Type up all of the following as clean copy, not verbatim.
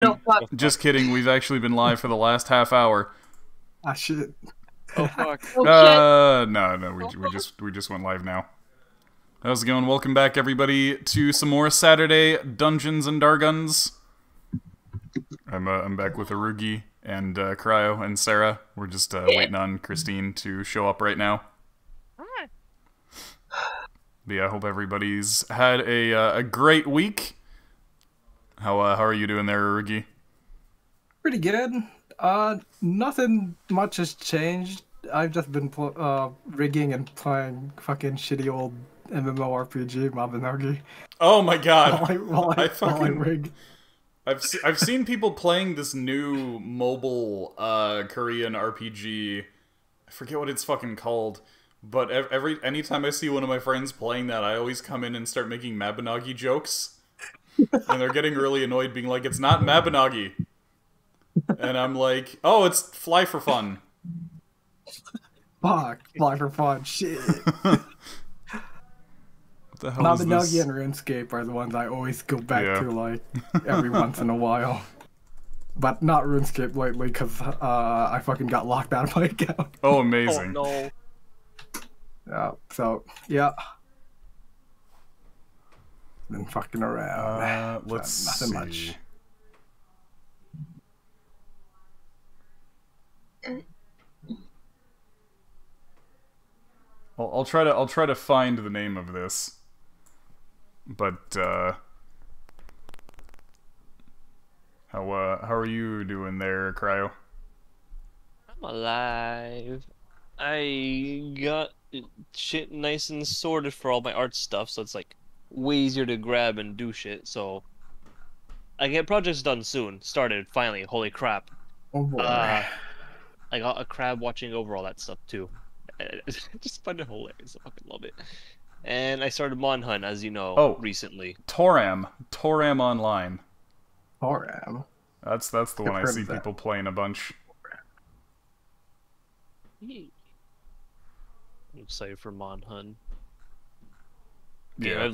No, fuck. Just kidding, we've actually been live for the last half hour. Ah, shit. Oh fuck. Oh, No, we just went live now. How's it going? Welcome back, everybody, to some more Saturday Dungeons and Darguns. I'm back with Arugi and Cryo and Sarah. We're just waiting on Christine to show up right now. Hi. But yeah, I hope everybody's had a great week. How are you doing there, Arugi? Pretty good. Nothing much has changed. I've just been rigging and playing fucking shitty old MMORPG Mabinogi. Oh my god! While I rig. I've seen people playing this new mobile Korean RPG. I forget what it's fucking called, but anytime I see one of my friends playing that, I always come in and start making Mabinogi jokes. And they're getting really annoyed, being like, "It's not Mabinogi." And I'm like, "Oh, it's Fly for Fun." Fuck, Fly for Fun, shit. What the hell is Mabinogi this? and RuneScape are the ones I always go back Yeah. to, like, every once in a while. But not RuneScape lately, because I fucking got locked out of my account. Oh, Oh amazing. no. Yeah, so, yeah. Been fucking around. Let's Nothing see. much. I'll try to find the name of this. But how are you doing there, Cryo? I'm alive. I got shit nice and sorted for all my art stuff, so it's like way easier to grab and do shit, so I get projects done soon. Started, finally, holy crap. Oh boy. I got a crab watching over all that stuff too. I just find it hilarious. I fucking love it. And I started Mon Hunt, as you know, recently. Toram Online. Toram. That's the one I heard see of that. people playing a bunch. I'm excited for Mon Hunt. Yeah.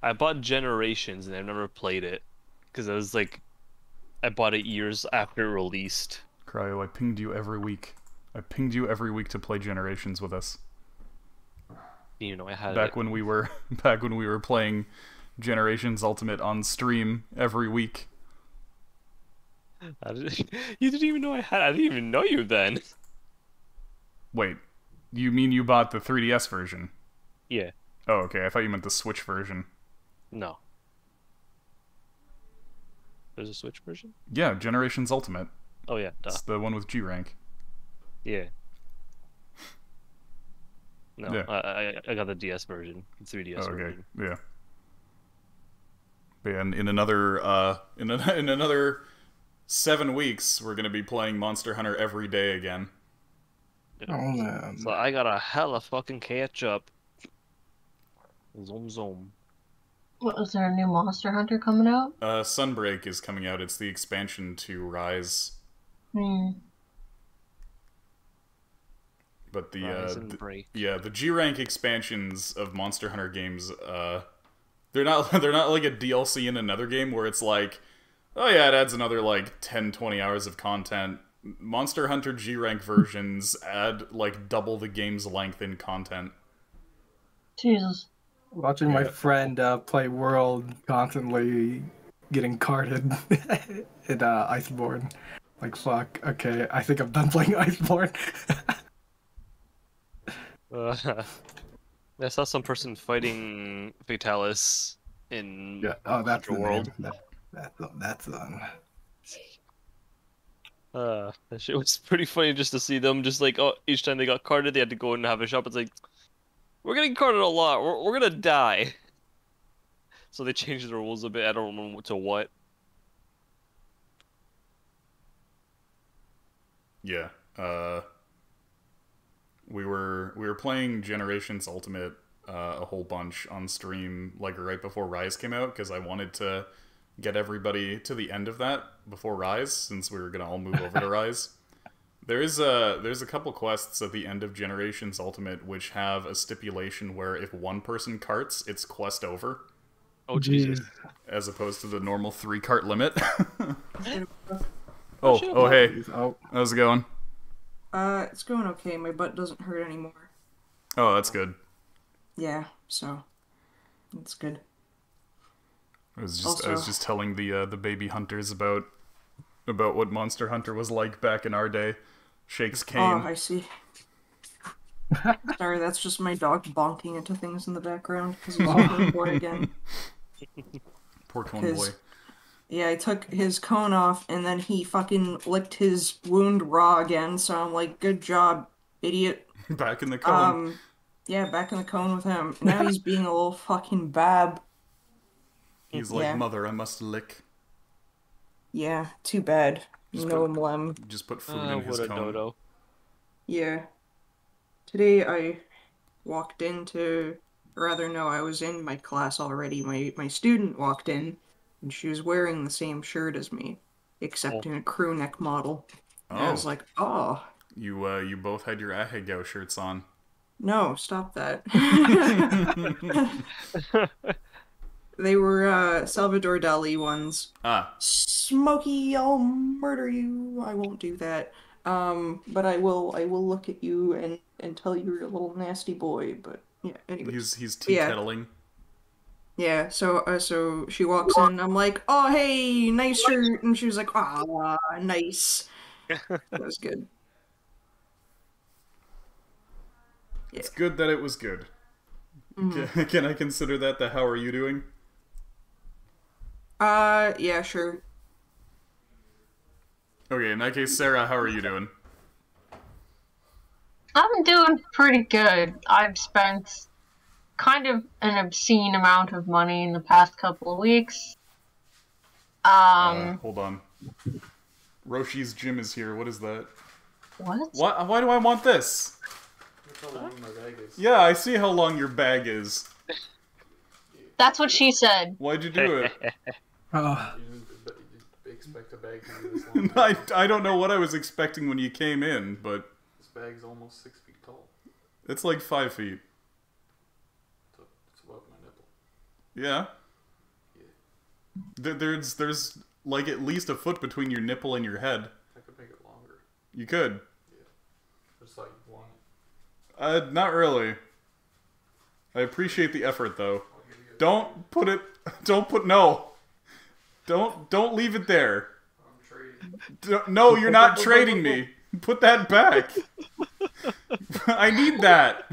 I bought Generations and I've never played it because I bought it years after it released. Cryo, I pinged you every week. I pinged you every week to play Generations with us. You know, I had Back when we were playing Generations Ultimate on stream every week. You didn't even know I didn't even know you then. Wait, you mean you bought the 3DS version? Yeah. Oh, okay. I thought you meant the Switch version. No. There's a Switch version? Yeah, Generations Ultimate. Oh yeah, duh. It's the one with G rank. Yeah. No, Yeah. I got the DS version, the 3DS Oh, okay. version. Yeah. And in another in another 7 weeks, we're gonna be playing Monster Hunter every day again. Yeah. Oh man. So I got a hella fucking catch up. Zoom. What, was there a new Monster Hunter coming out? Sunbreak is coming out. It's the expansion to Rise. But Rise and Break. the G rank expansions of Monster Hunter games, they're not like a DLC in another game where it's like, oh yeah, it adds another like 10-20 hours of content. Monster Hunter G rank versions add like double the game's length in content. Jesus. Watching my friend play World constantly getting carded in Iceborne. Like, fuck, okay, I think I'm done playing Iceborne. I saw some person fighting Fatalis in Yeah, oh, that's the World. name. That's the one. That shit was pretty funny just to see them just like, oh, each time they got carded, they had to go in and have a shop. It's like, we're getting carded a lot. We're gonna die. So they changed the rules a bit. I don't remember to what. Yeah. We were playing Generations Ultimate a whole bunch on stream like right before Rise came out because I wanted to get everybody to the end of that before Rise since we were gonna all move over to Rise. There's a couple quests at the end of Generations Ultimate which have a stipulation where if one person carts, it's quest over. Oh Jesus! As opposed to the normal 3 cart limit. Oh, hey. Oh, How's it going? It's going okay. My butt doesn't hurt anymore. Oh, that's good. Yeah, so that's good. I was just telling the baby hunters about what Monster Hunter was like back in our day. Shakes cane. Oh, I see. Sorry, that's just my dog bonking into things in the background because he's a cone boy again. Poor cone boy. Yeah, I took his cone off and then he fucking licked his wound raw again. So I'm like, good job, idiot. Back in the cone. Yeah, back in the cone with him. Now he's being a little fucking bab. He's like, mother, I must lick. Yeah, too bad. No emblem. Just put food in his what a cone. dodo. Yeah. Today I walked into, or rather no, I was in my class already. My student walked in, and she was wearing the same shirt as me, except in a crew neck model. And I was like, oh. You both had your Ahegao shirts on. No, stop that. They were Salvador Dali ones. Smokey, I'll murder you. I won't do that. But I will look at you and tell you you're a little nasty boy. But yeah, anyway. He's tea kettling. Yeah. So she walks in. I'm like, oh hey, nice shirt, and she was like, ah, nice. That was good. Yeah. It's good that it was good. Can I consider that the how are you doing? Yeah, sure. Okay, in that case, Sarah, how are you doing? I'm doing pretty good. I've spent kind of an obscene amount of money in the past couple of weeks. Hold on. Roshi's gym is here. What is that? What? Why do I want this? That's how long my bag is. Yeah, I see how long your bag is. That's what she said. Why'd you do it? You didn't expect a bag to be this long. I don't know what I was expecting when you came in, but... This bag's almost 6 feet tall. It's like 5 feet. It's above my nipple. Yeah? There's like at least a foot between your nipple and your head. I could make it longer. You could. Yeah. Just like you want it. Not really. I appreciate the effort, though. Don't leave it there. I'm trading. No, you're not trading me. Put that back. I need that.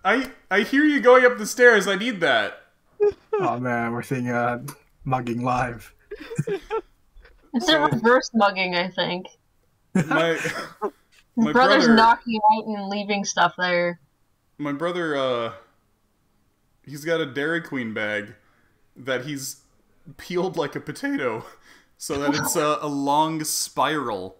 I hear you going up the stairs. I need that. oh man, we're seeing mugging live. It's a reverse mugging, I think. My Brother's brother, knocking out and leaving stuff there. my brother, he's got a Dairy Queen bag that he's peeled like a potato so that it's a long spiral.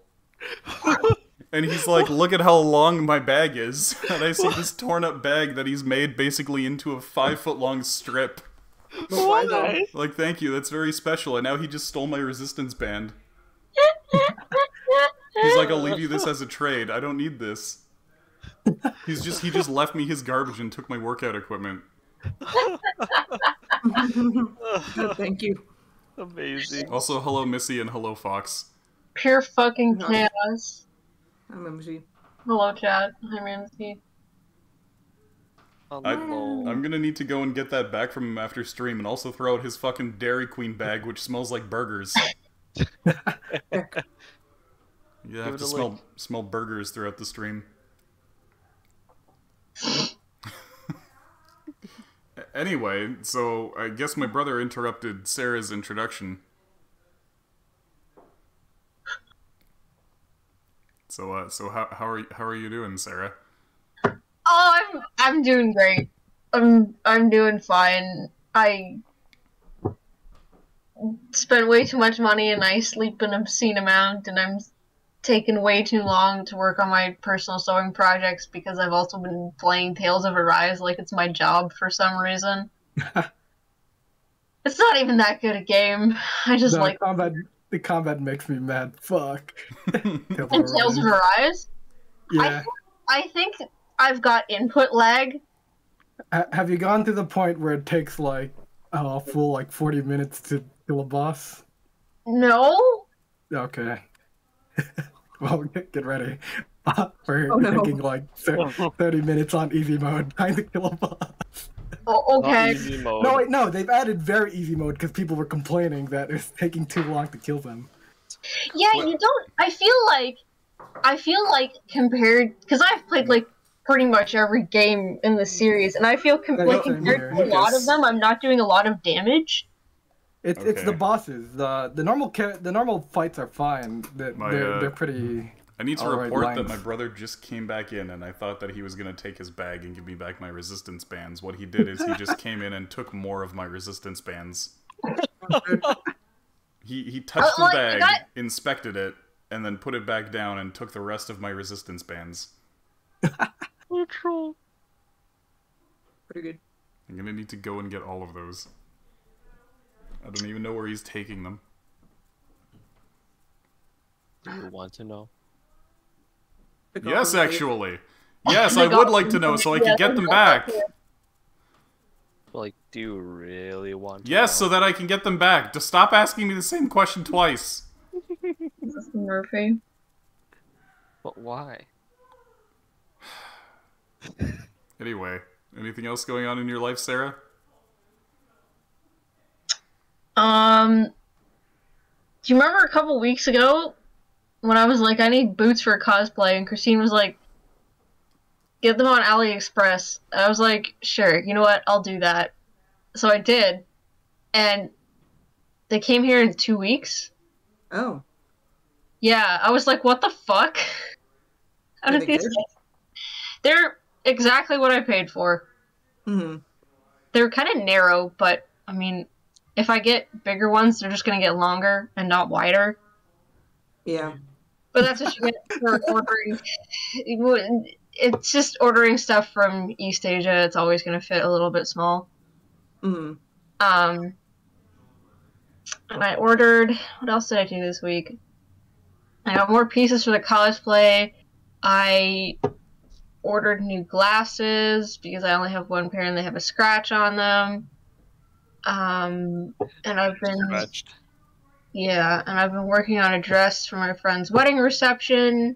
And he's like, look at how long my bag is. And I see this torn up bag that he's made basically into a 5-foot-long strip. But why though? Like, thank you, that's very special. And now he just stole my resistance band. He's like, I'll leave you this as a trade. I don't need this. He just left me his garbage and took my workout equipment. Good, thank you. Amazing. Also, hello Missy and hello Fox. Pure fucking chaos. I'm MC. Hello, Chad. I'm MC. I'm gonna need to go and get that back from him after stream and also throw out his fucking Dairy Queen bag, which smells like burgers. You have to smell burgers throughout the stream. Anyway, so I guess my brother interrupted Sarah's introduction. So how are you doing, Sarah? Oh, I'm doing great. I'm doing fine. I spent way too much money and I sleep an obscene amount, and I'm taking way too long to work on my personal sewing projects because I've also been playing Tales of Arise like it's my job for some reason. It's not even that good a game. I just like the combat makes me mad. Fuck. in Tales of Arise. Yeah. I think I've got input lag. Have you gone to the point where it takes like a full like 40 minutes to kill a boss? No? Okay. Well, get ready. We're Oh no. taking like 30 minutes on easy mode, trying to kill a boss. Oh, Not okay. easy mode. No, wait, no, they've added very easy mode because people were complaining that it's taking too long to kill them. Yeah, you don't. I feel like compared, because I've played like pretty much every game in the series, and I feel like same compared here. to a lot of them, I'm not doing a lot of damage. It's the Okay. bosses. The normal fights are fine. They're pretty. I need to Alright, report that lines. my brother just came back in, and I thought that he was going to take his bag and give me back my resistance bands. What he did is he just came in and took more of my resistance bands. He touched the like, bag, inspected it, and then put it back down and took the rest of my resistance bands. Neutral. Pretty good. I'm going to need to go and get all of those. I don't even know where he's taking them. Do you want to know? Pick Yes, up on actually. Yes, I would like to know so I can get them back. Like, do you really want to Yes, know? so that I can get them back. Just stop asking me the same question twice. Murphy. But why? Anyway, anything else going on in your life, Sarah? Do you remember a couple weeks ago when I was like, I need boots for cosplay, and Christine was like, get them on AliExpress. I was like, sure, you know what, I'll do that. So I did, and they came here in 2 weeks. Oh. Yeah, I was like, what the fuck? How Are did they these? good? They're exactly what I paid for. Mm-hmm. They're kind of narrow, but I mean, if I get bigger ones, they're just gonna get longer and not wider. Yeah. But that's what you get for ordering. It's just ordering stuff from East Asia. It's always gonna fit a little bit small. Mm-hmm. And I ordered. What else did I do this week? I got more pieces for the cosplay. I ordered new glasses because I only have one pair and they have a scratch on them. And I've been working on a dress for my friend's wedding reception.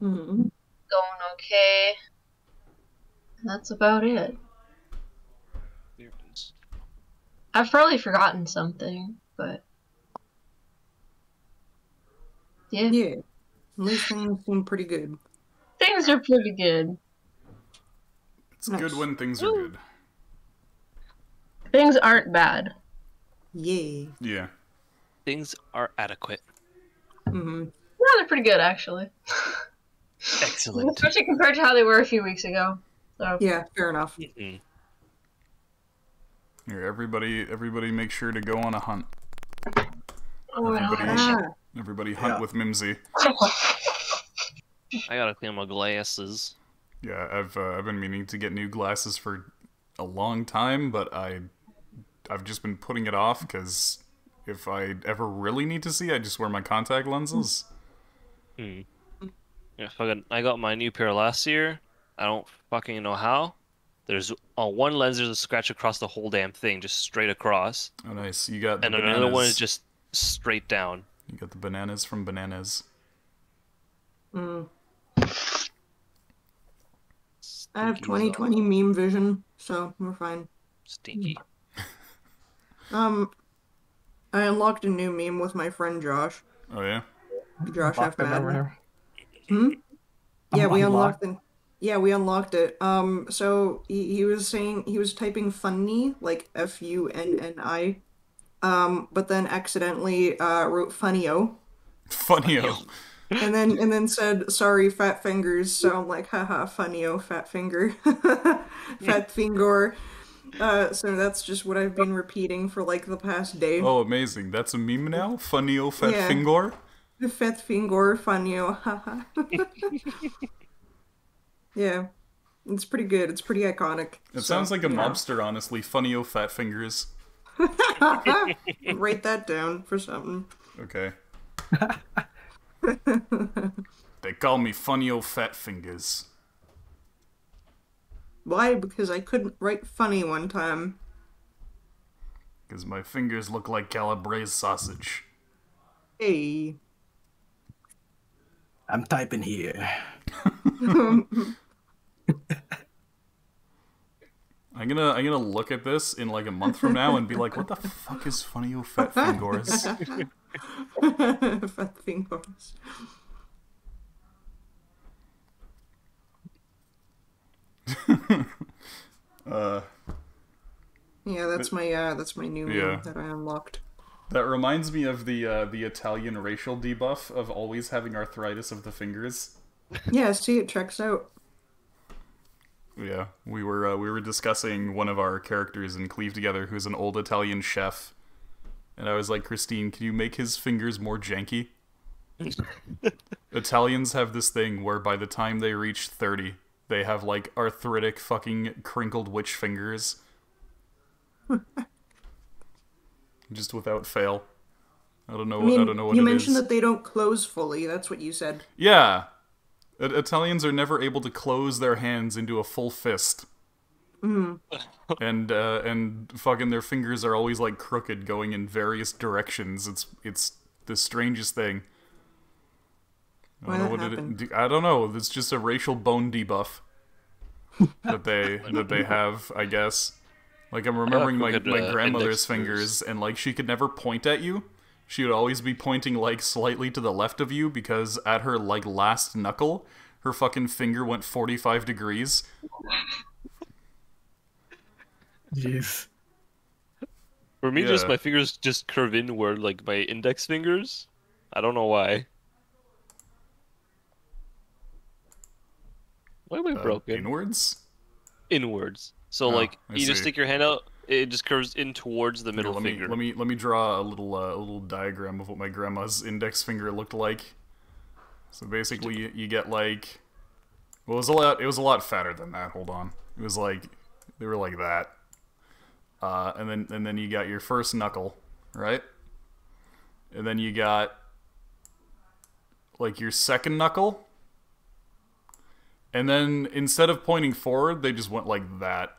Mm-hmm. Going okay. And that's about it. I've probably forgotten something, but yeah. Yeah. At least things seem pretty good. Things are pretty good. It's good when things are good. Things aren't bad. Yay. Yeah. Things are adequate. Mm-hmm. Yeah, they're pretty good, actually. Excellent. Especially compared to how they were a few weeks ago. So Yeah, fair enough. Mm-mm. Here, everybody make sure to go on a hunt. oh my Everybody- gosh. Everybody hunt Yeah. with Mimsy. I gotta clean my glasses. Yeah, I've been meaning to get new glasses for a long time, but I've just been putting it off because if I ever really need to see, I just wear my contact lenses. Yeah, I got my new pair last year. I don't fucking know how. There's on one lens there's a scratch across the whole damn thing, just straight across, Oh, nice. You got the and bananas. another one is just straight down. You got the bananas from Bananas. Mm. I have Stinky 2020 meme vision, so we're fine. Stinky. I unlocked a new meme with my friend Josh. Oh yeah. Josh F. Locked it over Madden. here. Yeah, we Unlocked? unlocked it. Yeah, we unlocked it. So he was saying he was typing funny like Funni, but then accidentally wrote funnyo, Funnyo. and then said sorry fat fingers. So I'm like, haha, funnyo, fat finger, fat finger. So that's just what I've been repeating for like the past day. Oh, amazing. That's a meme now? Funnyo Fat Yeah. Fingor? Fat finger, funyo, haha. Yeah, it's pretty good. It's pretty iconic. It So, sounds like a yeah. mobster, honestly. Funnyo Fat Fingers. Write that down for something. Okay. They call me Funnyo Fat Fingers. Why? Because I couldn't write funny one time. Because my fingers look like calabrese sausage. Hey. I'm typing here. I'm gonna look at this in like a month from now and be like, what the fuck is funny, you fat fingers? Fat fingers. Yeah, that's my new meme that I unlocked. That reminds me of the Italian racial debuff of always having arthritis of the fingers. Yeah, see, it checks out. Yeah, we were discussing one of our characters in Cleave Together, who's an old Italian chef, and I was like, Christine, can you make his fingers more janky? Italians have this thing where by the time they reach 30, they have like arthritic fucking crinkled witch fingers. Just without fail. I don't know what it is. You mentioned that they don't close fully. That's what you said. Yeah. Italians are never able to close their hands into a full fist. Mm. And fucking their fingers are always like crooked, going in various directions. It's the strangest thing. I don't know. It's just a racial bone debuff that they have, I guess. Like, I'm remembering my grandmother's fingers, and like she could never point at you. She would always be pointing like slightly to the left of you, because at her like last knuckle, her fucking finger went 45 degrees. Jeez. For me, just my fingers just curve inward, like my index fingers. I don't know why. Why am I broken? Inwards? Inwards. So like you just stick your hand out, it just curves in towards the middle finger. Let me draw a little diagram of what my grandma's index finger looked like. So basically, you get like, well, it was a lot fatter than that. Hold on, it was like they were like that, and then you got your first knuckle, right? And then you got like your second knuckle, and then instead of pointing forward, they just went like that.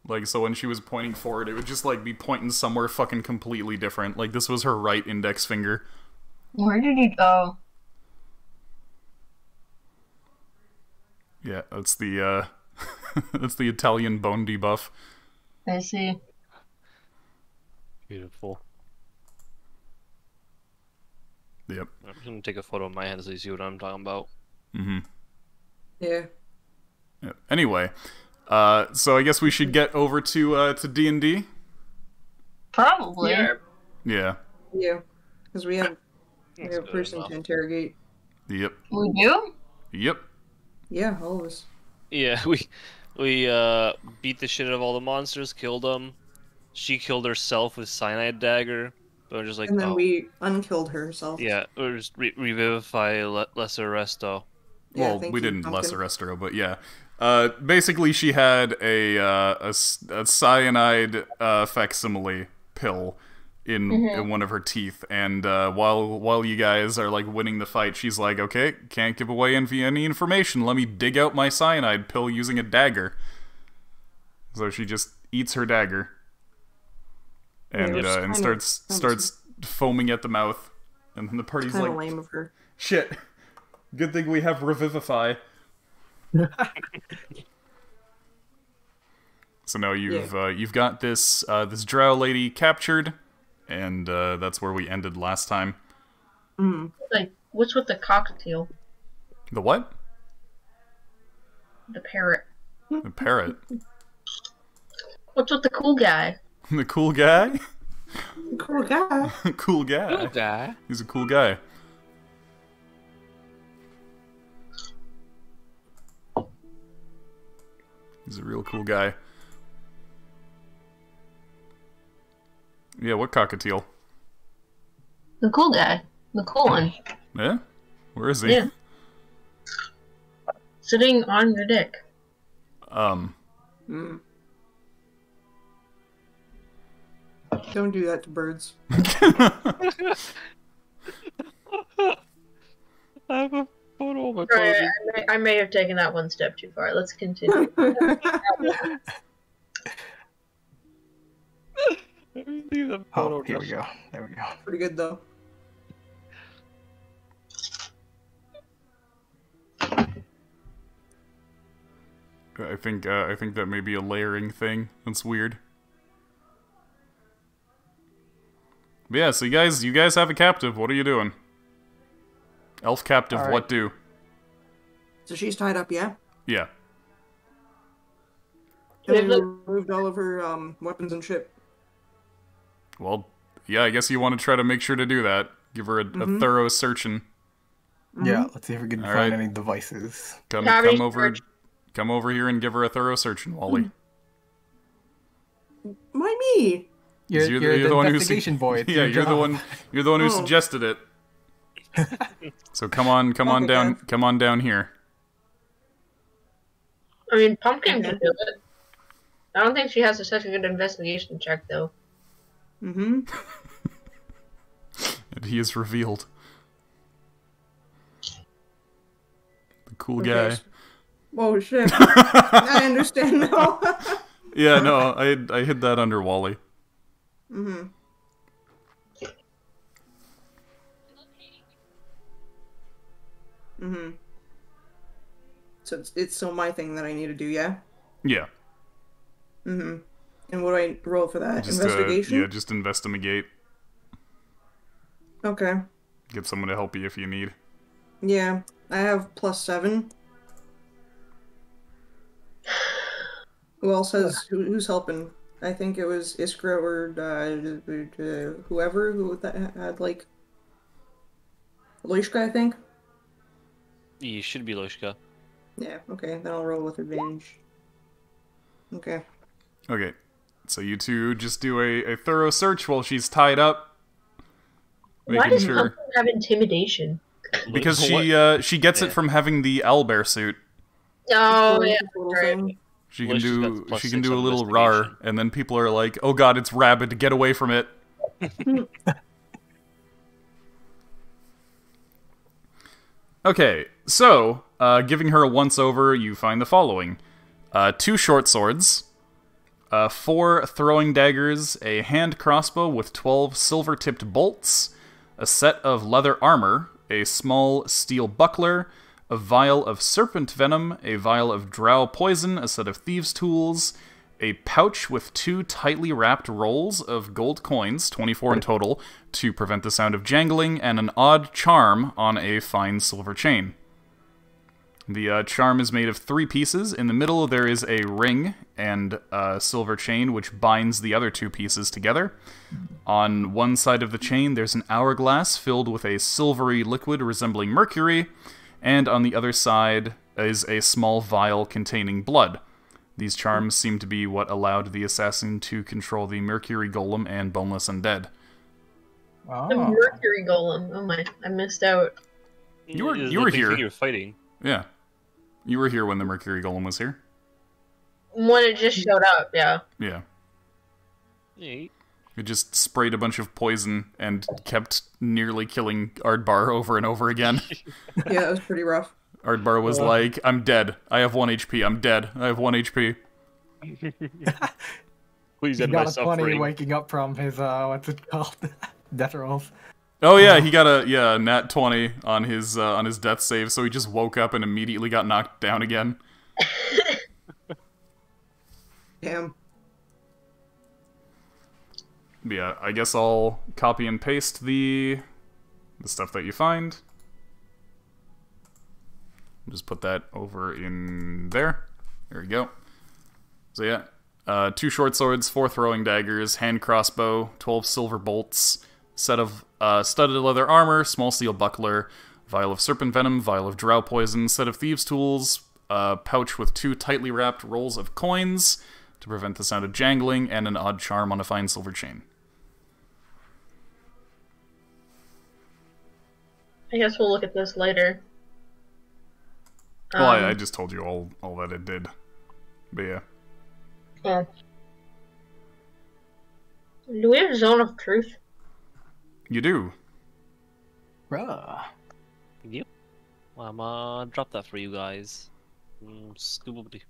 Like, so when she was pointing forward, it would just, like, be pointing somewhere fucking completely different. Like, this was her right index finger. Where did he go? Yeah, that's the, that's the Italian bone debuff. I see. Beautiful. Yep. I'm just gonna take a photo of my hand so you see what I'm talking about. Mm-hmm. Yeah. Anyway, so I guess we should get over to D&D? Probably. Yeah. Yeah. Because we have a good person enough. to interrogate. Yep. We do? Yep. Yeah, all of us. Yeah, we beat the shit out of all the monsters, killed them. She killed herself with cyanide dagger. But we're just like, And then we unkilled herself. yeah, or just revivify lesser resto. Yeah, Well, thank we you, didn't Duncan. lesser rest her, but yeah. Basically, she had a cyanide facsimile pill in one of her teeth, and while you guys are like winning the fight, she's like, "Okay, can't give away any information. Let me dig out my cyanide pill using a dagger." So she just eats her dagger, and Yeah, starts foaming at the mouth, and then the party's Kind like, of lame of her. "Shit, good thing we have Revivify." So now you've got this this drow lady captured, and that's where we ended last time. Like, what's with the cocktail? The what? The parrot. The parrot. What's with the cool guy? The cool guy? Cool guy. Cool guy. Good guy. He's a cool guy. He's a real cool guy. Yeah, what cockatiel? The cool guy. The cool one. Yeah? Where is he? Yeah. Sitting on your dick. Don't do that to birds. I have a photo of my Right, puppy. I may have taken that one step too far. Let's continue. Oh, here we go. There we go. Pretty good though. I think that may be a layering thing. That's weird. But yeah, so you guys have a captive. What are you doing? Elf captive, All what right. do? So she's tied up, yeah? Yeah. And I removed all of her weapons and shit. Well, yeah, I guess you want to try to make sure to do that. Give her a thorough searching. Yeah, let's see if we can All find right. any devices. Come Cavity over search. come over here and give her a thorough searching, Wally. Why me? You're the one who investigation boy. It's Yeah, your job. you're the one who Oh. suggested it. So come on down here. I mean, Pumpkin can do it. I don't think she has such a good investigation check, though. Mm-hmm. And he is revealed. The cool guy. Whoa, shit. I understand now. Yeah, no, I hid that under Wally. Mm-hmm. Mm-hmm. So it's still my thing that I need to do, yeah? Yeah. Mm-hmm. And what do I roll for that? Just Investigation? yeah, just investigate. Okay. Get someone to help you if you need. Yeah. I have +7. Who else has... Who's helping? I think it was Iskra or whoever who had, like... Loishka, I think? You should be Loshka. Yeah, okay. Then I'll roll with advantage. Okay. Okay. So you two just do a thorough search while she's tied up. Why Making does sure. Pumpkin have intimidation? Because What? she gets it Yeah. from having the owlbear suit. Oh, yeah. Little Right. thing. She Well, can she's got do the plus she can 6 do a on little rar, investigation. and then people are like, "Oh God, it's rabid! Get away from it!" Okay, so giving her a once over, you find the following: 2 short swords, 4 throwing daggers, a hand crossbow with 12 silver-tipped bolts, a set of leather armor, a small steel buckler, a vial of serpent venom, a vial of drow poison, a set of thieves' tools, a pouch with 2 tightly wrapped rolls of gold coins, 24 in total, to prevent the sound of jangling, and an odd charm on a fine silver chain. The charm is made of 3 pieces. In the middle there is a ring and a silver chain which binds the other 2 pieces together. On one side of the chain there's an hourglass filled with a silvery liquid resembling mercury, and on the other side is a small vial containing blood. These charms seem to be what allowed the assassin to control the mercury golem and boneless undead. The Oh. Mercury Golem. Oh my, I missed out. You were- Is you the were big here. thing you're fighting. Yeah. You were here when the mercury golem was here? When it just showed up, yeah. Yeah. Yeah. It just sprayed a bunch of poison and kept nearly killing Ardbar over and over again. Yeah, that was pretty rough. Ardbar was like, "I'm dead. I have 1 HP. I'm dead. I have 1 HP. Please He end my got a 20 suffering. waking up from his, what's it called? Death rolls. Oh yeah, he got a nat 20 on his death save, so he just woke up and immediately got knocked down again. Damn. But yeah, I guess I'll copy and paste the stuff that you find. Just put that over in there. There we go. So yeah, 2 short swords, 4 throwing daggers, hand crossbow, 12 silver bolts, set of studded leather armor, small steel buckler, vial of serpent venom, vial of drow poison, set of thieves' tools, pouch with 2 tightly wrapped rolls of coins to prevent the sound of jangling, and an odd charm on a fine silver chain. I guess we'll look at this later. Well, I just told you all that it did. But yeah. Yeah. Do we have Zone of Truth? You do. Bruh. Yep. Well, I'm gonna drop that for you guys. Stupid.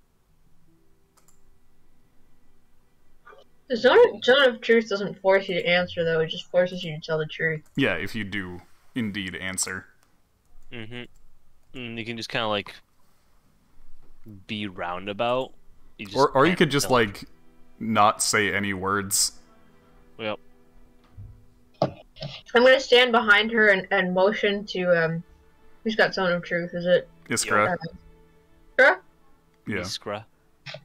The zone of truth doesn't force you to answer, though. It just forces you to tell the truth. Yeah, if you do indeed answer. Mm-hmm. And you can just kind of like be roundabout. Or you could just like not say any words. Yep. I'm gonna stand behind her and motion to who's got zone of truth? Is it Iskra? Iskra? Yeah. Iskra.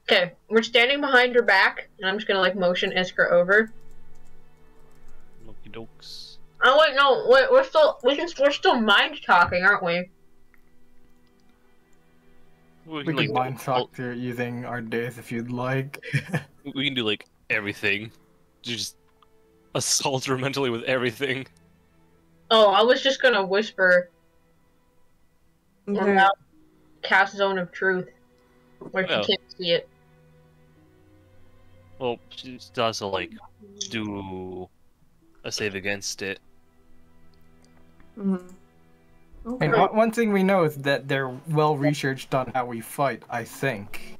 Okay, we're standing behind her back, and I'm just gonna like motion Iskra over. Okie dokes. Oh wait, no, wait, we're still mind talking, aren't we? We can mind talk to using our days if you'd like. We can do like everything. Just assault her mentally with everything. Oh, I was just gonna whisper. Okay. Cast zone of truth, where she can't see it. Well, she still has to like do a save against it. Mm-hmm. Okay. And one thing we know is that they're well researched on how we fight, I think.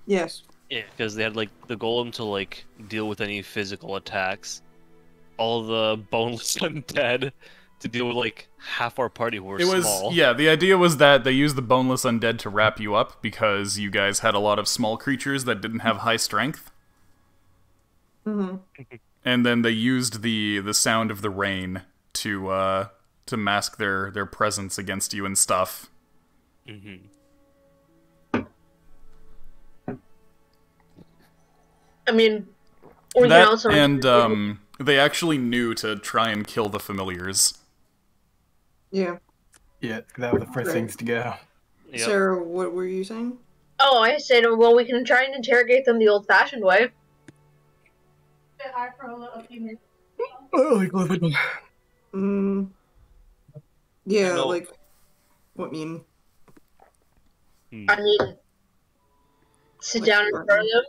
Yes. Yeah, because they had like the golem to like deal with any physical attacks. All the boneless undead to deal with like half our party who were small. Yeah, the idea was that they used the boneless undead to wrap you up because you guys had a lot of small creatures that didn't have high strength. Mm-hmm. And then they used the sound of the rain to mask their presence against you and stuff. Mm-hmm. I mean, they actually knew to try and kill the familiars. Yeah. Yeah, that was the first things to go. Yep. Sarah, what were you saying? Oh, I said, well, we can try and interrogate them the old-fashioned way. Yeah, No. like, what mean? I mean, sit Like, down in front of them,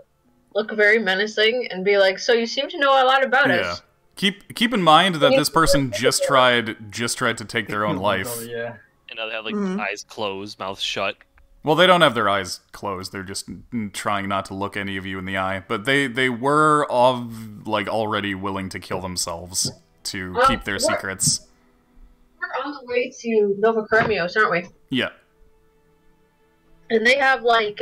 look very menacing, and be like, "So you seem to know a lot about us." Keep in mind that this person just tried to take their own life. Yeah. And now they have like eyes closed, mouth shut. Well, they don't have their eyes closed. They're just trying not to look any of you in the eye. But they were already willing to kill themselves to keep their secrets. We're on the way to Nova Kremios, aren't we? Yeah. And they have like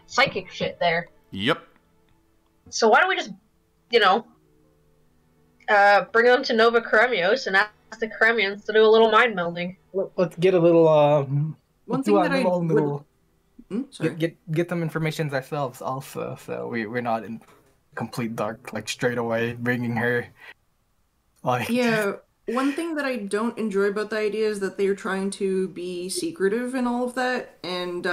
psychic shit there. Yep. So why don't we just, bring them to Nova Kremios and ask the Kremians to do a little mind melding. Let's get a little One thing that I would... sorry. Get them information ourselves also, so we're not in complete dark like straight away bringing her. Like Yeah, one thing that I don't enjoy about the idea is that they're trying to be secretive and all of that, and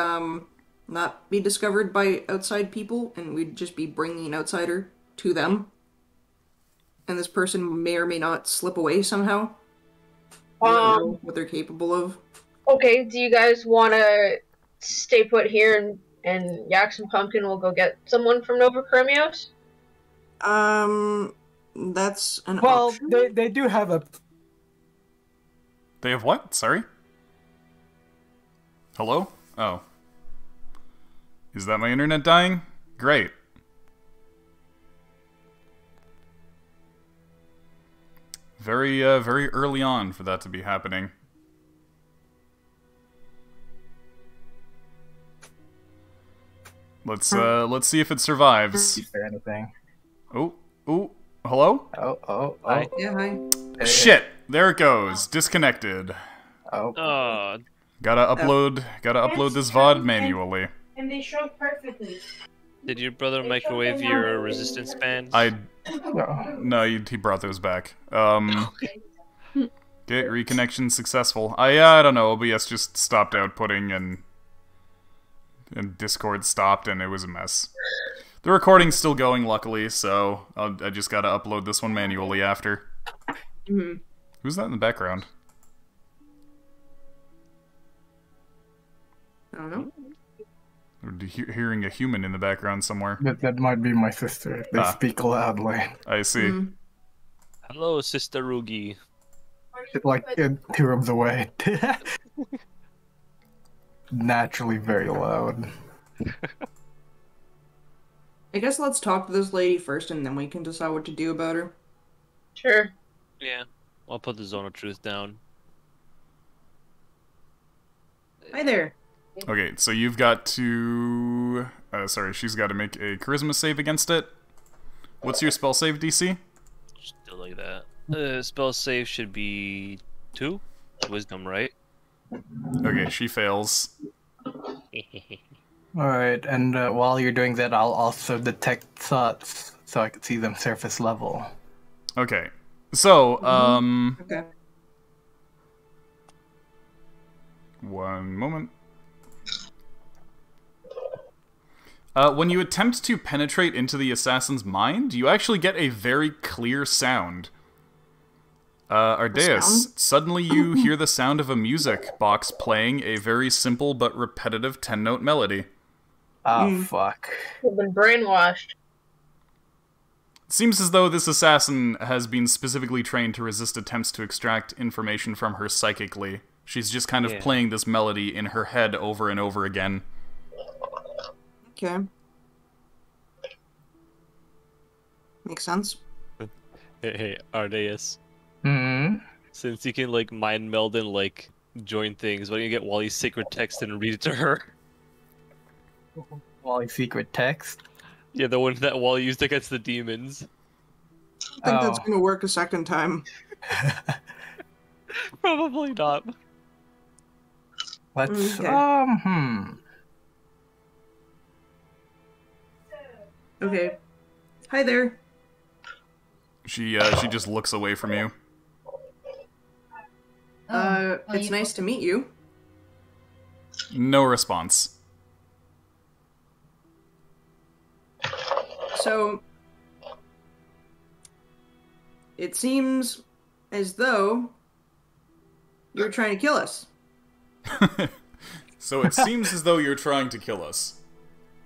not be discovered by outside people, and we'd just be bringing an outsider to them. And this person may or may not slip away somehow. We don't know what they're capable of. Okay, do you guys want to stay put here and Yax and Pumpkin will go get someone from Nova Kremios? That's an well, option. they do have a. They have what? Sorry? Hello? Oh. Is that my internet dying? Great. Very early on for that to be happening. Let's see if it survives. Is there anything? Oh, hello? Oh. Hi. Yeah, hi. Shit! There it goes. Disconnected. Oh. Gotta upload this VOD manually. And they show perfectly. Did your brother microwave your resistance bands? No, he brought those back. Get reconnection successful. I don't know, OBS just stopped outputting and Discord stopped and it was a mess. The recording's still going, luckily, so I just gotta upload this one manually after. Who's that in the background? I don't know. Hearing a human in the background somewhere. That might be my sister. They speak loudly. I see. Hello, Sister Rugi. Like 2 rooms away. Naturally very loud. I guess let's talk to this lady first, and then we can decide what to do about her. Sure. Yeah. I'll put the zone of truth down. Hi there. Okay, so you've got to... sorry, she's got to make a charisma save against it. What's your spell save DC? Still like that. Spell save should be 2? Wisdom, right? Okay, she fails. Alright, and while you're doing that, I'll also detect thoughts so I can see them surface level. Okay, so, Okay. one moment. When you attempt to penetrate into the assassin's mind, you actually get a very clear sound. Ardeus, Sound? suddenly you hear the sound of a music box playing a very simple but repetitive 10-note melody. Oh, fuck. We've been brainwashed. It seems as though this assassin has been specifically trained to resist attempts to extract information from her psychically. She's just kind of playing this melody in her head over and over again. Okay. Makes sense. Hey, Ardeus. Hmm. Since you can, like, mind meld and, like, join things, why don't you get Wally's sacred text and read it to her? Wally's secret text. Yeah, the one that Wally used against the demons. I think that's gonna work a second time. Probably not. Let's, Okay. Okay. Hi there. She just looks away from you. It's nice to meet you. No response. So, it seems as though you're trying to kill us. So it seems as though you're trying to kill us.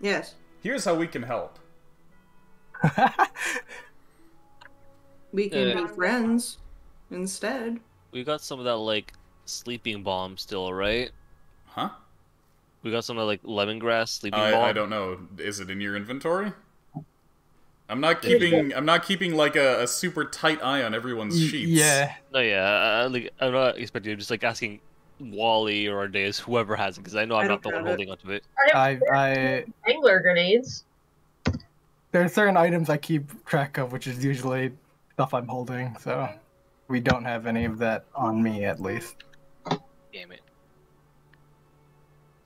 Yes. Here's how we can help. We can be friends instead. We got some of that, like, sleeping balm still, right? Huh? We got some of, like, lemongrass sleeping balm. I don't know. Is it in your inventory? I'm not keeping like a super tight eye on everyone's sheets. Yeah. No, yeah, I'm not expecting. I'm just, like, asking Wally or Ardeus, whoever has it, because I know I'm not the one holding onto it. I Angler grenades. there are certain items I keep track of, which is usually stuff I'm holding, so we don't have any of that on me, at least. Damn it.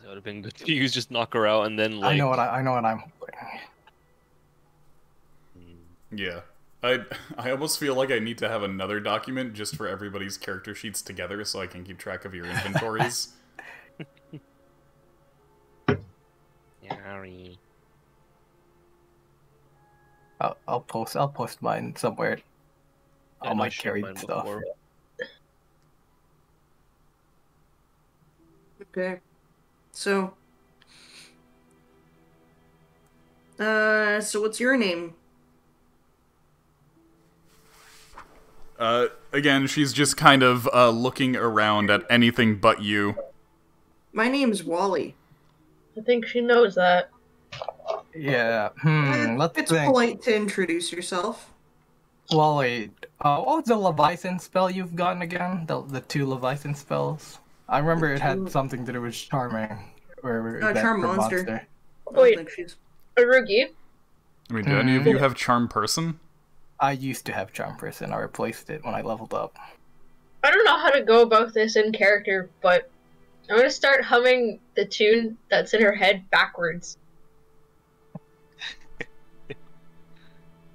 That would have been good to use, just knock her out and then, like... I know what I'm holding. Yeah. I almost feel like I need to have another document just for everybody's character sheets together so I can keep track of your inventories. Sorry. I'll post mine somewhere. All my carried stuff. Before. Okay. So, so what's your name? Again, she's just kind of looking around at anything but you. My name's Wally. I think she knows that. Yeah. Let's It's think. polite to introduce yourself. Wally, what was the Leviathan spell you've gotten again? The two Leviathan spells? I remember it had something to do with charming. Or that Charm for monster. Wait. Like she's... Arugi? I mean, do any of you have Charm Person? I used to have charm person. I replaced it when I leveled up. I don't know how to go about this in character, but I'm gonna start humming the tune that's in her head backwards.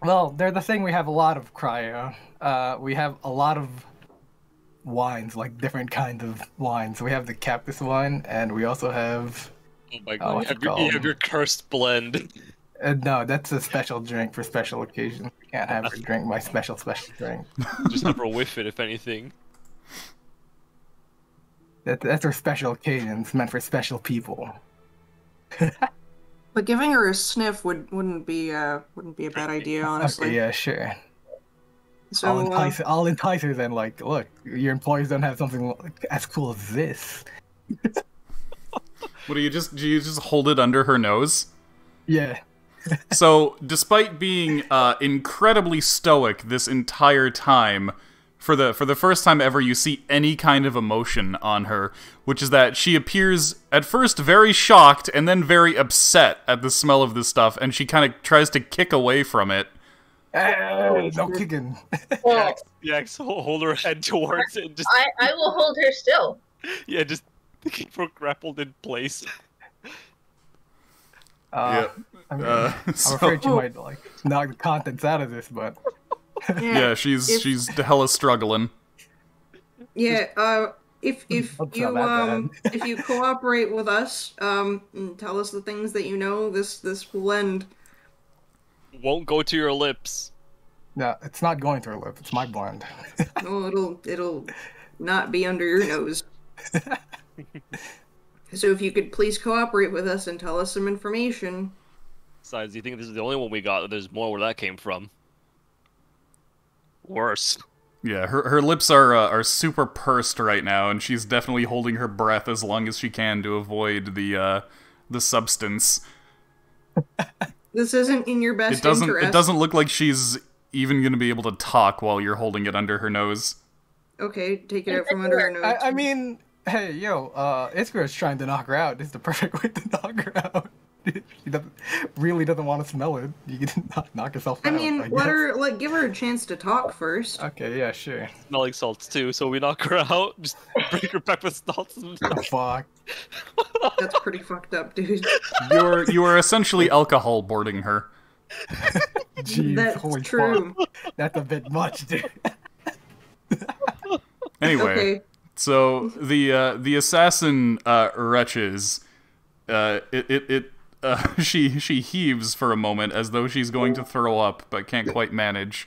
Well, they're the thing. We have a lot of cryo. We have a lot of wines, like different kinds of wines. We have the cactus wine, and we also have. Oh my god, what's it you called? have your cursed blend. No, that's a special drink for special occasions. You can't have her drink my special drink. Just have her whiff it, if anything. That's for special occasions, meant for special people. But giving her a sniff wouldn't be a bad idea, honestly. Okay, yeah, sure. So I'll entice her then, like, look, your employees don't have something as cool as this. What do you just hold it under her nose? Yeah. So, despite being incredibly stoic this entire time, for the first time ever, you see any kind of emotion on her, which is that she appears at first very shocked and then very upset at the smell of this stuff, and she kind of tries to kick away from it. Hey, no kicking. Well, Yeah, hold her head towards it. And just I will hold her still. yeah, just keep her grappled in place. I mean, I'm afraid you might like knock the contents out of this, but Yeah, she's hella struggling. Yeah, if That's not that bad. if you cooperate with us, and tell us the things that you know, this will end. Won't go to your lips. no, it's not going to her lip. It's my blend. No, it'll not be under your nose. So if you could please cooperate with us and tell us some information. Besides, do you think this is the only one we got? There's more where that came from. Worse. Yeah, her lips are super pursed right now, and she's definitely holding her breath as long as she can to avoid the substance. This isn't in your best interest. It doesn't look like she's even going to be able to talk while you're holding it under her nose. Okay, take it out from under her nose. I mean, hey, yo, Iskara's trying to knock her out. It's the perfect way to knock her out. She really doesn't want to smell it. You can knock yourself out. I mean, give her a chance to talk first. Okay, yeah, sure. Smelling salts too, so we knock her out, just break her back with salts. Fuck. That's pretty fucked up, dude. You are essentially alcohol boarding her. Jeez, That's holy true. fuck. That's a bit much, dude. Anyway, Okay. so the assassin wretches, she heaves for a moment as though she's going to throw up but can't quite manage,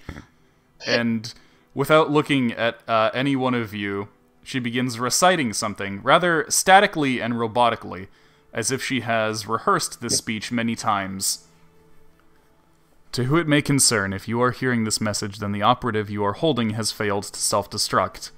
and without looking at any one of you, she begins reciting something rather statically and robotically, as if she has rehearsed this speech many times. To who it may concern, if you are hearing this message, then the operative you are holding has failed to self-destruct.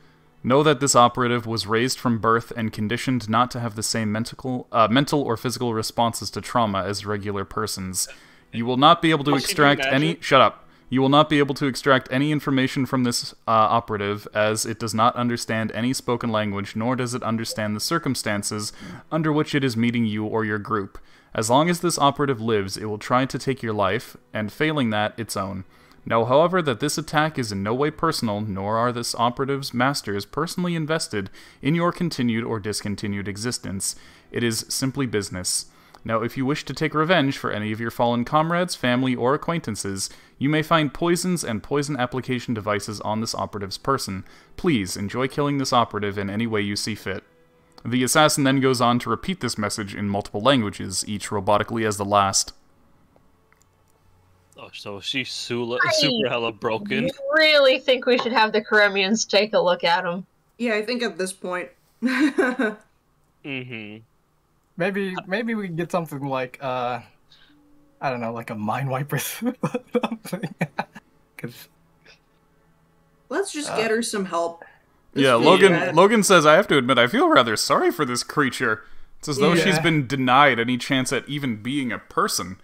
Know that this operative was raised from birth and conditioned not to have the same mental or physical responses to trauma as regular persons. You will not be able to extract any... Shut up. You will not be able to extract any information from this operative, as it does not understand any spoken language, nor does it understand the circumstances under which it is meeting you or your group. As long as this operative lives, it will try to take your life, and failing that, its own. Know, however, that this attack is in no way personal, nor are this operative's masters personally invested in your continued or discontinued existence. It is simply business. Now, if you wish to take revenge for any of your fallen comrades, family, or acquaintances, you may find poisons and poison application devices on this operative's person. Please, enjoy killing this operative in any way you see fit. The assassin then goes on to repeat this message in multiple languages, each robotically as the last. Oh, so she's super hella broken. I really think we should have the Karemians take a look at him. Yeah, I think at this point. Mm-hmm. Maybe we can get something like, I don't know, like a mind wiper or something. 'Cause, Let's just get her some help. Yeah, Logan says, I have to admit, I feel rather sorry for this creature. It's as though she's been denied any chance at even being a person.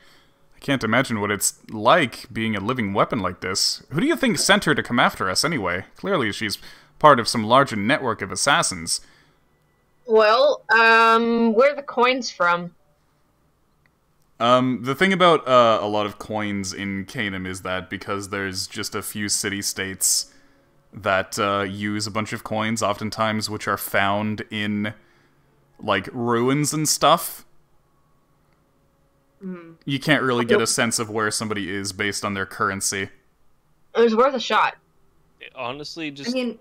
I can't imagine what it's like being a living weapon like this. Who do you think sent her to come after us anyway? Clearly she's part of some larger network of assassins. Well, where are the coins from? The thing about a lot of coins in Canaan is that because there's just a few city-states that use a bunch of coins, oftentimes which are found in, like, ruins and stuff, you can't really get a sense of where somebody is based on their currency. It was worth a shot. Honestly, just I mean,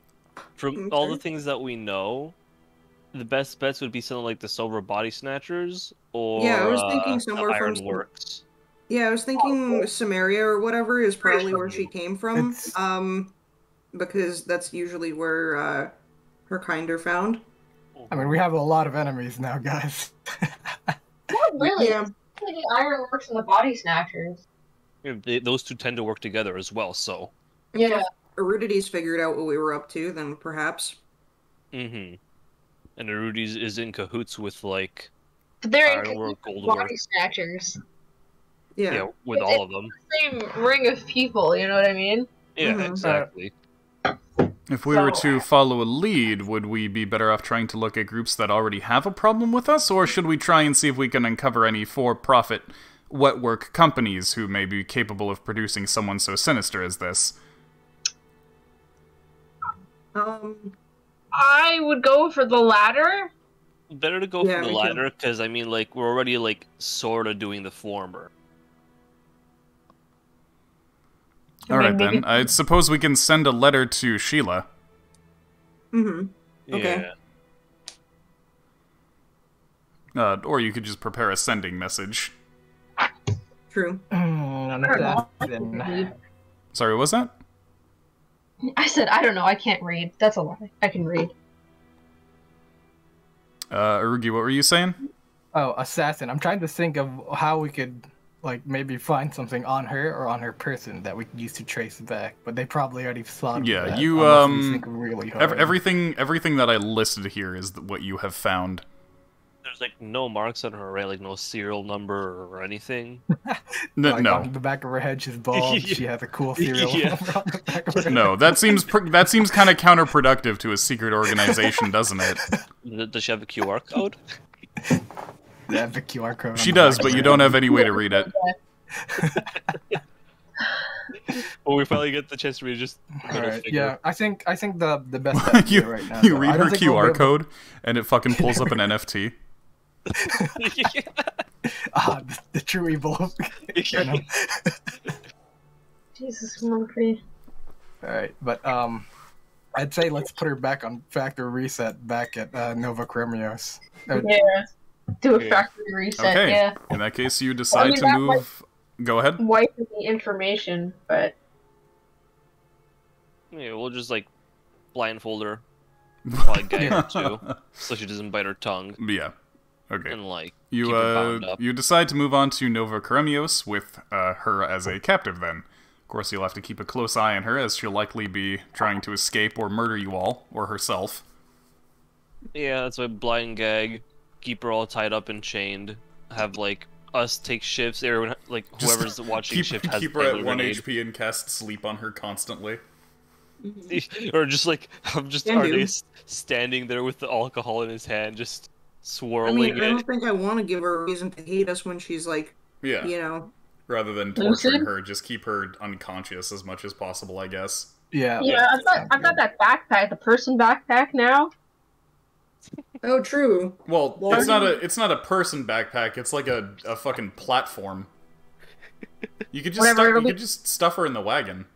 from all the things that we know, the best bets would be something like the Sober Body Snatchers or yeah, I was thinking somewhere from Ironworks. Yeah, I was thinking Samaria or whatever is probably where she came from. Because that's usually where her kind are found. I mean, we have a lot of enemies now, guys. Not really. Yeah. The Ironworks and the Body Snatchers. Yeah, those two tend to work together as well, so. Yeah. Erudity's figured out what we were up to, then perhaps. Mm-hmm. And Erudity's is in cahoots with, like, But they're Ironwork, in Goldwork. Body Snatchers. Yeah. with all of them. Same ring of people, you know what I mean? Yeah, Mhm. exactly. If we were to follow a lead, would we be better off trying to look at groups that already have a problem with us, or should we try and see if we can uncover any for-profit wet work companies who may be capable of producing someone so sinister as this? I would go for the latter. Better to go Yeah, for the me too. latter, because, I mean, like, we're already, like, sort of doing the former. Alright maybe- then, I suppose we can send a letter to Sheila. Okay. Yeah. Or you could just prepare a sending message. True. An assassin. Sorry, what was that? I said, I don't know, I can't read. That's a lie. I can read. Arugi, what were you saying? Oh, assassin. I'm trying to think of how we could, like, maybe find something on her or on her person that we could use to trace back. But they probably already thought of Yeah, that, you, unless you think really hard. everything that I listed here is what you have found. There's, like, no marks on her, right? Like, no serial number or anything. No, Like, no. on the back of her head, she's bald. She has a cool serial Yeah. number on the back of her head. No, that seems kind of counterproductive to a secret organization, doesn't it? Does she have a QR code? They have the QR code. on She the does, back but of you her don't head. have any way to read it. Well, we finally get the chance to read just middle Alright, figure. yeah, I think the best bet to you do right now. you though, read I don't her think we'll be QR able to- code, and it fucking pulls up an NFT. The true evil. You know? Jesus, Murphy. Alright, but I'd say let's put her back on factory reset back at Nova Chromios. Yeah. Do a Yeah. factory reset, Okay. yeah. In that case, you decide to that move. Go ahead. Wiping the information, but Yeah, we'll just, like, blindfold her. Probably gag her, too. So she doesn't bite her tongue. Yeah. Okay. And, like, You keep her bound up. you decide to move on to Nova Karemios with her as a captive. Then, of course, you'll have to keep a close eye on her, as she'll likely be trying to escape or murder you all or herself. Yeah, that's why blind gag. Keep her all tied up and chained. Have, like, us take shifts. Everyone, like, Just whoever's watching shift has keep her a at 1 grenade. HP and cast sleep on her constantly. Or just, like, I'm just Can do. Arne standing there with the alcohol in his hand, just I swirling mean, I it. don't think I want to give her a reason to hate us when she's like, Yeah. you know. Rather than torturing Lucid? her, just keep her unconscious as much as possible, I guess. Yeah. yeah, I've got that backpack, the person backpack now. Oh, true. Well, Well, it's not a person backpack. It's like a fucking platform. You could just Whatever, it'll be- stuff her in the wagon.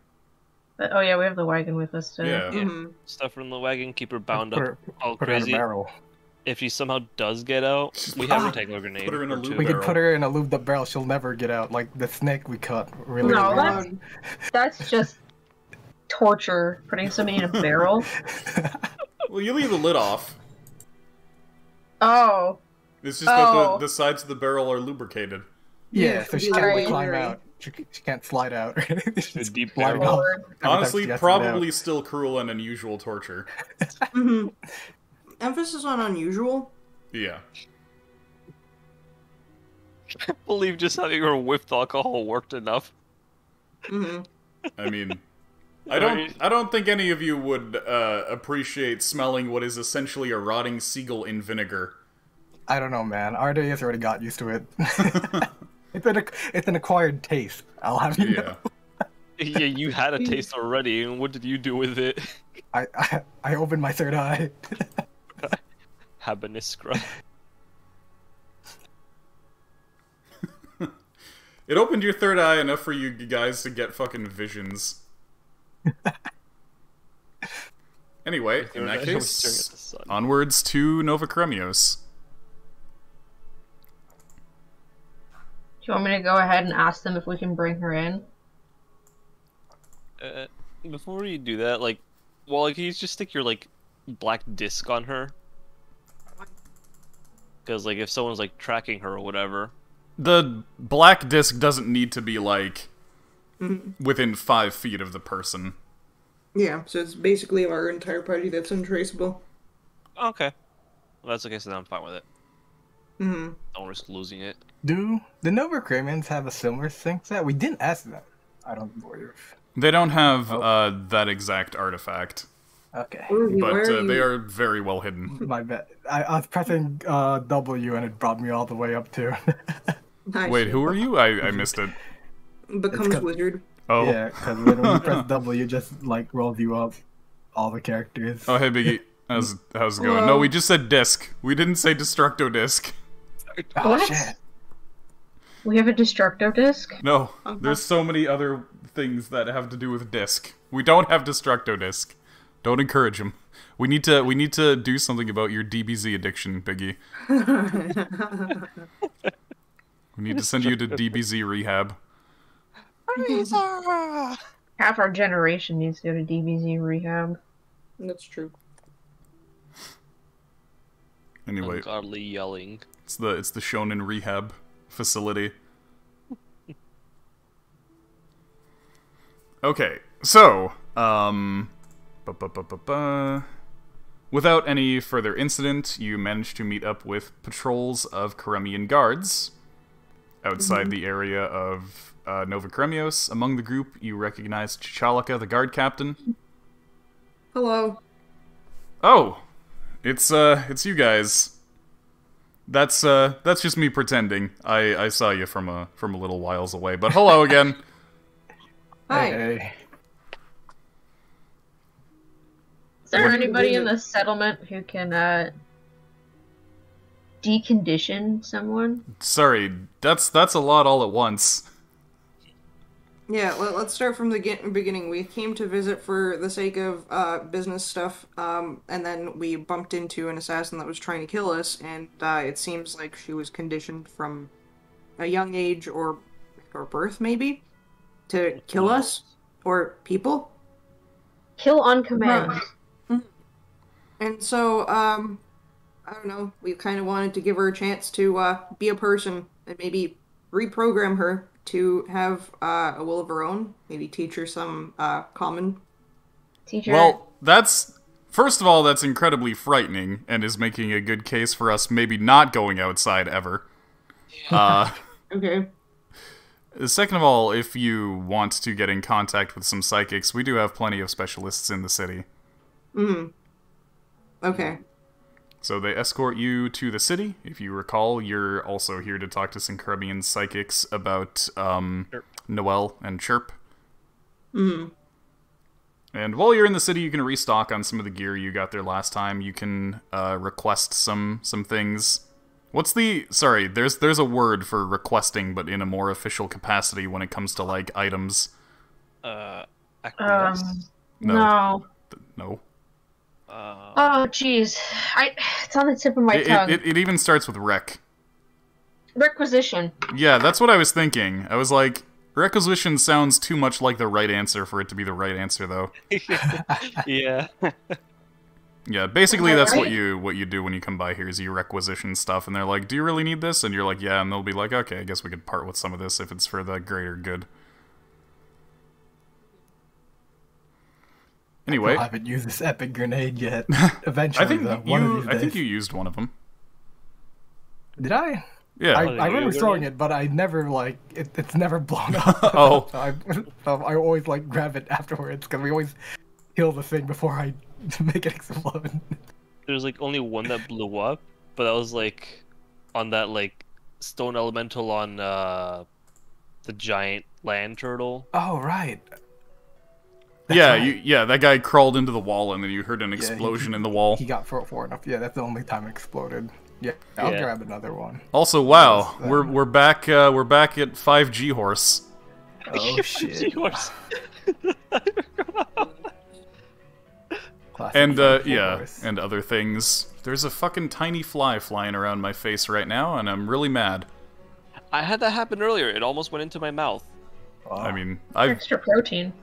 But, oh yeah, we have the wagon with us too. Yeah. Yeah. Mhm. Stuff her in the wagon, keep her bound Put up her, all put her in a crazy. barrel. If she somehow does get out, we have her take a grenade. Put her in a or loop two. We could barrel. put her in a lubed up barrel. She'll never get out. Like the snake we cut. Really. No, really that's- hard. That's just torture, putting somebody in a barrel. Well, you leave the lid off. Oh. It's just that Oh. the sides of the barrel are lubricated. Yeah, so she she'll be can't like climb very- out. She can't slide out. She's deep sliding barrel. off every time Honestly, she has to get out. probably still cruel and unusual torture. Mhm. Emphasis on unusual. Yeah. I believe just having her whipped alcohol worked enough. hmm I mean, I don't think any of you would appreciate smelling what is essentially a rotting seagull in vinegar. I don't know, man. Our day has already got used to it. It's an acquired taste. I'll have you know. Yeah. Yeah, you had a taste already, and what did you do with it? I opened my third eye. Habaniscra. It opened your third eye enough for you guys to get fucking visions. Anyway, in that I was staring at case, the sun. onwards to Nova Kremios. Do you want me to go ahead and ask them if we can bring her in? Before you do that, like, well, like, you just stick your, like, black disc on her. Because, like, if someone's, like, tracking her or whatever. The black disc doesn't need to be, like, Mhm. within 5 feet of the person. Yeah, so it's basically our entire party that's untraceable. Okay. Well, that's okay, so then I'm fine with it. Mm-hmm. Don't risk losing it. Do the Nova Cramians have a similar sync set? We didn't ask them. I don't believe. They don't have that exact artifact, Okay. but they are very well hidden. My bad. I was pressing W and it brought me all the way up to. Nice. Wait, who are you? I missed it. Becomes wizard. Oh. Yeah, because when you press W, it just like rolls you up all the characters. Oh, hey, Biggie. How's it going? Hello. No, we just said disc. We didn't say Destructo Disc. Oh, What? shit. We have a Destructo disc? No, there's so many other things that have to do with disc. We don't have Destructo Disc. Don't encourage him. We need to do something about your DBZ addiction, Biggie. We need to send you to DBZ rehab. Half our generation needs to go to DBZ rehab. That's true. Anyway, Ungodly yelling. it's the shonen rehab facility. Okay, so without any further incident, you managed to meet up with patrols of Karemian guards outside the area of Nova Kremios. Among the group, you recognized Chichalaka, the guard captain. Hello. Oh, it's you guys. That's just me pretending. I saw you from a little whiles away, but hello again. Hi. Hey. Is there anybody in the settlement who can decondition someone? Sorry, that's a lot all at once. Yeah, let's start from the beginning. We came to visit for the sake of business stuff, and then we bumped into an assassin that was trying to kill us, and it seems like she was conditioned from a young age or birth, maybe, to kill us or people. Kill on command. And so, I don't know, we kind of wanted to give her a chance to be a person and maybe reprogram her to have a will of her own. Maybe teach her some common. Teacher. Well, first of all, that's incredibly frightening and is making a good case for us maybe not going outside ever. Okay. Second of all, if you want to get in contact with some psychics, we do have plenty of specialists in the city. Okay. So they escort you to the city. If you recall, you're also here to talk to some Caribbean psychics about Noelle and Chirp. And while you're in the city, you can restock on some of the gear you got there last time. You can request some things. Sorry, there's a word for requesting, but in a more official capacity when it comes to, like, items. Acquiesce? No. No. Oh, jeez. It's on the tip of my tongue. It even starts with rec. Requisition. Yeah, that's what I was thinking. I was like, requisition sounds too much like the right answer for it to be the right answer, though. Yeah. Yeah, basically that's Right? what you do when you come by here is you requisition stuff, and they're like, do you really need this? And you're like, yeah, and they'll be like, okay, I guess we could part with some of this if it's for the greater good. Anyway. I haven't used this epic grenade yet. Eventually, I think though. One of these I think days. you used one of them. Did I? Yeah. I remember throwing it, but I never, like, it's never blown up. Oh. So I always, like, grab it afterwards, because we always kill the thing before I make it explode. There's like only one that blew up, but that was like on that like stone elemental on the giant land turtle. Oh, right. Yeah, right. that guy crawled into the wall, and then you heard an Yeah, explosion in the wall. He got far enough. Yeah, that's the only time it exploded. Yeah, I'll Yeah. grab another one. Also, wow, Yes, we're back at 5G horse. Oh, shit. Yours. Classic And Fire yeah, Force. and other things. There's a fucking tiny fly flying around my face right now, and I'm really mad. I had that happen earlier. It almost went into my mouth. Wow. I mean, I've Extra protein.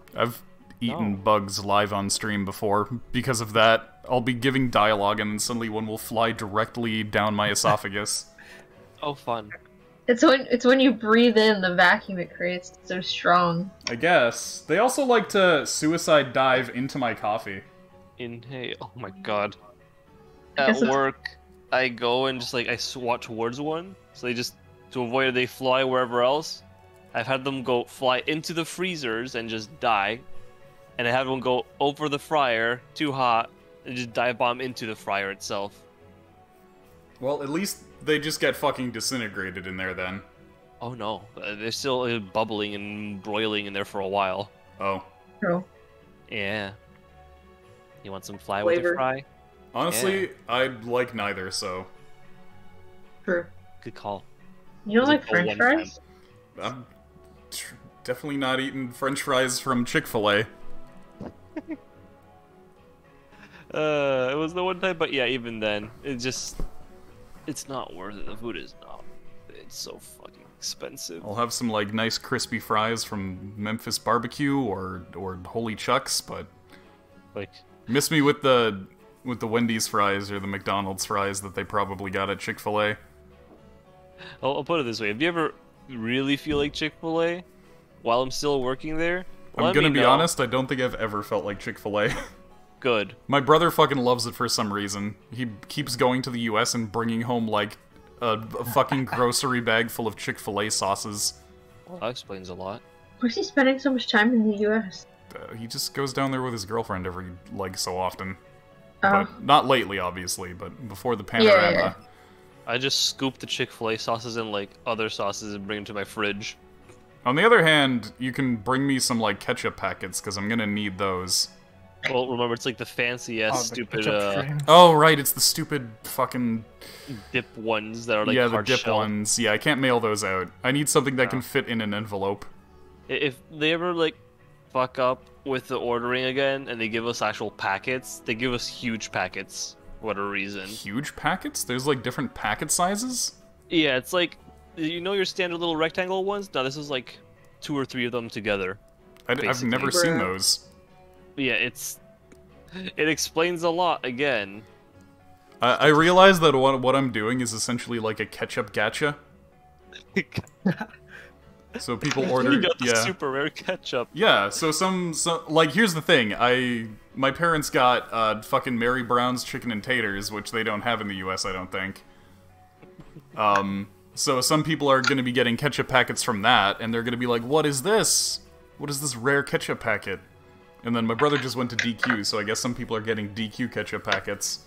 eaten No. bugs live on stream before. Because of that, I'll be giving dialogue, and then suddenly one will fly directly down my esophagus. Oh, fun. It's when you breathe in the vacuum it creates. It's so strong. I guess. They also like to suicide dive into my coffee. Inhale. Oh my god. I guess At it's- work, I go and just like I swat towards one, so they just to avoid they fly wherever else. I've had them go fly into the freezers and just die, and I have them go over the fryer too hot and just dive bomb into the fryer itself. Well, at least they just get fucking disintegrated in there then. Oh no, they're still bubbling and broiling in there for a while. Oh. True. Yeah. You want some fly Flavor. with your fry? Honestly, Yeah. I like neither, so... True. Good call. You don't like Oh, French one fries? I'm definitely not eating French fries from Chick-fil-A. It was the one time, but yeah, even then, it's not worth it. The food is not. It's so fucking expensive. I'll have some, like, nice crispy fries from Memphis Barbecue or Holy Chuck's, but... Like, Miss me with the Wendy's fries or the McDonald's fries that they probably got at Chick-fil-A. I'll put it this way: if you ever really feel like Chick-fil-A while I'm still working there, I'm gonna be honest, I don't think I've ever felt like Chick-fil-A. Good. My brother fucking loves it for some reason. He keeps going to the US and bringing home, like, a fucking grocery bag full of Chick-fil-A sauces. Well, that explains a lot. Why's he spending so much time in the U.S.? He just goes down there with his girlfriend every, like, so often. Oh. But not lately, obviously, but before the panorama. Yeah. I just scoop the Chick-fil-A sauces in like other sauces and bring them to my fridge. On the other hand, you can bring me some, like, ketchup packets, because I'm gonna need those. Well, remember, it's like the fancy ass the stupid ketchup streams. Oh, right, it's the stupid fucking... dip ones that are like yeah, the hard dip shell. ones. Yeah, I can't mail those out. I need something that can fit in an envelope. If they ever like fuck up with the ordering again and they give us actual packets, they give us huge packets for whatever reason. Huge packets? There's, like, different packet sizes? Yeah, it's like, you know your standard little rectangle ones? No, this is like 2 or 3 of them together. I've Basically. never seen Bruh. those. Yeah, it explains a lot again. I realize that what I'm doing is essentially like a ketchup gacha. So people order, You got the yeah, super rare ketchup. yeah. So like, here's the thing. My parents got fucking Mary Brown's chicken and taters, which they don't have in the U.S. I don't think. So some people are gonna be getting ketchup packets from that, and they're gonna be like, "What is this? What is this rare ketchup packet?" And then my brother just went to DQ, so I guess some people are getting DQ ketchup packets.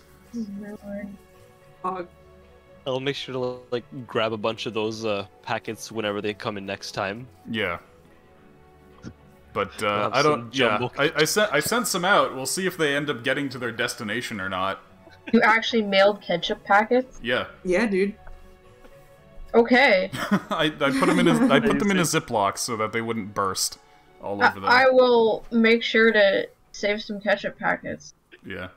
I'll make sure to like grab a bunch of those packets whenever they come in next time. Yeah. But have I don't. some Yeah, jumbo I sent some out. We'll see if they end up getting to their destination or not. You actually mailed ketchup packets? Yeah. Yeah, dude. Okay. I put them in a Ziploc so that they wouldn't burst all over them. I will make sure to save some ketchup packets. Yeah.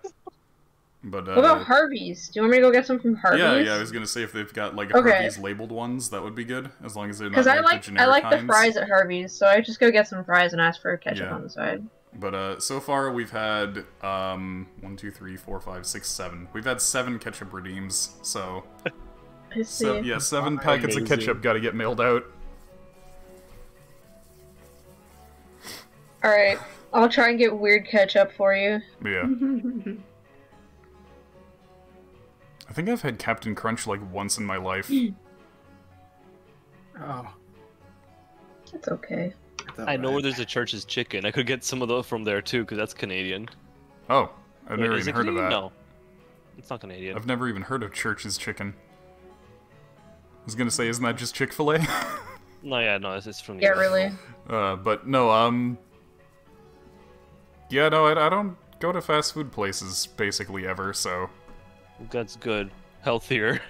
But What about Harvey's? Do you want me to go get some from Harvey's? yeah, I was gonna say if they've got like Okay. Harvey's labeled ones, that would be good, as long as they're not Because like, I the like generic the kinds. fries at Harvey's, so I just go get some fries and ask for ketchup Yeah. on the side. But so far we've had 1, 2, 3, 4, 5, 6, 7. We've had 7 ketchup redeems, so I see. yeah, 7 packets of Amazing. ketchup got to get mailed out. Alright, I'll try and get weird ketchup for you. Yeah. I think I've had Captain Crunch like once in my life. Oh. It's okay. I know where there's a Church's Chicken. I could get some of those from there too, because that's Canadian. Oh, I've never Wait, is even it heard of Canadian? that. No, it's not Canadian. I've never even heard of Church's Chicken. I was gonna say, isn't that just Chick-fil-A? No, yeah, no, it's from the Yeah, US. really. But no, yeah, no, I don't go to fast food places basically ever, so That's good. Healthier.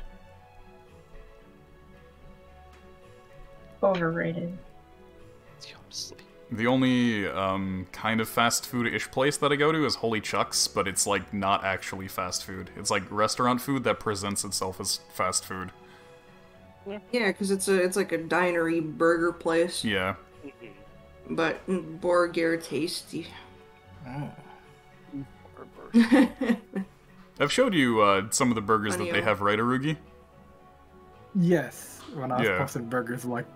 Overrated. Honestly. the only kind of fast food-ish place that I go to is Holy Chuck's, but it's like not actually fast food. It's like restaurant food that presents itself as fast food. Yeah, because it's like a dinery burger place, Yeah. but Borgir tasty. Oh. I've showed you some of the burgers that they Funny-o. have, right, Arugi? Yes, when I was Yeah. posting burgers like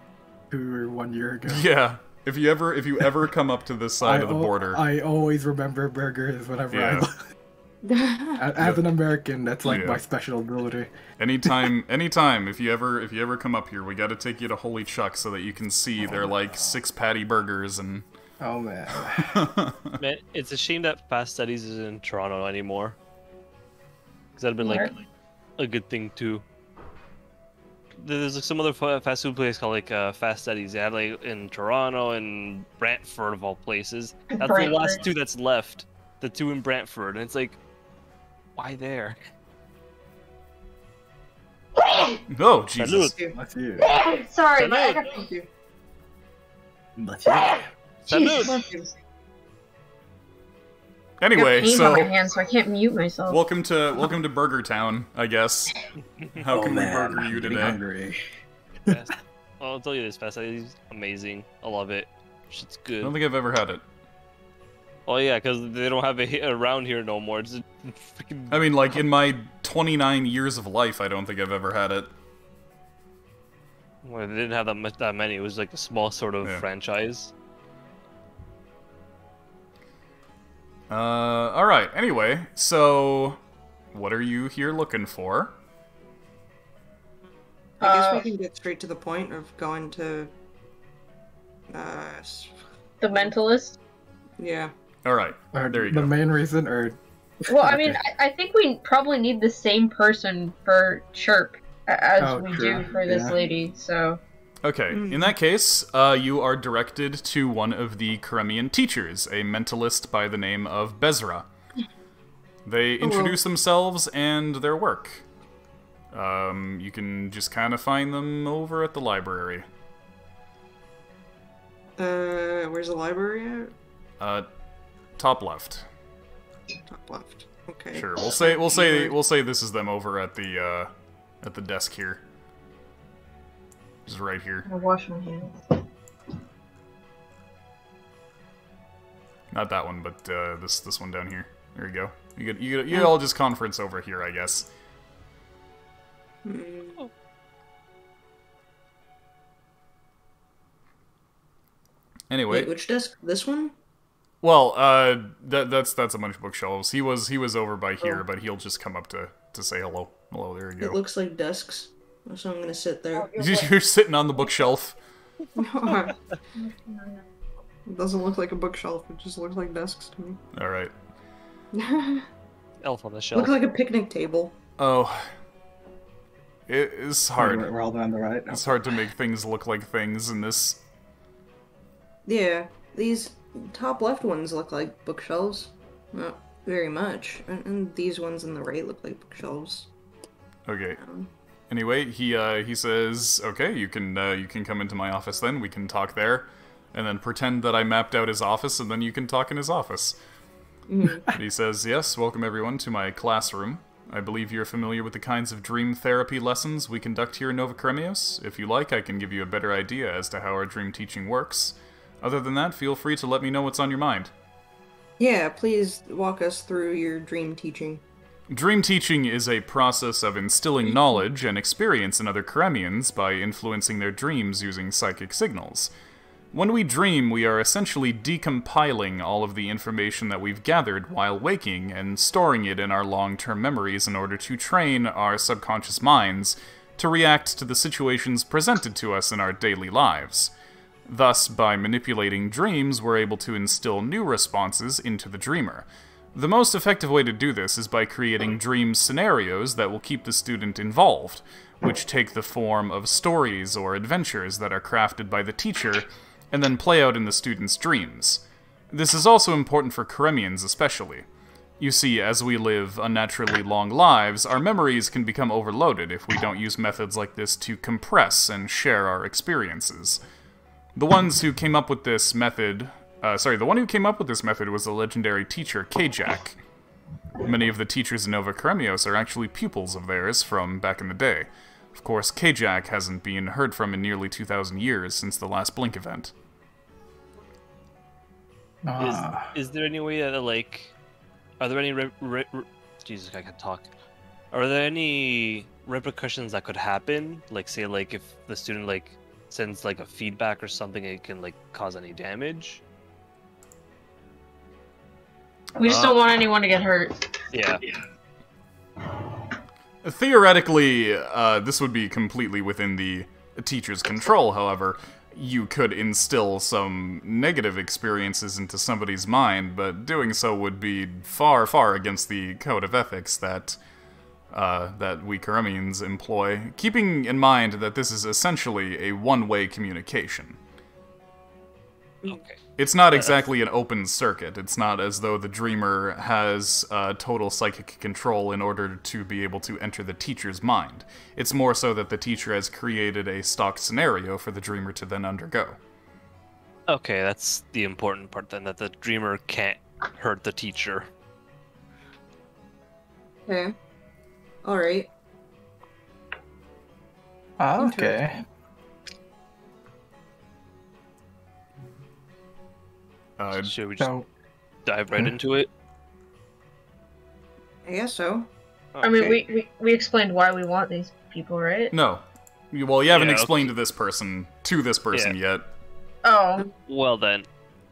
2 or 1 year ago. Yeah. If you ever come up to this side of the border. I always remember burgers whenever I Yeah. look. As an American, that's like Yeah. my special ability. Anytime, if you ever come up here, we gotta take you to Holy Chuck so that you can see their like 6 patty burgers and. Oh man. Man, it's a shame that Fast Studies isn't in Toronto anymore. Because that'd been like a good thing too. There's like some other fast food place called like Fast Studies. They had like in Toronto and Brantford of all places. That's the last 2 that's left. The 2 in Brantford, and it's like, why there? Oh Jesus! That's you. Sorry, Salud. but I Thank you. That's you. Jesus. Anyway, I have pain so on my hands, so I can't mute myself. welcome to Burger Town, I guess. How can we burger you I'm getting today? hungry. Yes. Well, I'll tell you this, Fast Studies is amazing. I love it. Shit's I good. don't think I've ever had it. Oh yeah, because they don't have it around here no more. It's freaking. I mean, like in my 29 years of life, I don't think I've ever had it. Well, they didn't have that many. It was like a small sort of Yeah. franchise. All right. Anyway, so what are you here looking for? I guess we can get straight to the point of going to. The mentalist. Yeah. All right. Or There you the go. main reason, or Well, I mean, I think we probably need the same person for Chirp as we true. do for this Yeah. lady, so... Okay, in that case, you are directed to one of the Karemian teachers, a mentalist by the name of Bezra. They introduce themselves and their work. You can just kind of find them over at the library. Where's the library at? Top left. Top left. Okay. Sure. We'll say this is them over at the desk here. Just right here. I wash my hands. Not that one, but this one down here. There you go. You all just conference over here, I guess. Anyway, Wait, which desk? This one? well, that's a bunch of bookshelves. He was over by here, but he'll just come up to say hello. Hello, there you It go. looks like desks. So I'm gonna sit there. You're sitting on the bookshelf. It doesn't look like a bookshelf, it just looks like desks to me. All right. Elf on the shelf. Looks like a picnic table. Oh, it is hard. We're all on the right. It's hard to make things look like things in this. Yeah, these top left ones look like bookshelves. Not very much. And these ones on the right look like bookshelves. Okay. Anyway, he says, "Okay, you can come into my office then. We can talk there, and then pretend that I mapped out his office, and then you can talk in his office." And he says, "Yes, welcome everyone to my classroom. I believe you're familiar with the kinds of dream therapy lessons we conduct here in Nova Kremios. If you like, I can give you a better idea as to how our dream teaching works. Other than that, feel free to let me know what's on your mind." Yeah, please walk us through your dream teaching. Dream teaching is a process of instilling knowledge and experience in other Karemians by influencing their dreams using psychic signals. When we dream, we are essentially decompiling all of the information that we've gathered while waking and storing it in our long-term memories in order to train our subconscious minds to react to the situations presented to us in our daily lives. Thus, by manipulating dreams, we're able to instill new responses into the dreamer. The most effective way to do this is by creating dream scenarios that will keep the student involved, which take the form of stories or adventures that are crafted by the teacher and then play out in the student's dreams. This is also important for Karemians especially. You see, as we live unnaturally long lives, our memories can become overloaded if we don't use methods like this to compress and share our experiences. The one who came up with this method was the legendary teacher, Kajak. Many of the teachers in Nova Kremios are actually pupils of theirs from back in the day. Of course, Kajak hasn't been heard from in nearly 2,000 years since the last Blink event. Is there any way that, like... Are there any... Jesus, I can't talk. Are there any repercussions that could happen? Like, say, like, if the student, like, sends, like, a feedback or something, it can, like, cause any damage? We just don't want anyone to get hurt. Yeah. Theoretically, this would be completely within the teacher's control, however. You could instill some negative experiences into somebody's mind, but doing so would be far, far against the code of ethics that we Karamians employ, keeping in mind that this is essentially a one-way communication. Okay. It's not exactly an open circuit. It's not as though the dreamer has total psychic control in order to be able to enter the teacher's mind. It's more so that the teacher has created a stock scenario for the dreamer to then undergo. Okay, that's the important part then, that the dreamer can't hurt the teacher. Okay. Alright. Okay. Should we just So, dive right into it? I guess so. I mean, we explained why we want these people, right? No. Well, you haven't Yeah, explained to this person yet. Oh, Well then,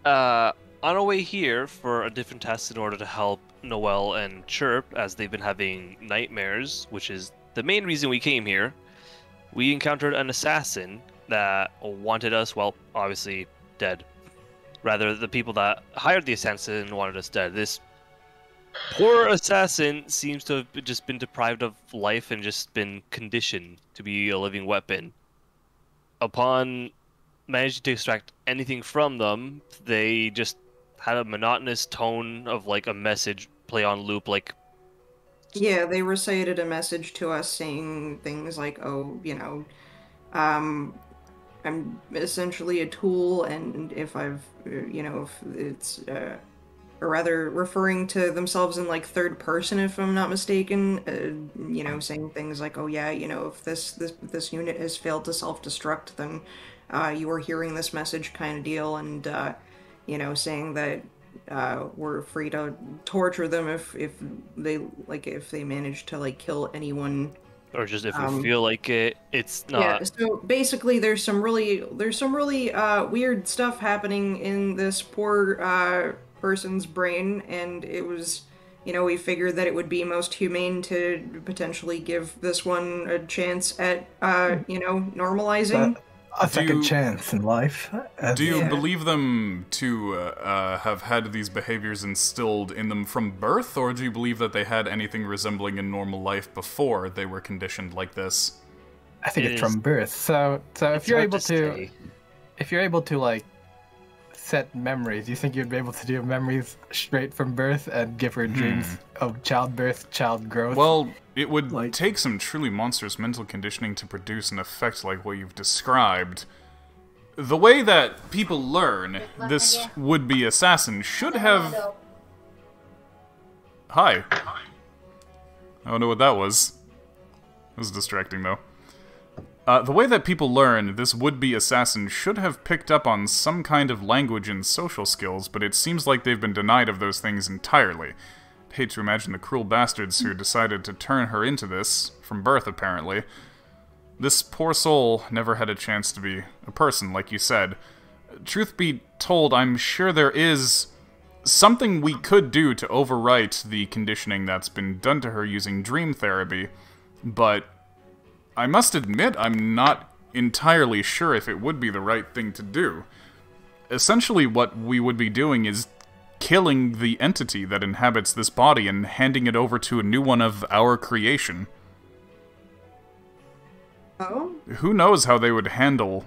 on our way here for a different task in order to help Noelle and Chirp, as they've been having nightmares, which is the main reason we came here, we encountered an assassin that wanted us, well, obviously dead. Rather, the people that hired the assassin wanted us dead. This poor assassin seems to have just been deprived of life and just been conditioned to be a living weapon. Upon managing to extract anything from them, they just had a monotonous tone of like a message play on loop, like, Yeah, they recited a message to us saying things like, oh, I'm essentially a tool, and if if it's, or rather referring to themselves in like third person, if I'm not mistaken, saying things like, oh yeah, if this unit has failed to self-destruct, then you are hearing this message kind of deal, and saying that we're free to torture them if they manage to like kill anyone. or just if we feel like it. It's not. Yeah, so basically there's some really weird stuff happening in this poor person's brain, and it was, we figured that it would be most humane to potentially give this one a chance at normalizing. a second chance in life. Do you Yeah. believe them to have had these behaviors instilled in them from birth, or do you believe that they had anything resembling a normal life before they were conditioned like this? I think It it's is- from birth. So it's if you're hard able to, say. if you're able to like set memories, you think you'd be able to do memories straight from birth and give her dreams of childbirth, child growth? Well, it would Like- take some truly monstrous mental conditioning to produce an effect like what you've described. The way that people learn, this would-be assassin should have... Hi. I don't know what that was. It was distracting, though. The way that people learn, this would-be assassin should have picked up on some kind of language and social skills, but it seems like they've been denied of those things entirely. I'd hate to imagine the cruel bastards who decided to turn her into this, from birth apparently. This poor soul never had a chance to be a person, like you said. Truth be told, I'm sure there is something we could do to overwrite the conditioning that's been done to her using dream therapy, but I must admit I'm not entirely sure if it would be the right thing to do. Essentially, what we would be doing is killing the entity that inhabits this body and handing it over to a new one of our creation. Oh? Who knows how they would handle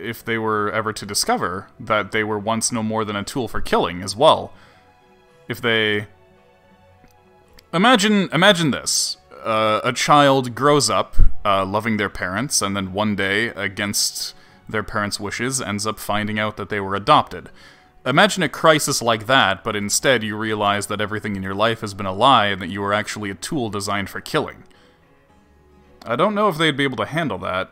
if they were ever to discover that they were once no more than a tool for killing as well. If they... Imagine this. A child grows up loving their parents, and then one day, against their parents' wishes, ends up finding out that they were adopted. Imagine a crisis like that, but instead you realize that everything in your life has been a lie and that you were actually a tool designed for killing. I don't know if they'd be able to handle that.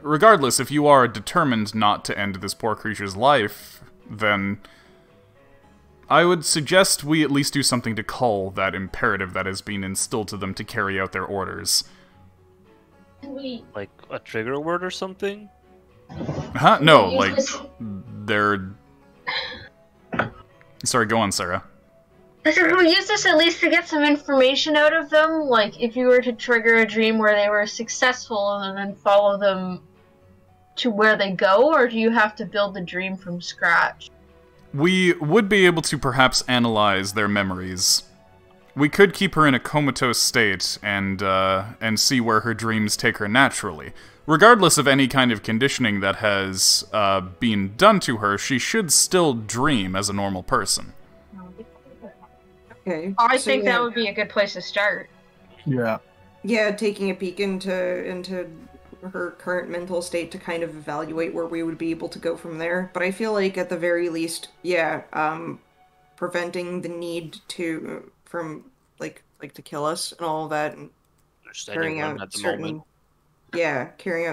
Regardless, if you are determined not to end this poor creature's life, then I would suggest we at least do something to cull that imperative that has been instilled to them to carry out their orders. Like a trigger word or something? Huh? No, like, they're... Sorry, go on, Sarah. Should we use this at least to get some information out of them? Like, if you were to trigger a dream where they were successful and then follow them to where they go, or do you have to build the dream from scratch? We would be able to perhaps analyze their memories. We could keep her in a comatose state and see where her dreams take her naturally. Regardless of any kind of conditioning that has been done to her, she should still dream as a normal person. Okay. I think that would be a good place to start. Yeah. Yeah, taking a peek into her current mental state to kind of evaluate where we would be able to go from there. But I feel like at the very least, preventing the need from to kill us and all of that, and carrying out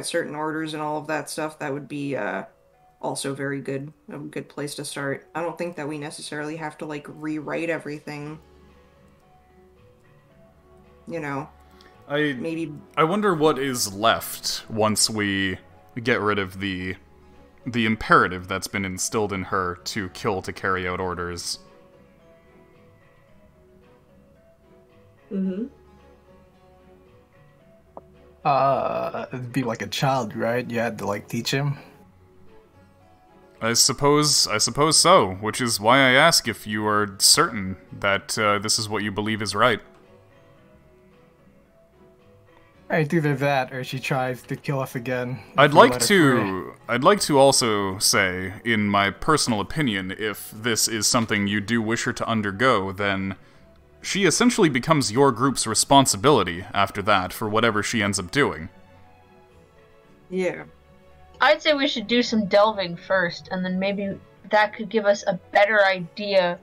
certain orders and all of that stuff, that would be also very good. A good place to start. I don't think that we necessarily have to rewrite everything. Maybe. I wonder what is left once we get rid of the imperative that's been instilled in her to kill to carry out orders. Mm-hmm. It'd be like a child, right? You had to teach him. I suppose so, which is why I ask if you are certain that this is what you believe is right. It's either that or she tries to kill us again. I'd like to also say, in my personal opinion, if this is something you do wish her to undergo, then she essentially becomes your group's responsibility after that for whatever she ends up doing. Yeah. I'd say we should do some delving first, and then maybe that could give us a better idea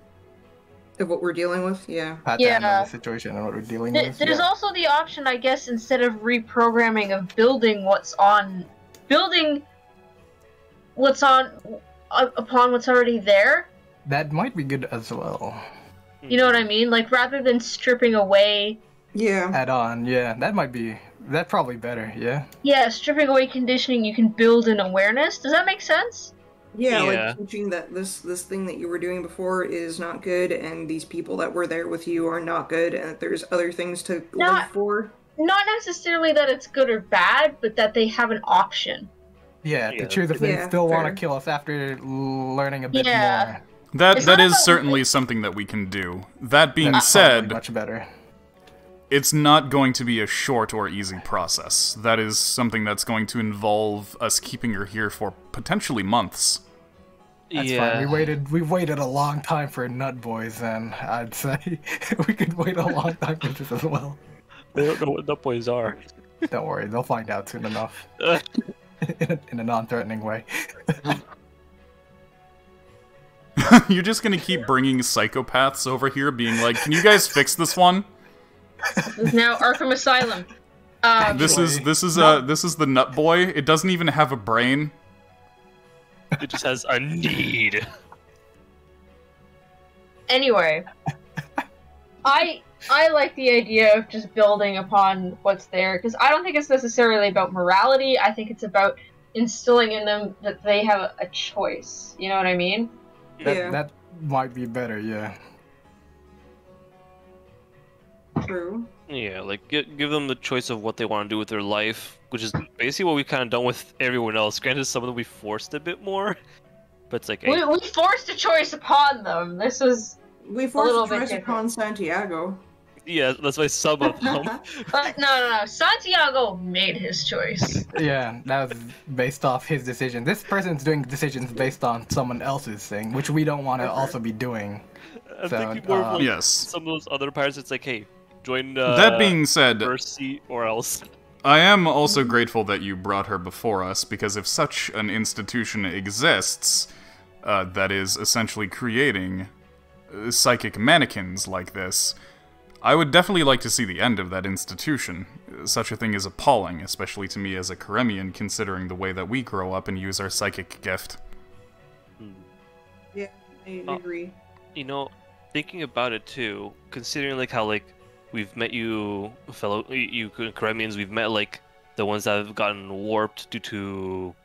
of what we're dealing with. Yeah. How to handle the situation and what we're dealing with. There's also the option, I guess, instead of reprogramming, of building upon what's already there. That might be good as well. You know what I mean? Rather than stripping away. Yeah. Add on, yeah. That's probably better, yeah? Yeah, stripping away conditioning, you can build an awareness. Does that make sense? Yeah, teaching that this thing that you were doing before is not good, and these people that were there with you are not good, and that there's other things to live for. Not necessarily that it's good or bad, but that they have an option. Yeah, to choose if they still want to kill us after learning a bit more. That is certainly something that we can do. That being said, much better. It's not going to be a short or easy process. That is something that's going to involve us keeping her here for potentially months. That's fine. We waited a long time for Nut Boys, and I'd say we could wait a long time for this as well. They don't know what Nut Boys are. Don't worry, they'll find out soon enough. in a non-threatening way. You're just gonna keep bringing psychopaths over here, being like, "Can you guys fix this one?" This is now Arkham Asylum. This is the Nut Boy. It doesn't even have a brain. It just has a need. Anyway, I like the idea of just building upon what's there, because I don't think it's necessarily about morality. I think it's about instilling in them that they have a choice. You know what I mean? That might be better, yeah. True. Yeah, give them the choice of what they want to do with their life, which is basically what we've kind of done with everyone else. Granted, some of them we forced a bit more, but it's like... We forced a choice upon them. We forced a choice upon Santiago. Yeah, that's why some of them. No. Santiago made his choice. Yeah, that was based off his decision. This person's doing decisions based on someone else's thing, which we don't want to also be doing. I'm thinking more of yes. Some of those other pirates, it's like, hey, join that being said, Mercy or else. I am also grateful that you brought her before us, because if such an institution exists, that is essentially creating psychic mannequins like this, I would definitely like to see the end of that institution. Such a thing is appalling, especially to me as a Karemian, considering the way that we grow up and use our psychic gift. Yeah, I agree. Thinking about it too, considering how we've met you Karemians, we've met the ones that have gotten warped due to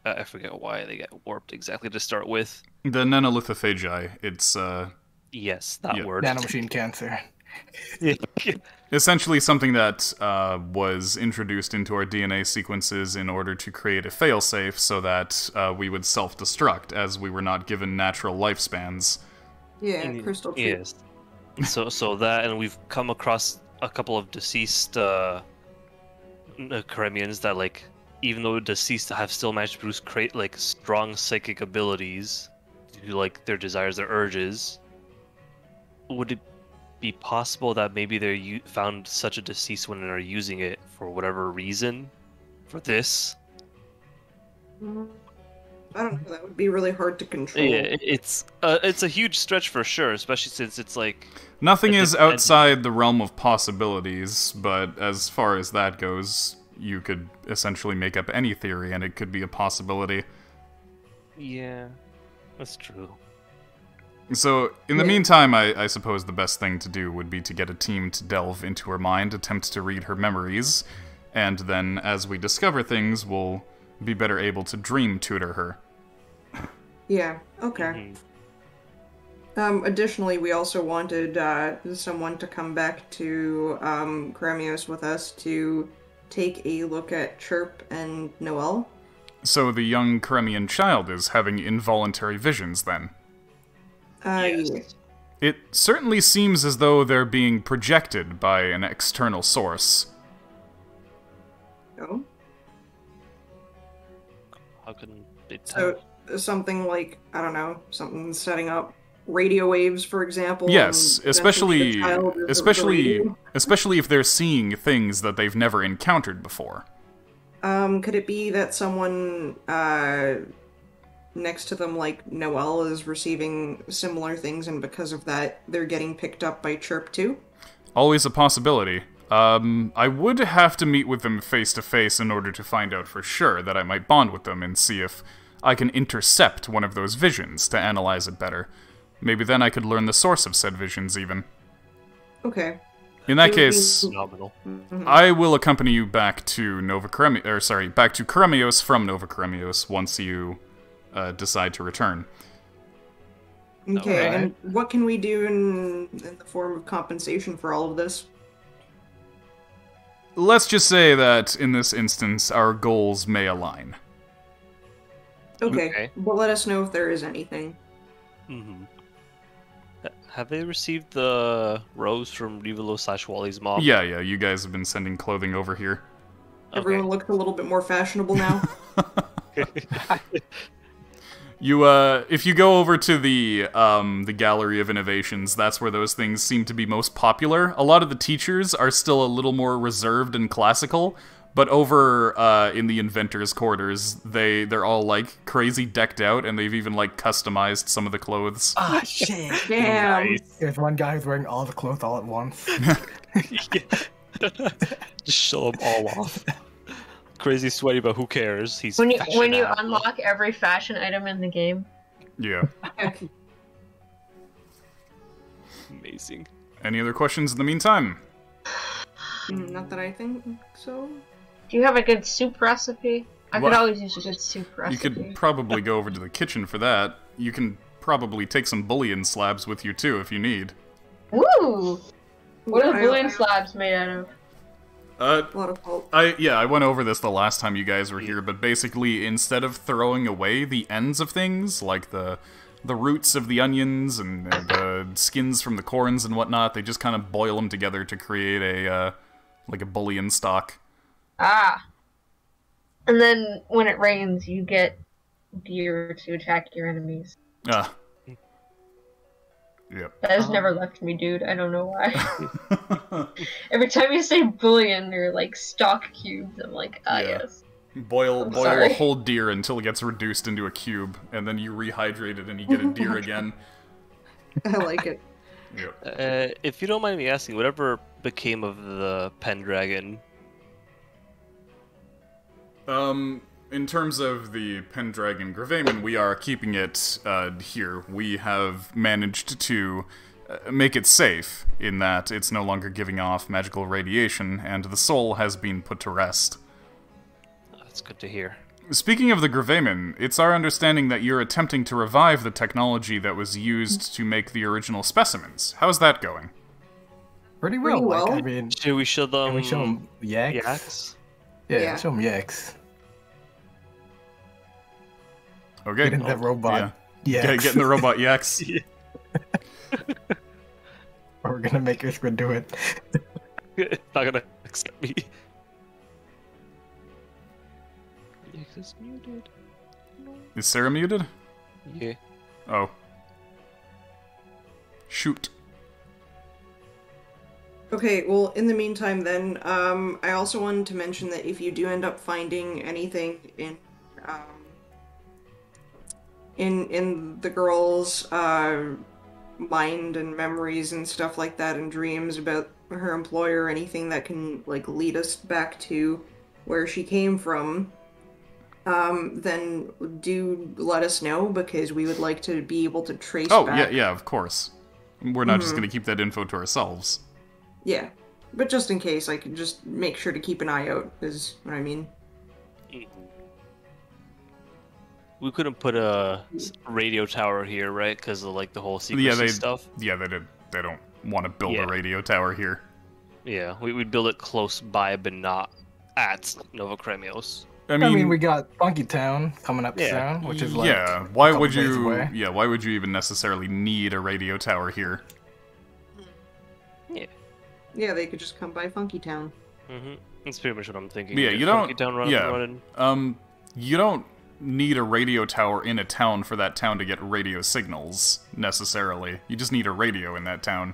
I forget why they get warped exactly to start with. The nanolithophagi, it's Yes, that Yeah. word. Nanomachine cancer. Essentially something that was introduced into our DNA sequences in order to create a failsafe so that we would self-destruct, as we were not given natural lifespans. Yeah, crystal chip. Yes. So that, and we've come across a couple of deceased Karemians that, like, even though deceased, have still managed to produce like strong psychic abilities due to like their desires, their urges. Would it be possible that maybe they found such a deceased one and are using it for whatever reason for this? I don't know. That would be really hard to control. Yeah, it's a huge stretch for sure, especially since it's like Nothing is outside the realm of possibilities, but as far as that goes, you could essentially make up any theory and it could be a possibility. Yeah, that's true. So, in the meantime, I suppose the best thing to do would be to get a team to delve into her mind, attempt to read her memories, and then, as we discover things, we'll be better able to dream tutor her. Yeah, okay. Additionally, we also wanted someone to come back to Kramios with us to take a look at Chirp and Noelle. So the young Karemian child is having involuntary visions, then? Yes. Yeah. It certainly seems as though they're being projected by an external source. Oh? How can they tell? So, something like, I don't know, something setting up radio waves, for example. Yes, and essentially the child is the radio. especially if they're seeing things that they've never encountered before. Could it be that someone next to them, like Noelle, is receiving similar things, and because of that, they're getting picked up by Chirp too? Always a possibility. I would have to meet with them face to face in order to find out for sure that I might bond with them and see if I can intercept one of those visions to analyze it better. Maybe then I could learn the source of said visions, even. Okay. In that case, Phenomenal. I will accompany you back to back to Karemios from Nova Karemios once you decide to return. Okay, Alright. and what can we do in the form of compensation for all of this? Let's just say that, in this instance, our goals may align. Okay, but let us know if there is anything. Have they received the rose from Rivolo/Wally's mom? Yeah, you guys have been sending clothing over here. Everyone looks a little bit more fashionable now. If you go over to the Gallery of Innovations, that's where those things seem to be most popular. A lot of the teachers are still a little more reserved and classical, but over in the inventors' quarters, they're all like crazy decked out, and they've even like customized some of the clothes. Ah, shit. Damn. There's one guy who's wearing all the clothes all at once. Just show them all off. Crazy sweaty, but who cares? He's When you fashionable. unlock every fashion item in the game. Yeah. Amazing. Any other questions in the meantime? Not that I think so. Do you have a good soup recipe? I What? could always use a good soup You recipe. could probably go over to the kitchen for that. You can probably take some bullion slabs with you too if you need. Woo! What are I- bullion slabs made out of? A lot of pulp. I went over this the last time you guys were here, but basically, instead of throwing away the ends of things, like the roots of the onions and the skins from the corns and whatnot, they just kind of boil them together to create a bullion stock. Ah. And then when it rains, you get deer to attack your enemies. Ah. Yep. That has never left me, dude. I don't know why. Every time you say bullion or like stock cubes, I'm like, Yeah. yes. Boil sorry. a whole deer until it gets reduced into a cube, and then you rehydrate it and you get a deer again. I like it. Yep. If you don't mind me asking, whatever became of the Pendragon? In terms of the Pendragon Gravamen, we are keeping it here. We have managed to make it safe in that it's no longer giving off magical radiation, and the soul has been put to rest. That's good to hear. Speaking of the Gravamen, it's our understanding that you're attempting to revive the technology that was used to make the original specimens. How's that going? Pretty well. Pretty well. Like, I mean, Should we show them? can we show them yaks? yaks? Yeah, show them yaks. Okay. Getting the robot Yeah. yaks. Getting the robot yaks. Or we're gonna make her squid do it. It's not gonna accept me. Yaks is muted. Is Sarah muted? Yeah. Oh. Shoot. Okay, well, in the meantime then, I also wanted to mention that if you do end up finding anything in the girl's, mind and memories and stuff like that and dreams about her employer or anything that can, like, lead us back to where she came from, then do let us know, because we would like to be able to trace back. yeah, of course. We're not just gonna keep that info to ourselves. Yeah, but just in case, I can just make sure to keep an eye out, is what I mean. We couldn't put a radio tower here, right? Because of like the whole secrecy stuff. Yeah, they don't want to build a radio tower here. Yeah, we'd build it close by, but not at Nova Kremios. I I mean, mean, we got Funky Town coming up soon, which is like yeah. Why couple would days you? away. Yeah, why would you even necessarily need a radio tower here? Yeah. Yeah, they could just come by Funky Town. That's pretty much what I'm thinking. Yeah, Get you Funky don't. Town running, running. You don't need a radio tower in a town for that town to get radio signals necessarily. You just need a radio in that town.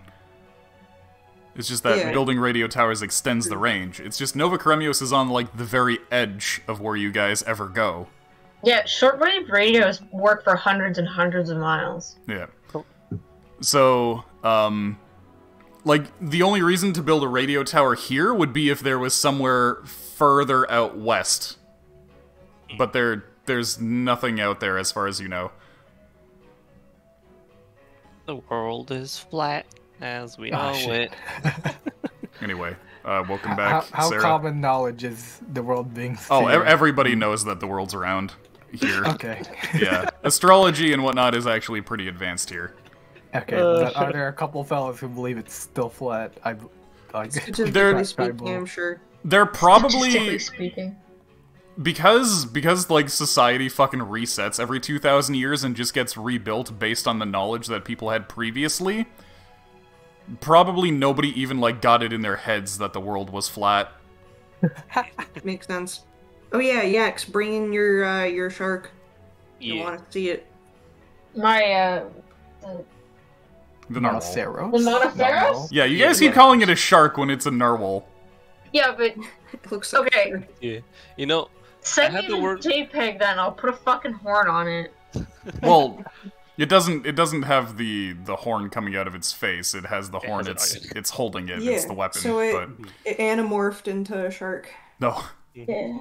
It's just that building radio towers extends the range. It's just Nova Kremios is on like the very edge of where you guys ever go. Yeah, shortwave radios work for hundreds and hundreds of miles. Yeah. So, like, the only reason to build a radio tower here would be if there was somewhere further out west. But there's nothing out there as far as you know. The world is flat, as we know it. Anyway, welcome back, how Sarah. common knowledge is the world being Oh, sphere? everybody knows that the world's round here. Okay. Yeah, astrology and whatnot is actually pretty advanced here. Okay, but are there a couple fellas who believe it's still flat? Statistically speaking, I'm sure. They're probably Statistically speaking. because like society fucking resets every 2,000 years and just gets rebuilt based on the knowledge that people had previously. Probably nobody even like got it in their heads that the world was flat. Makes sense. Oh yeah, Yax, bring in your shark. You want to see it? My The narwhal. Monoceros? The Monoceros? Yeah, you guys keep calling it a shark when it's a narwhal. Yeah, but It looks like okay. Yeah. You know, Send I me had the the word- JPEG then. I'll put a fucking horn on it. Well, it doesn't have the horn coming out of its face. It has the horn. It's holding it. yeah. It's the weapon. So it But anamorphed into a shark. no, Yeah.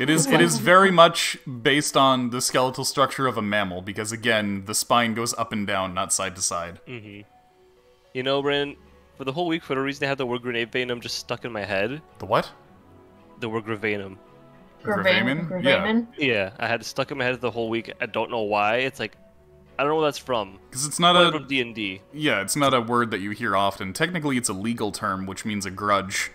it is very much based on the skeletal structure of a mammal because again, the spine goes up and down, not side to side. You know, Brandon, for the whole week, for the reason I had the word grenade venom just stuck in my head. The what? The word gravanum. Gravamen? Gravamen? Yeah, I had it stuck in my head the whole week. I don't know why. It's like, I don't know where that's from. Because it's not Probably a from D&D. yeah, it's not a word that you hear often. Technically, it's a legal term, which means a grudge.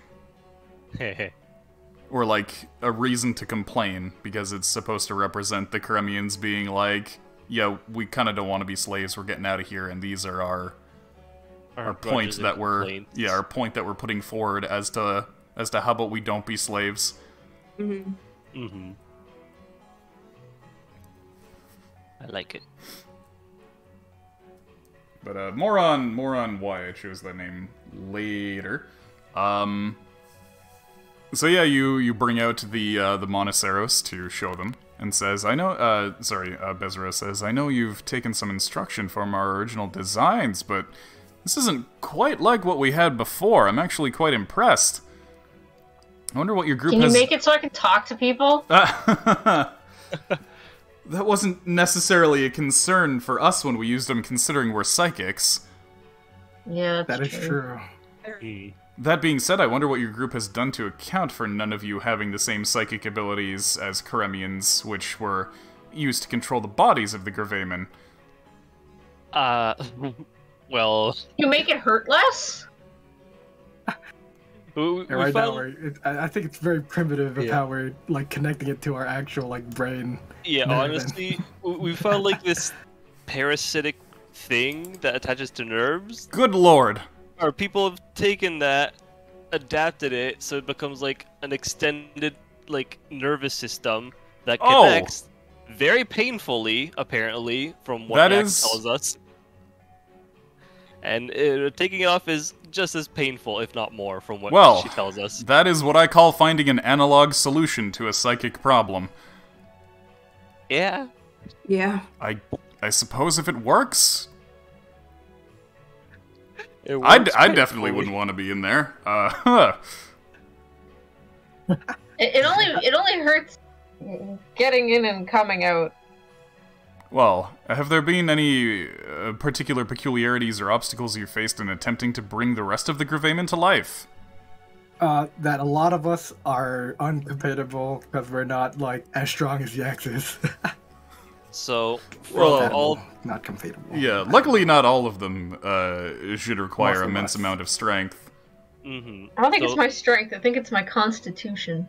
Or, like, a reason to complain, because it's supposed to represent the Kremians being like, yeah, we kind of don't want to be slaves, we're getting out of here, and these are our point grudges that and we're... complaints. Yeah, our point that we're putting forward as to how about we don't be slaves. I like it. But, more on why I chose that name later. So yeah, you bring out the Monoceros to show them, and says, Bezra says, I know you've taken some instruction from our original designs, but this isn't quite like what we had before. I'm actually quite impressed. I wonder what your group Can you has... make it so I can talk to people? That wasn't necessarily a concern for us when we used them, considering we're psychics. Yeah, That that's is true. That being said, I wonder what your group has done to account for none of you having the same psychic abilities as Karemians, which were used to control the bodies of the Gravemen. Well... You make it hurt less? Right now, I think it's very primitive of how we're like connecting it to our actual like brain. Yeah, honestly, we found like this parasitic thing that attaches to nerves. Good lord! Our people have taken that, adapted it, so it becomes like an extended like nervous system that connects very painfully, apparently, from what Max tells us. And taking it off is just as painful, if not more, from what she tells us. That is what I call finding an analog solution to a psychic problem. Yeah. Yeah. I suppose if it works... It works I definitely wouldn't want to be in there. It only hurts getting in and coming out. Well, have there been any particular peculiarities or obstacles you faced in attempting to bring the rest of the Gravemen to life? That a lot of us are uncompatible because we're not like as strong as Yax is. So, all not compatible. Yeah, luckily not all of them should require immense amount of strength. Mm-hmm. I don't think it's my strength. I think it's my constitution.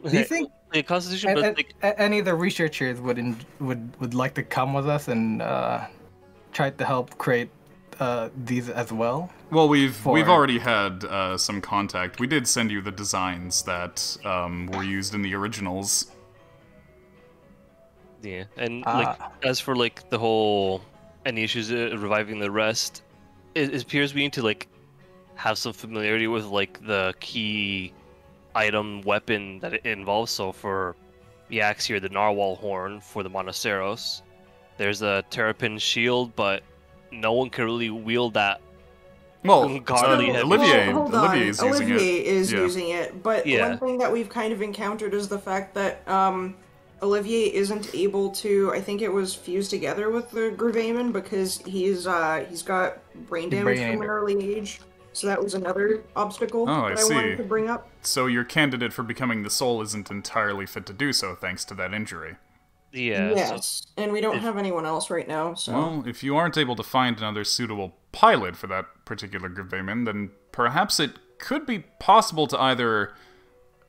Do you think the constitution? Any of the researchers would like to come with us and try to help create these as well? Well, we've already had some contact. We did send you the designs that were used in the originals. Yeah, and like as for like the whole any issues reviving the rest, it appears we need to like have some familiarity with like the key item weapon that it involves. So for Yax here, the narwhal horn for the Monoceros. There's a terrapin shield, but no one can really wield that. Well, Olivier is using it, but one thing that we've kind of encountered is the fact that Olivier isn't able to, I think it was fused together with the Graveman because he's got brain damage from an early age. So that was another obstacle that I wanted to bring up. So your candidate for becoming the soul isn't entirely fit to do so thanks to that injury. Yeah. Yes, and we don't have anyone else right now, so... Well, if you aren't able to find another suitable pilot for that particular Graveman, then perhaps it could be possible to either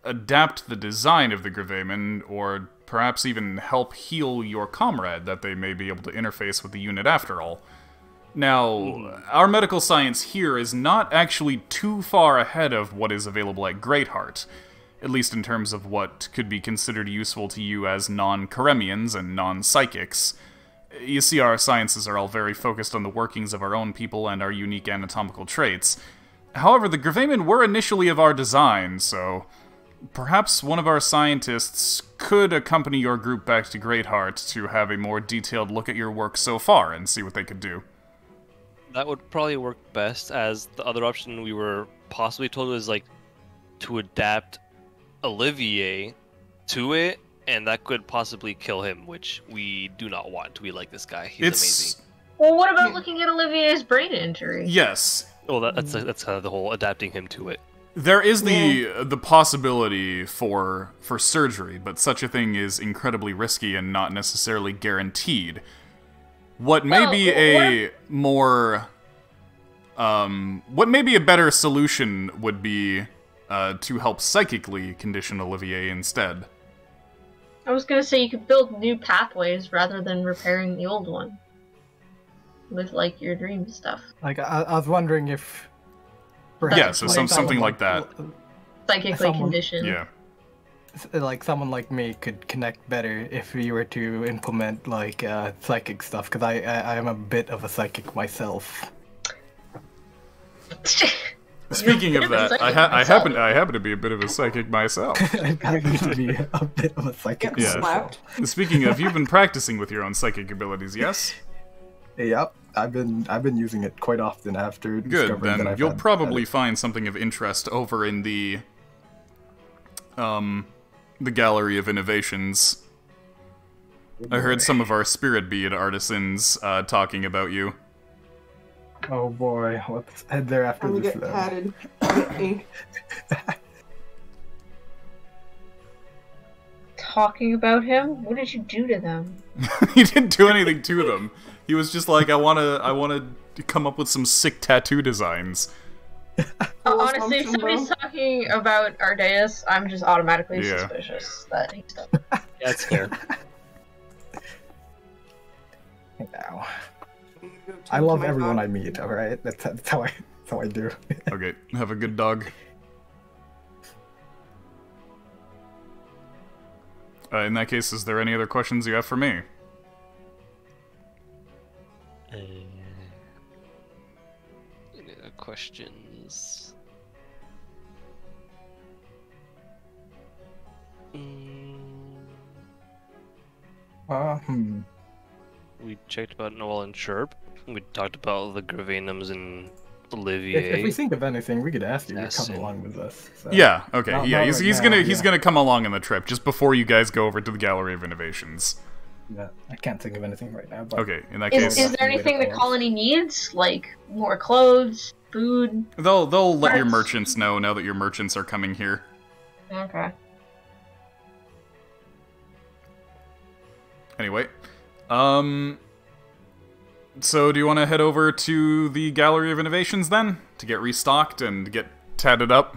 adapt the design of the Graveman, or perhaps even help heal your comrade, that they may be able to interface with the unit after all. Now, our medical science here is not actually too far ahead of what is available at Greatheart, at least in terms of what could be considered useful to you as non-Karemians and non-psychics. You see, our sciences are all very focused on the workings of our own people and our unique anatomical traits. However, the Gravemen were initially of our design, so perhaps one of our scientists could accompany your group back to Greatheart to have a more detailed look at your work so far and see what they could do. That would probably work best, as the other option we were possibly told was like to adapt Olivier to it, and that could possibly kill him, which we do not want. We like this guy; he's amazing. Well, what about looking at Olivier's brain injury? Yes. Well, that's the whole adapting him to it. There is the possibility for surgery, but such a thing is incredibly risky and not necessarily guaranteed. What may be a more what may be a better solution would be to help psychically condition Olivier instead. I was gonna say you could build new pathways rather than repairing the old one. With, like, your dream stuff. Like, I was wondering if... Yeah, so something like that. Psychically conditioned. Yeah. Like, someone like me could connect better if we were to implement, like, psychic stuff, because I am a bit of a psychic myself. Speaking of that, I happen to be a bit of a psychic myself. I happen to be a bit of a psychic myself. Speaking of, you've been practicing with your own psychic abilities, yes? Yep, I've been using it quite often after Good, then you'll probably find something of interest over in the Gallery of Innovations. I heard some of our spirit bead artisans talking about you. Oh boy, let's head there after I'm gonna this get then. tatted. Get me. Talking about him? What did you do to them? He didn't do anything to them. He was just like, I wanna come up with some sick tattoo designs. Honestly, if somebody's talking about Ardeus, I'm just automatically Yeah. suspicious that he's done. Yeah, that's fair. Now, I love everyone I meet. All right, that's how I do. Okay, have a good dog. In that case, is there any other questions you have for me? Any other questions? We checked about Noel and Chirp. We talked about the Gravenums and Olivier. If we think of anything, we could ask you to come Assassin. along with us. So. Yeah. Okay. Not Yeah. right He's now, gonna come along on the trip just before you guys go over to the Gallery of Innovations. Yeah, I can't think of anything right now. But Okay. In that case, Is there anything the colony needs? Like more clothes, food? they'll let your Parts? merchants know now that your merchants are coming here. Okay. Anyway, so do you want to head over to the Gallery of Innovations then to get restocked and get tatted up?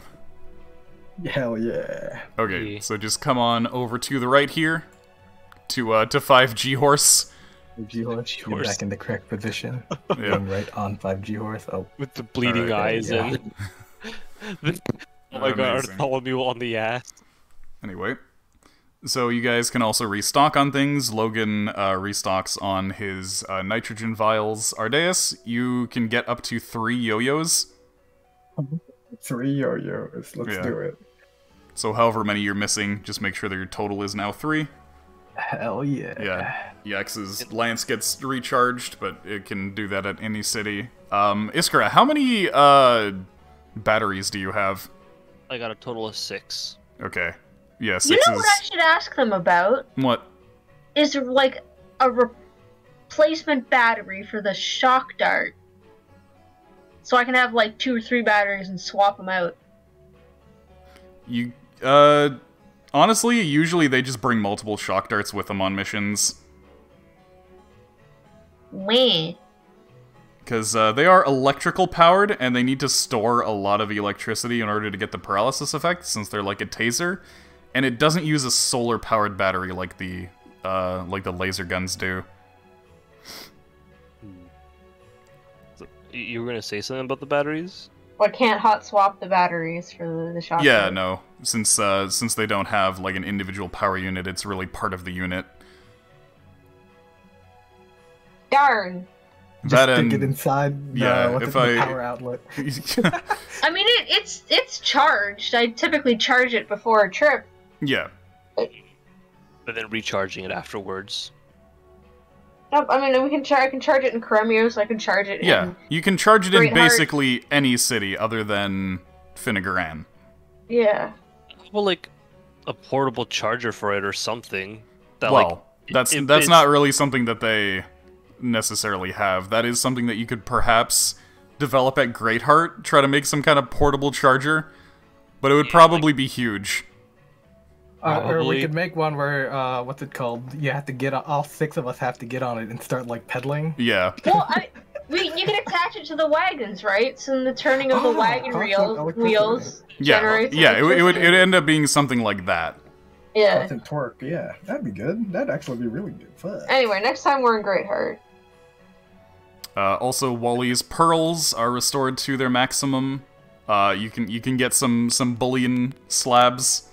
hell yeah. Okay, Yeah. so just come on over to the right here to 5G Horse. 5G horse, you're horse. back in the correct position. Yeah. Going right on 5G horse. Oh, With the bleeding Alright, eyes yeah. and... oh my god, Amazing. Bartholomew on the ass. Anyway, so you guys can also restock on things. Logan restocks on his nitrogen vials. Ardeus, you can get up to 3 yo-yos. 3 yo-yos. Let's Yeah. do it. So however many you're missing, just make sure that your total is now 3. Hell yeah. Yeah. Yax's lance gets recharged, but it can do that at any city. Iskra, how many batteries do you have? I got a total of 6. Okay. Yeah, You 6 know what I is... should ask them about? What? Is there like a replacement battery for the shock dart? So I can have like 2 or 3 batteries and swap them out. You, honestly, usually they just bring multiple shock darts with them on missions. Wah. Because they are electrical powered, and they need to store a lot of electricity in order to get the paralysis effect, since they're like a taser. And it doesn't use a solar powered battery like the laser guns do. So, you were gonna say something about the batteries? I can't hot swap the batteries for the shock Yeah, dart. no. Since they don't have like an individual power unit, it's really part of the unit. Darn. Just That stick and it inside yeah, what's if it, the I- power outlet. I mean, it's charged. I typically charge it before a trip. yeah. But then recharging it afterwards. Nope, I mean, I can charge it in Chromio, so I can charge it Yeah, in... you can charge it in Great Heart. basically any city other than Finnegaran. Yeah. Well, like a portable charger for it or something. That, Well, like, that's it's not really something that they necessarily have. That is something that you could perhaps develop at Greatheart, try to make some kind of portable charger, but it would probably be huge. Or we Probably. could make one where, what's it called? You have to get all 6 of us have to get on it and start like pedaling. Yeah. Well, you can attach it to the wagons, right? So in the turning of the Oh, wagon constant electricity. wheels Yeah, generates yeah, it would electricity. end up being something like that. Yeah. Constant torque, yeah. That'd be good. That'd actually be really good. Fuck. Anyway, next time we're in Great Heart. Also, Wally's pearls are restored to their maximum. You can get some bullion slabs.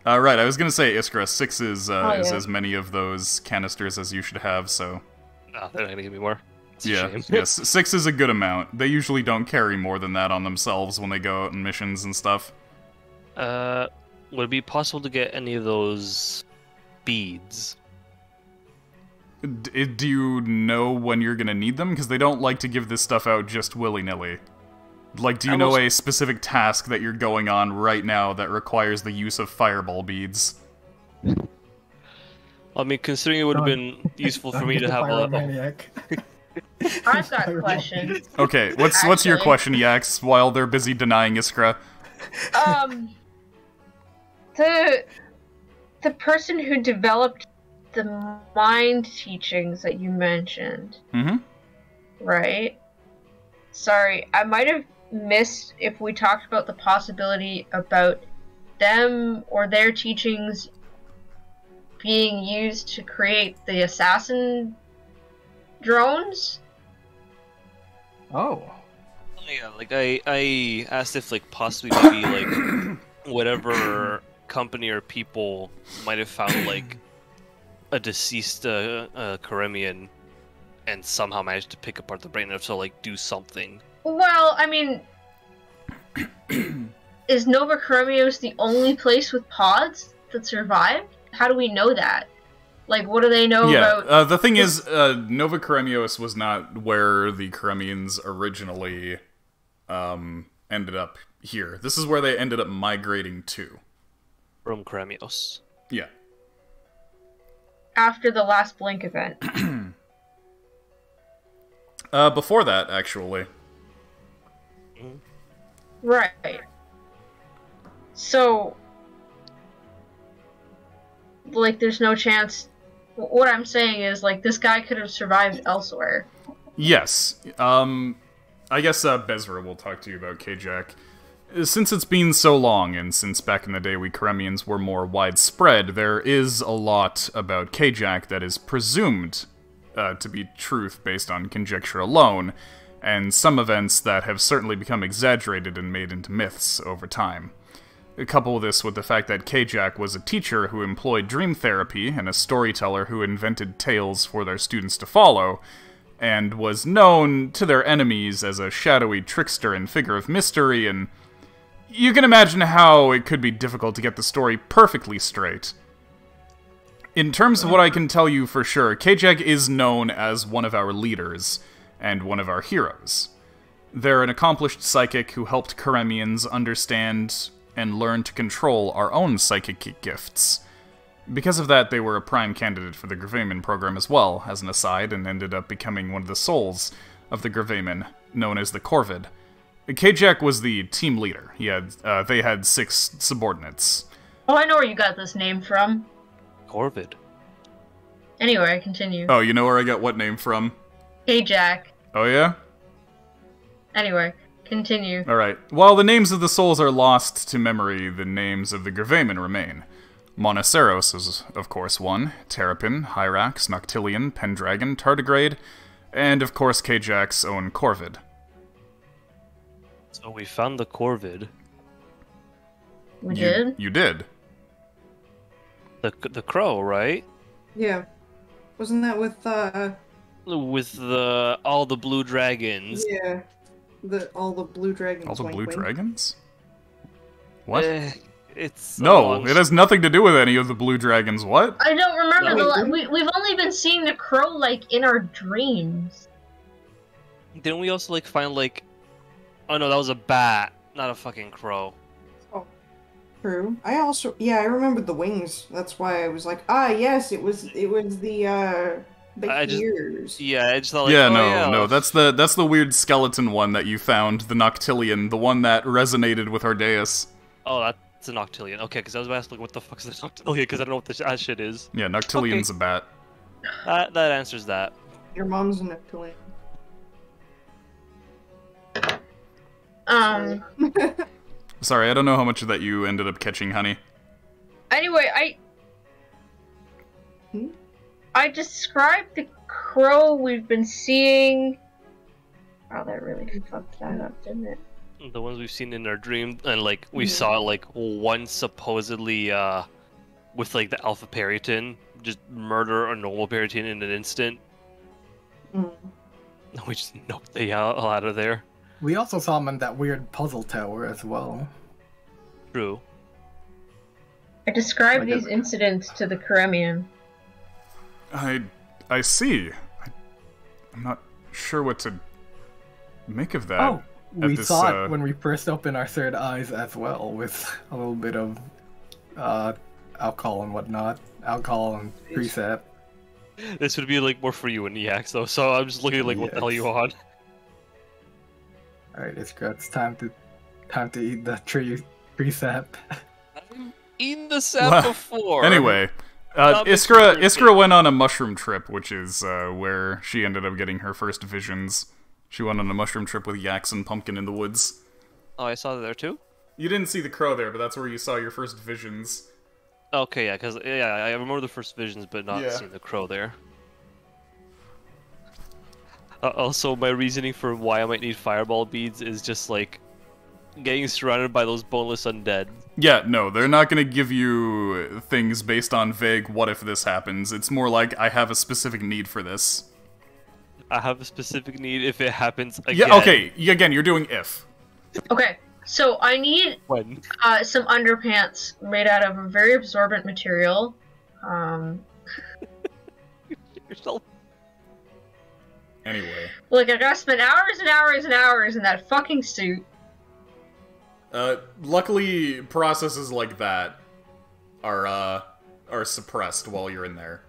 Right, I was gonna say, Iskra, 6 is yeah. as many of those canisters as you should have, so... Nah, they're not gonna give me more. It's a Yeah, shame. yes, 6 is a good amount. They usually don't carry more than that on themselves when they go out on missions and stuff. Would it be possible to get any of those beads? Do you know when you're gonna need them? Because they don't like to give this stuff out just willy-nilly. Like, do you know a specific task that you're going on right now that requires the use of fireball beads? I mean, considering it would have been useful for me to have a... Pyromaniac. I've got questions. Okay, what's your question, Yax, while they're busy denying Iskra? The person who developed the mind teachings that you mentioned, right? Sorry, I might have missed if we talked about the possibility about them or their teachings being used to create the assassin drones. Oh. Yeah, like I asked if like possibly maybe like whatever company or people might have found like a deceased Karemian and somehow managed to pick apart the brain enough to like do something. Well, I mean, is Nova Coremios the only place with pods that survived? How do we know that? Like, what do they know about? The thing is, Nova Coremios was not where the Karemians originally ended up here. This is where they ended up migrating to. From Coremios. Yeah. After the last Blink event. Before that, actually. Right. So, like, there's no chance. What I'm saying is, like, this guy could have survived elsewhere. Yes. I guess Bezra will talk to you about Kajak. Since it's been so long, and since back in the day we Karemians were more widespread, there is a lot about Kajak that is presumed to be truth based on conjecture alone, and some events that have certainly become exaggerated and made into myths over time. Couple this with the fact that Kajak was a teacher who employed dream therapy and a storyteller who invented tales for their students to follow, and was known to their enemies as a shadowy trickster and figure of mystery, and you can imagine how it could be difficult to get the story perfectly straight. In terms of what I can tell you for sure, Kajak is known as one of our leaders, and one of our heroes. They're an accomplished psychic who helped Karemians understand and learn to control our own psychic gifts. Because of that, they were a prime candidate for the Gravayman program as well, as an aside, and ended up becoming one of the souls of the Gravayman, known as the Corvid. Kajak was the team leader. They had 6 subordinates. Oh, I know where you got this name from. Corvid. Anyway, continue. Oh, you know where I got what name from? Kajak. Oh, yeah? Anyway, continue. Alright. While the names of the souls are lost to memory, the names of the Gravayman remain. Monoceros is, of course, one. Terrapin, Hyrax, Noctillion, Pendragon, Tardigrade, and, of course, Kajak's own Corvid. So we found the Corvid. We did? You did. The crow, right? Yeah. Wasn't that with With all the blue dragons. Yeah. All the blue dragons. All the blue wink. dragons? What? It's No, it has nothing to do with any of the blue dragons. What? I don't remember. No, We've only been seeing the crow, like, in our dreams. Didn't we also like find like? Oh no, that was a bat, not a fucking crow. True. I remembered the wings. That's why I was like, yes, it was the ears. Yeah, I just thought like, no, that's the weird skeleton one that you found, the Noctillion, the one that resonated with Ardeus. Oh, that's a Noctillion. Okay, because I was about to ask, like, what the fuck is this Noctillion? Because I don't know what that shit is. Yeah, Noctillion's a bat. That answers that. Your mom's a Neptilian. Sorry, I don't know how much of that you ended up catching, honey. Anyway, I described the crow we've been seeing. Oh, that really fucked that up, didn't it? The ones we've seen in our dream, and like we saw like one supposedly with like the Alpha Periton just murder a normal Periton in an instant. We just knocked the hell out of there. We also saw him in that weird puzzle tower as well. True. I described these incidents to the Karemian. I see. I'm not sure what to make of that. Oh, we saw it when we first opened our third eyes as well, with a little bit of alcohol and whatnot. Alcohol and preset. This would be like more for you and Yax though, so I'm just looking like, what the hell are you on? Alright, it's time to eat the tree sap. I've eaten the sap before. Anyway, Iskra went on a mushroom trip, which is where she ended up getting her first visions. She went on a mushroom trip with Yax and Pumpkin in the woods. Oh, I saw that there too? You didn't see the crow there, but that's where you saw your first visions. Okay, yeah, because I remember the first visions, but not seeing the crow there. Also, my reasoning for why I might need fireball beads is just like getting surrounded by those boneless undead. Yeah, no, they're not gonna give you things based on vague what if this happens. It's more like, I have a specific need for this. I have a specific need if it happens again. Yeah, okay, again, you're doing if. Okay, so I need When? some underpants made out of a very absorbent material. Yourself. Anyway. Like, I gotta spend hours and hours and hours in that fucking suit. Luckily, processes like that are suppressed while you're in there.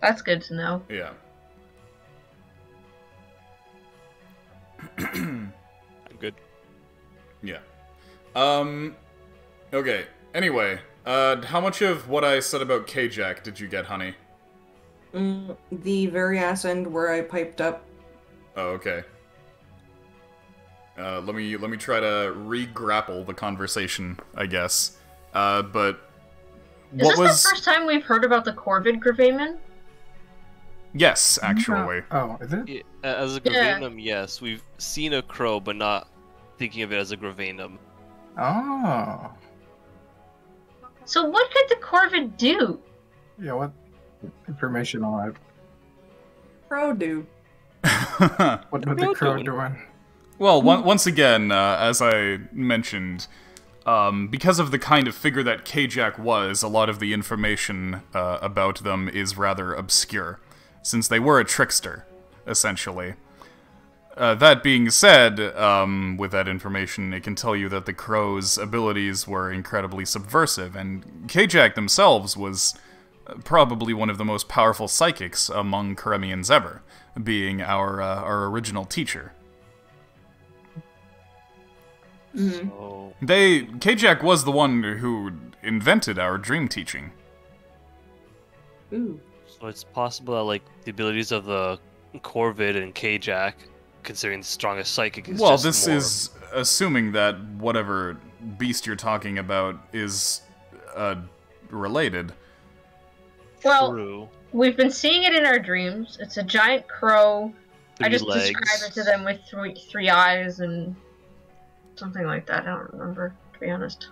That's good to know. Yeah. I'm good. Yeah. Okay. Anyway, how much of what I said about K-Jack did you get, honey? The very ass end where I piped up. Oh, okay. Let me try to re-grapple the conversation, I guess. But Is this the first time we've heard about the Corvid Gravamen? Yes, actually. Oh, is it? Yeah, as a Gravenum, yes. We've seen a crow, but not thinking of it as a Gravenum. Oh. So what could the Corvid do? Yeah, what information on it? Crow do. What would the crow doing? Well, once again, as I mentioned, because of the kind of figure that K-Jack was, a lot of the information about them is rather obscure, since they were a trickster, essentially. That being said, with that information, it can tell you that the crow's abilities were incredibly subversive, and K-Jack themselves was probably one of the most powerful psychics among Karemians ever, being our original teacher. So... K-Jack was the one who invented our dream teaching. Ooh. So it's possible that, like, the abilities of the Corvid and K-Jack, considering the strongest psychic, is well, just this more... is assuming that whatever beast you're talking about is related. Well, True. we've been seeing it in our dreams. It's a giant crow. I 3 just legs. described it to them with three eyes and something like that. I don't remember, to be honest.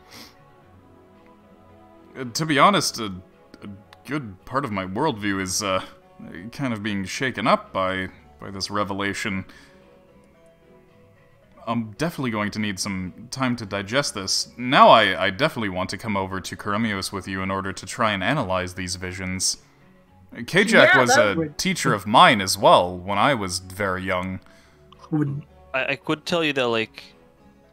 To be honest, a good part of my worldview is kind of being shaken up by this revelation. I'm definitely going to need some time to digest this. Now I definitely want to come over to Karemios with you in order to try and analyze these visions. K-Jack was a teacher of mine as well when I was very young. I could tell you that, like,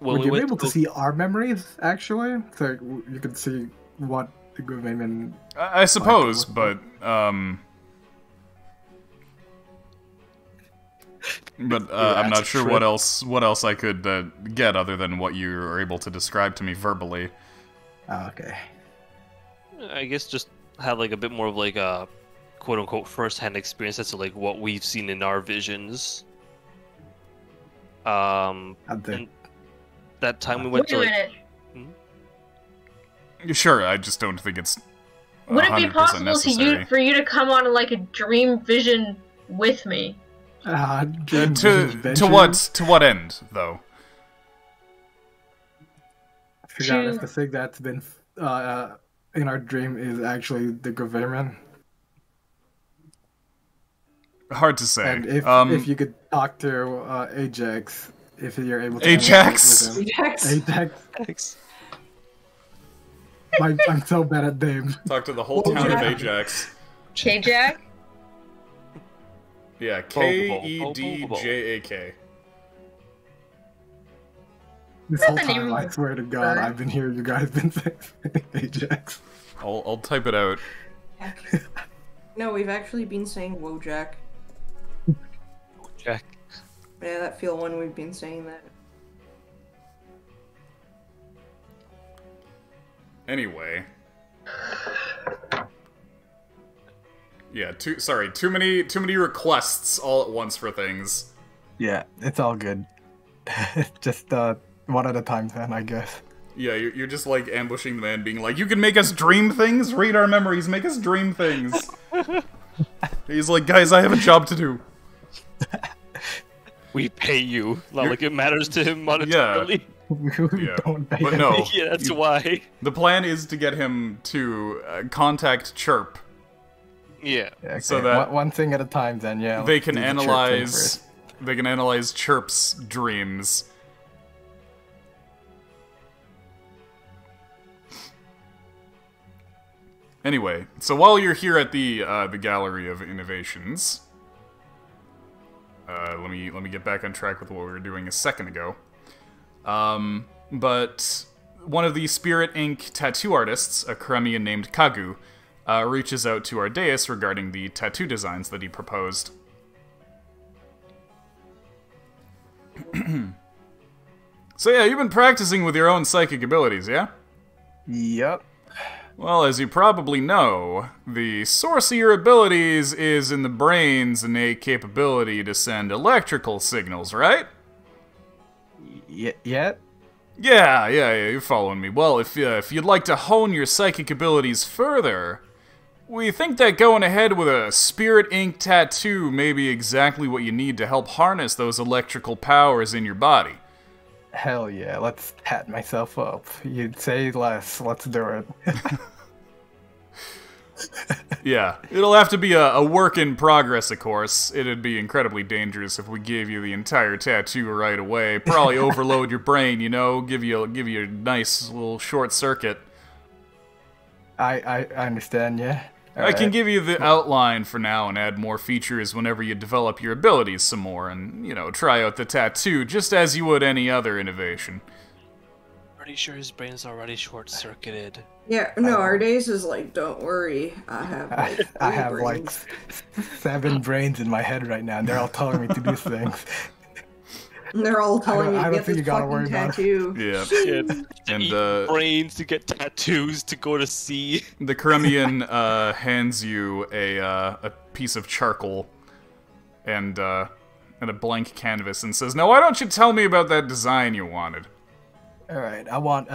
when would we you be went able to see our memories, actually? So you could see what the Gravamen... I suppose, but I'm not sure what else I could get other than what you are able to describe to me verbally. Oh, okay. I guess just have, like, a bit more of, like, a quote-unquote first-hand experience as to, like, what we've seen in our visions. And that time we went Wait a to, like... minute. Sure, I just don't think it's Would it be 100% possible necessary. for you to come on like a dream vision with me? To what end, though? Figure out if the thing that's been in our dream is actually the Gravamen. Hard to say. And if you could talk to Ajax, if you're able to Ajax? with him. Ajax. I'm so bad at names. Talk to the whole town of Ajax. K-Jack? Yeah, Kedjak. This whole time, I swear to God, I've been hearing you guys been saying Ajax. I'll type it out. No, we've actually been saying Wojak. Jack. Yeah, that feel one we've been saying that. Anyway. Yeah, too many requests all at once for things. Yeah, it's all good. Just one at a time then, I guess. Yeah, you're just like ambushing the man, being like, "You can make us dream things? Read our memories, make us dream things." He's like, "Guys, I have a job to do." We pay you. Not like it matters to him monetarily. We don't pay but him. no. Yeah, that's why. The plan is to get him to contact Chirp. Yeah. Yeah, okay. So that one thing at a time then, yeah. they let's can do the Chirp thing analyze. first. They can analyze Chirp's dreams. Anyway, so while you're here at the Gallery of Innovations, let me get back on track with what we were doing a second ago. But one of the Spirit Ink tattoo artists, a Kremian named Kagu, reaches out to Ardeus regarding the tattoo designs that he proposed. So yeah, you've been practicing with your own psychic abilities, yeah? Yep. Well, as you probably know, the source of your abilities is in the brain's innate capability to send electrical signals, right? Yet? Yeah, you're following me. Well, if you'd like to hone your psychic abilities further, we think that going ahead with a Spirit Ink tattoo may be exactly what you need to help harness those electrical powers in your body. Hell yeah, let's pat myself up. You'd say less, let's do it. Yeah, it'll have to be a work in progress, of course. It'd be incredibly dangerous if we gave you the entire tattoo right away. Probably overload your brain, you know, give you a nice little short circuit. I understand, yeah. I can give you the outline for now and add more features whenever you develop your abilities some more and, you know, try out the tattoo just as you would any other innovation. Pretty sure his brain's already short-circuited. Yeah, no, Ardeus is like, don't worry, I have like I have three like brains. 7 brains in my head right now, and they're all telling me to do things. And they're all telling me I to don't get think this you gotta fucking worry about it. tattoo. Yeah. Shit. And, Eat brains to get tattoos to go to sea. The Kremian hands you a piece of charcoal and a blank canvas and says, "Now why don't you tell me about that design you wanted?" Alright, I want,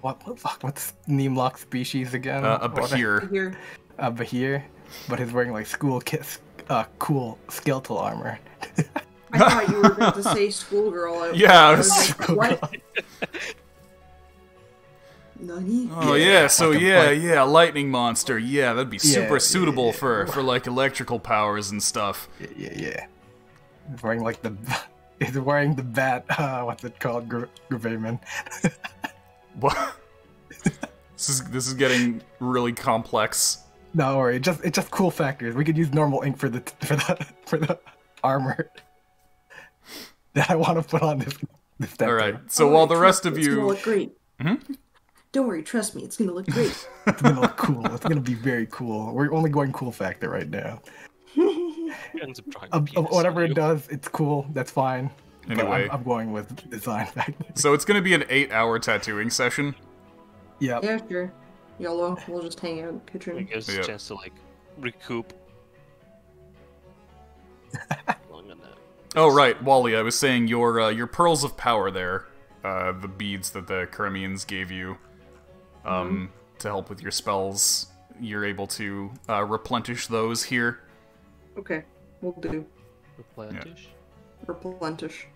what's Neemlock species again? A Bahir. Here. A Bahir, but he's wearing like cool skeletal armor. I thought you were about to say schoolgirl. Yeah, I was like, what? Nani? Oh yeah, so like a yeah, lightning monster. Yeah, that'd be super suitable yeah. for like electrical powers and stuff. Yeah. He's wearing like he's wearing the bat, what's it called, Gravamen. What? This is getting really complex. No worry, it's just cool factors. We could use normal ink for the armor that I want to put on this tattoo. All right. So while the rest of It's gonna you, look great. Don't worry, trust me, it's gonna look great. It's gonna look cool. It's gonna be very cool. We're only going cool factor right now. Ends up drawing a penis Whatever on it you. does, it's cool. That's fine. But Anyway. I'm going with design factor. so it's gonna be an 8-hour tattooing session. Yep. Yeah, sure. YOLO, we'll just hang out in the It kitchen. gives us Yeah. a chance to like recoup. Long on that. Oh right, Wally. I was saying your pearls of power there, the beads that the Kremians gave you, to help with your spells. You're able to replenish those here. Okay, we'll do. Replenish. Replenish.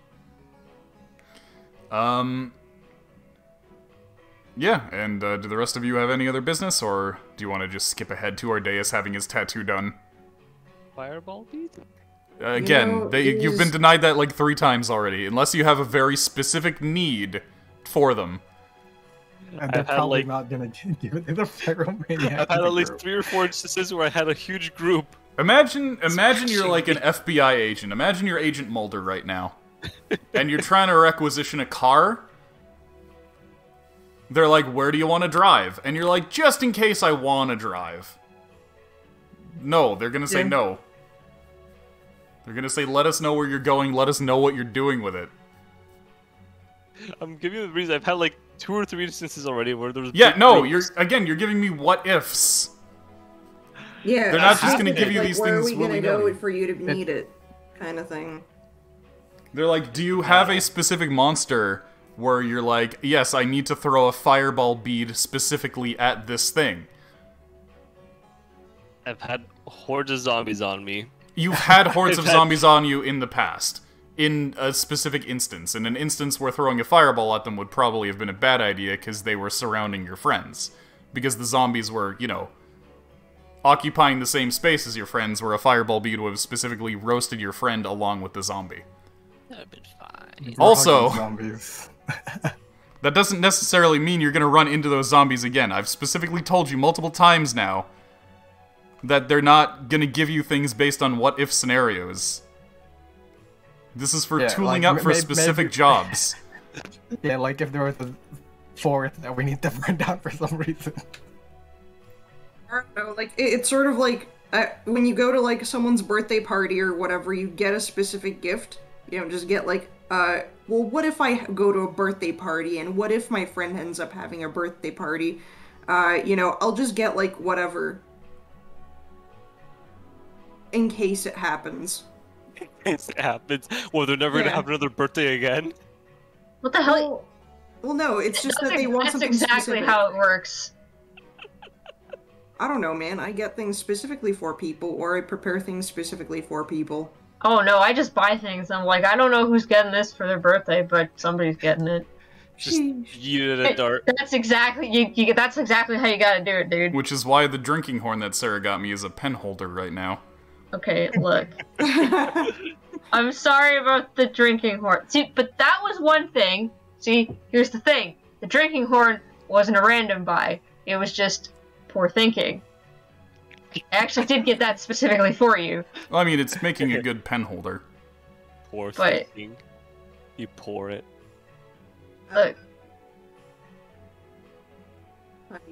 Yeah, and do the rest of you have any other business, or do you want to just skip ahead to Ardeus having his tattoo done? Fireball bead? Again, know, you've been denied that like 3 times already, unless you have a very specific need for them. And they're I've had, probably like- not gonna give it to the pyromaniac. I've had at least 3 or 4 instances where I had a huge group. Imagine you're like an FBI agent. Imagine you're Agent Mulder right now, and you're trying to requisition a car. They're like, "Where do you want to drive?" And you're like, "Just in case I want to drive." No, they're gonna say Yeah. no. They're gonna say, let us know where you're going, let us know what you're doing with it. I'm giving you the reason. I've had like 2 or 3 instances already where there was. Yeah, big no, groups. you're giving me what ifs. Yeah, They're not just gonna like, give you like, these where things are we gonna go willy-nilly. for you to need it, kind of thing. They're like, do you have a specific monster where you're like, yes, I need to throw a fireball bead specifically at this thing? I've had hordes of zombies on me. You've had hordes of I've had- zombies on you in the past. In a specific instance. In an instance where throwing a fireball at them would probably have been a bad idea because they were surrounding your friends. Because the zombies were, you know, occupying the same space as your friends, where a fireball bead would have specifically roasted your friend along with the zombie. That would have been fine. Also, Zombies. that doesn't necessarily mean you're gonna run into those zombies again. I've specifically told you multiple times now that they're not gonna give you things based on what-if scenarios. This is for Yeah, tooling like, up for specific maybe- jobs. Yeah, like if there was a forest that we need to burn down for some reason. I don't know, like, it's sort of like, when you go to, like, someone's birthday party or whatever, you get a specific gift. You don't just get, like, well, what if I go to a birthday party, and what if my friend ends up having a birthday party? You know, I'll just get, like, whatever. In case it happens. It happens. Well, they're never gonna Yeah. have another birthday again. What the hell? Well, no, it's just that That's, they want that's something exactly specific. how it works. I don't know, man. I get things specifically for people, or I prepare things specifically for people. Oh no, I just buy things. I'm like, I don't know who's getting this for their birthday, but somebody's getting it. Just yeet it at a dart. That's exactly that's exactly how you gotta do it, dude. Which is why the drinking horn that Sarah got me is a pen holder right now. Okay, look. I'm sorry about the drinking horn. See, but that was one thing. See, here's the thing. The drinking horn wasn't a random buy. It was just poor thinking. I actually did get that specifically for you. Well, I mean, it's making a good pen holder. Poor But- thinking. You pour it. Look,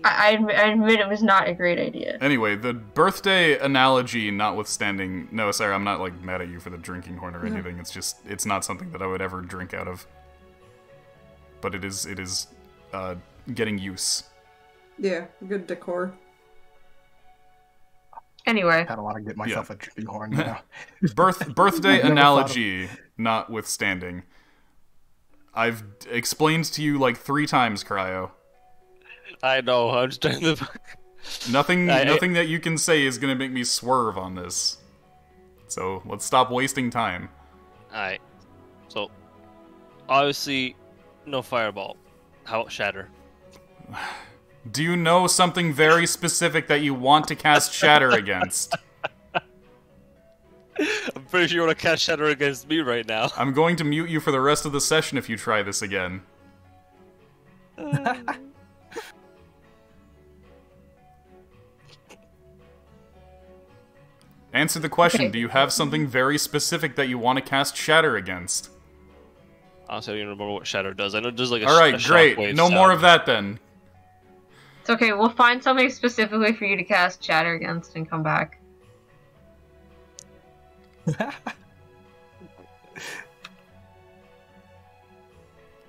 I admit it was not a great idea. Anyway, the birthday analogy notwithstanding... No, Sarah, I'm not, like, mad at you for the drinking horn or anything. It's just, it's not something that I would ever drink out of. But it is, getting use. Yeah, good decor. Anyway, Kind of want to get myself a drinking horn now. Birthday I've never analogy notwithstanding. I've explained to you, like, 3 times, Cryo. I know. I'm just trying to. Nothing I- that you can say is gonna make me swerve on this. So, let's stop wasting time. Alright. So, obviously, no fireball. How about shatter? Do you know something very specific that you want to cast Shatter against? I'm pretty sure you want to cast shatter against me right now. I'm going to mute you for the rest of the session if you try this again. Answer the question, do you have something very specific that you want to cast Shatter against? Honestly, I don't even remember what shatter does. I know it does like a Alright, a great. shockwave No more sound. of that then. it's okay. We'll find something specifically for you to cast Shatter against and come back.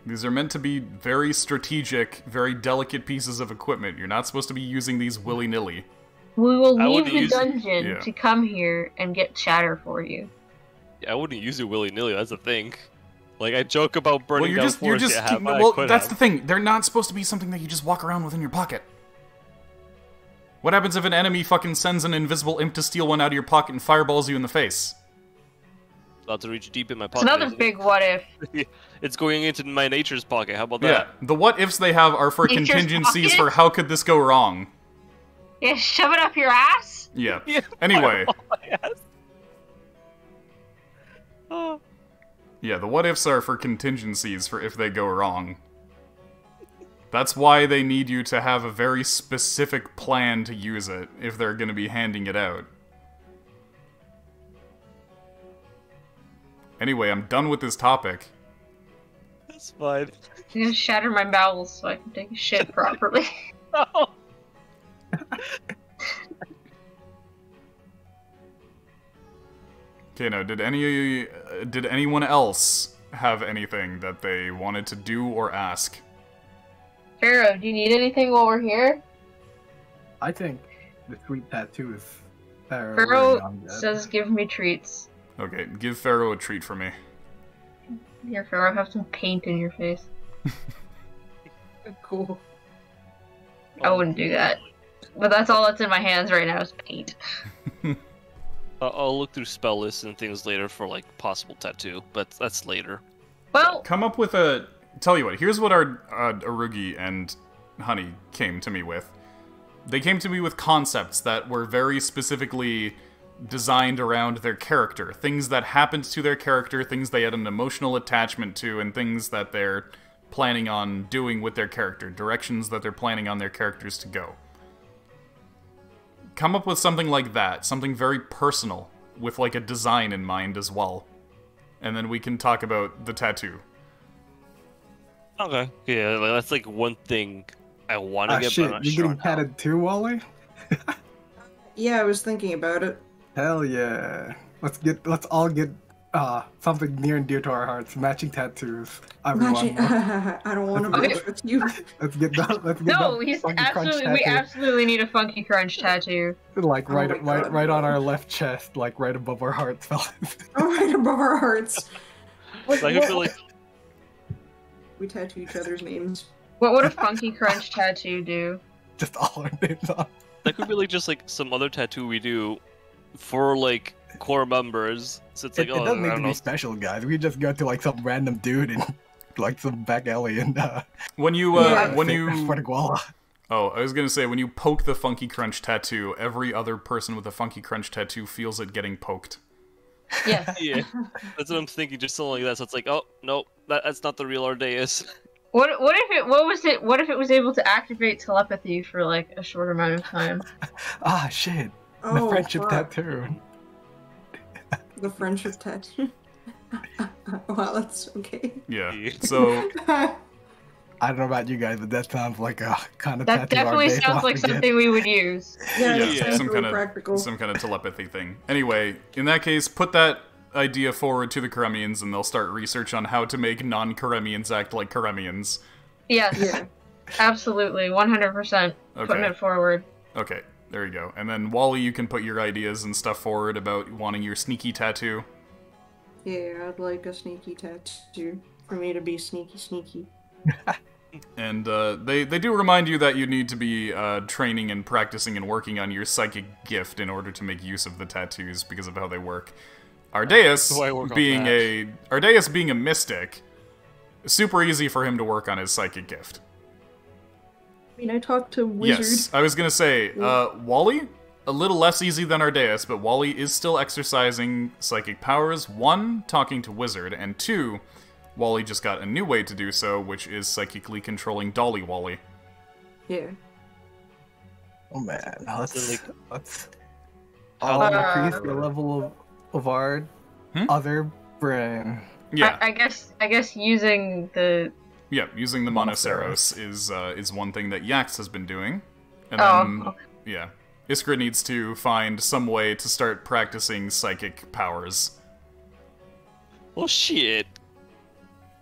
These are meant to be very strategic, very delicate pieces of equipment. You're not supposed to be using these willy-nilly. We will I leave wouldn't the use it. dungeon Yeah. to come here and get Shatter for you. Yeah, I wouldn't use it willy-nilly, that's the thing. Like, I joke about burning Well, you're down just, forests. Yeah, have, I well, could that's have. the thing. They're not supposed to be something that you just walk around with in your pocket. What happens if an enemy fucking sends an invisible imp to steal one out of your pocket and fireballs you in the face? About to reach deep in my It's pocket. another big what if. It's going into my nature's pocket. How about Yeah, that? the what-ifs they have are for Nature's contingencies pocket? for how could this go wrong. Yeah, shove it up your ass? Yeah. Yeah, Anyway, yes. Oh. yeah, the what-ifs are for contingencies for if they go wrong. That's why they need you to have a very specific plan to use it if they're gonna be handing it out. Anyway, I'm done with this topic. That's fine. I'm gonna shatter my bowels so I can take a shit properly. Oh. Okay, now, did anyone else have anything that they wanted to do or ask? Pharaoh, do you need anything while we're here? I think the sweet tattoos. Pharaoh says give me treats. Okay, give Pharaoh a treat for me. Here, Pharaoh, have some paint in your face. Cool. I wouldn't do that. But that's all that's in my hands right now is paint. I'll look through spell lists and things later for like possible tattoo, but that's later. Well, Come up with a... Tell you what, here's what our Arugi and Honey came to me with. They came to me with concepts that were very specifically designed around their character. Things that happened to their character, things they had an emotional attachment to, and things that they're planning on doing with their character. Directions that they're planning on their characters to go. Come up with something like that. Something very personal, with like a design in mind as well. And then we can talk about the tattoo. Okay. Yeah, like, that's like one thing I want to get, Shit, but I'm not you sure getting tatted too, Wally? Yeah, I was thinking about it. Hell yeah. Let's all get something near and dear to our hearts. Matching tattoos. Everyone. I don't want to match with you. Let's get that. no, we absolutely need a Funky Crunch tattoo. Like right Oh my God. right on our left chest, like right above our hearts, fellas. Oh, right above our hearts. Like, I feel like We tattoo each other's names. What would a Funky Crunch tattoo do? Just all our names on. that could be like just like some other tattoo we do for like core members. So it's like, It oh, doesn't I need don't to know. be special, guys. We just go to like some random dude and like some back alley and When you for the koala. Oh, I was gonna say, when you poke the Funky Crunch tattoo, every other person with a Funky Crunch tattoo feels it getting poked. Yes. Yeah, that's what I'm thinking. Just something like that. So it's like, oh nope, that's not the real Ardeus. What if it was able to activate telepathy for like a short amount of time? Ah, shit. The Oh, friendship fuck. tattoo. The friendship tattoo. Wow, that's okay. Yeah. Yeah. So I don't know about you guys, but that sounds like a kind of That tattoo definitely our days sounds want like to get. something we would use. Yeah, yeah, that yeah, sounds some really kind practical. of telepathy thing. Anyway, in that case, put that idea forward to the Karemians, and they'll start research on how to make non-Karemians act like Karemians. Yes. Yeah. Absolutely, 100%. Putting Okay. it forward. Okay, there you go. And then Wally, you can put your ideas and stuff forward about wanting your sneaky tattoo. Yeah, I'd like a sneaky tattoo. For me to be sneaky. And they do remind you that you need to be training and practicing and working on your psychic gift in order to make use of the tattoos because of how they work. Ardeus Do I work on being that? Ardeus being a mystic, super easy for him to work on his psychic gift. I mean, I talked to Wizard. Yes, I was gonna say, Wally, a little less easy than Ardeus, but Wally is still exercising psychic powers. 1, talking to Wizard, and 2, Wally just got a new way to do so, which is psychically controlling Dolly Wally. Yeah. Oh man, let's How- increase the level of our other brain. Yeah, I guess using the yeah, using the Monoceros is one thing that Yax has been doing. And Oh, then, okay. yeah, Iskra needs to find some way to start practicing psychic powers. Well, shit.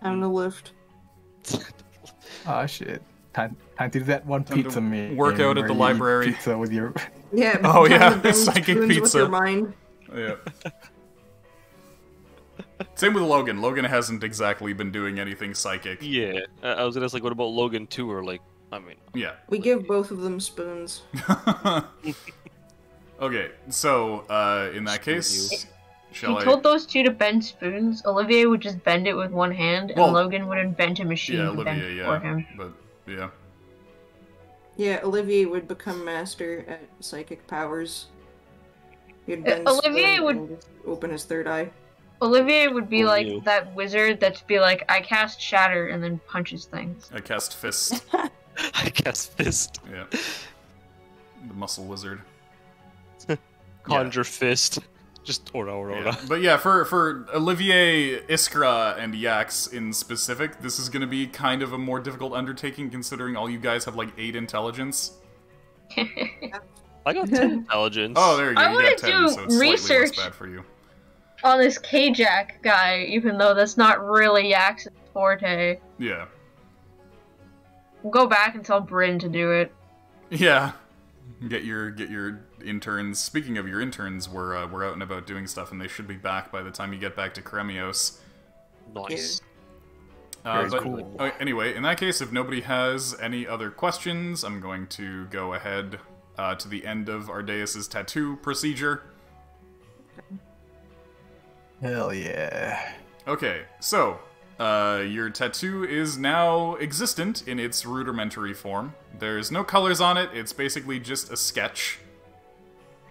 Having a lift. Ah, shit. Time to do that one Time to pizza meal. work out at the where you eat library. Pizza with your. Yeah. Oh, time yeah, to bend psychic spoons with pizza. your mind. Yeah. Same with Logan. Logan hasn't exactly been doing anything psychic. Yeah, I was gonna ask, like, what about Logan too, or like, I mean, Yeah. We give both of them spoons. Okay, so, in that case, If shall you I... told those two to bend spoons, Olivier would just bend it with one hand, and Well, Logan would invent a machine Yeah, to bend Olivia, it for yeah. him. But, yeah. Yeah, Olivier would become master at psychic powers. He'd bend Olivier spoon would- and just open his third eye. Olivier would be Oh, like you. that wizard that's be like, I cast Shatter, and then punches things. I cast Fist. I guess fist, Yeah. The muscle wizard. conjure fist, just ora. Yeah. But yeah, for Olivier, Iskra, and Yax in specific, this is going to be kind of a more difficult undertaking considering all you guys have like 8 intelligence. I got 10 intelligence. Oh, there you go. I You wanna got 10, do so it's slightly research. less bad for you. on this K-Jack guy, even though that's not really Yax's forte. Yeah. We'll go back and tell Bryn to do it. Yeah. Get your interns. Speaking of your interns, we're out and about doing stuff, and they should be back by the time you get back to Kremios. Nice. Very But cool. anyway, in that case, if nobody has any other questions, I'm going to go ahead to the end of Ardeus' tattoo procedure. Hell yeah. Okay, so your tattoo is now existent in its rudimentary form. There's no colors on it. It's basically just a sketch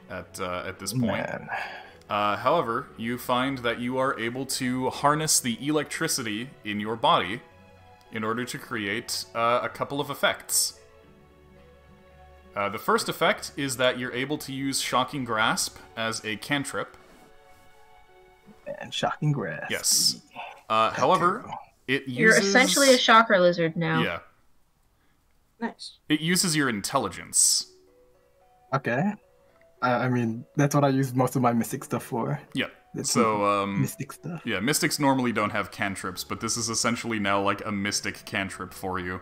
at this point. Man. However, you find that you are able to harness the electricity in your body in order to create a couple of effects. The first effect is that you're able to use Shocking Grasp as a cantrip. And shocking grass. Yes. However, it uses... You're essentially a chakra lizard now. Yeah. Nice. It uses your intelligence. Okay. I mean, that's what I use most of my mystic stuff for. Yeah. It's So, mystic stuff. yeah, mystics normally don't have cantrips, but this is essentially now like a mystic cantrip for you.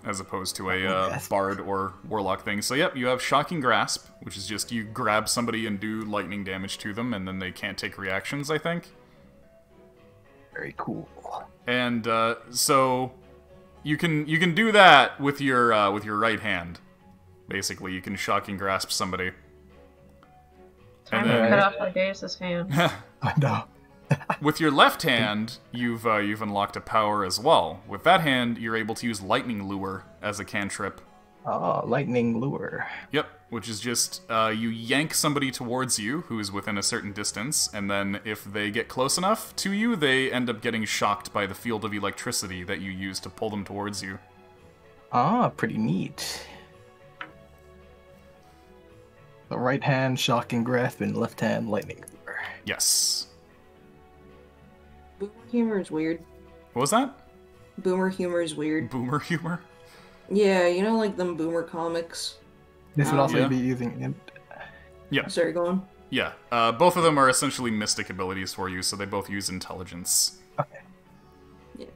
As opposed to a bard or warlock thing. So, yep, you have Shocking Grasp, which is just you grab somebody and do lightning damage to them, and then they can't take reactions, I think. Very cool. And so you can do that with your right hand. Basically, you can Shocking Grasp somebody. Time And to then cut off Ardeus' hand. I know. with your left hand, you've unlocked a power as well. With that hand, you're able to use Lightning Lure as a cantrip. Oh, lightning lure. Yep, which is just you yank somebody towards you who is within a certain distance, and then if they get close enough to you, they end up getting shocked by the field of electricity that you use to pull them towards you. Ah, pretty neat. The right hand, shocking grasp, and left hand, lightning lure. Yes. Boomer humor is weird. What was that? Boomer humor is weird. Boomer humor? Yeah, you know, like them boomer comics. This would also Yeah. be using it. Yep. Sorry, go on. Yeah. Both of them are essentially mystic abilities for you, so they both use intelligence. Okay.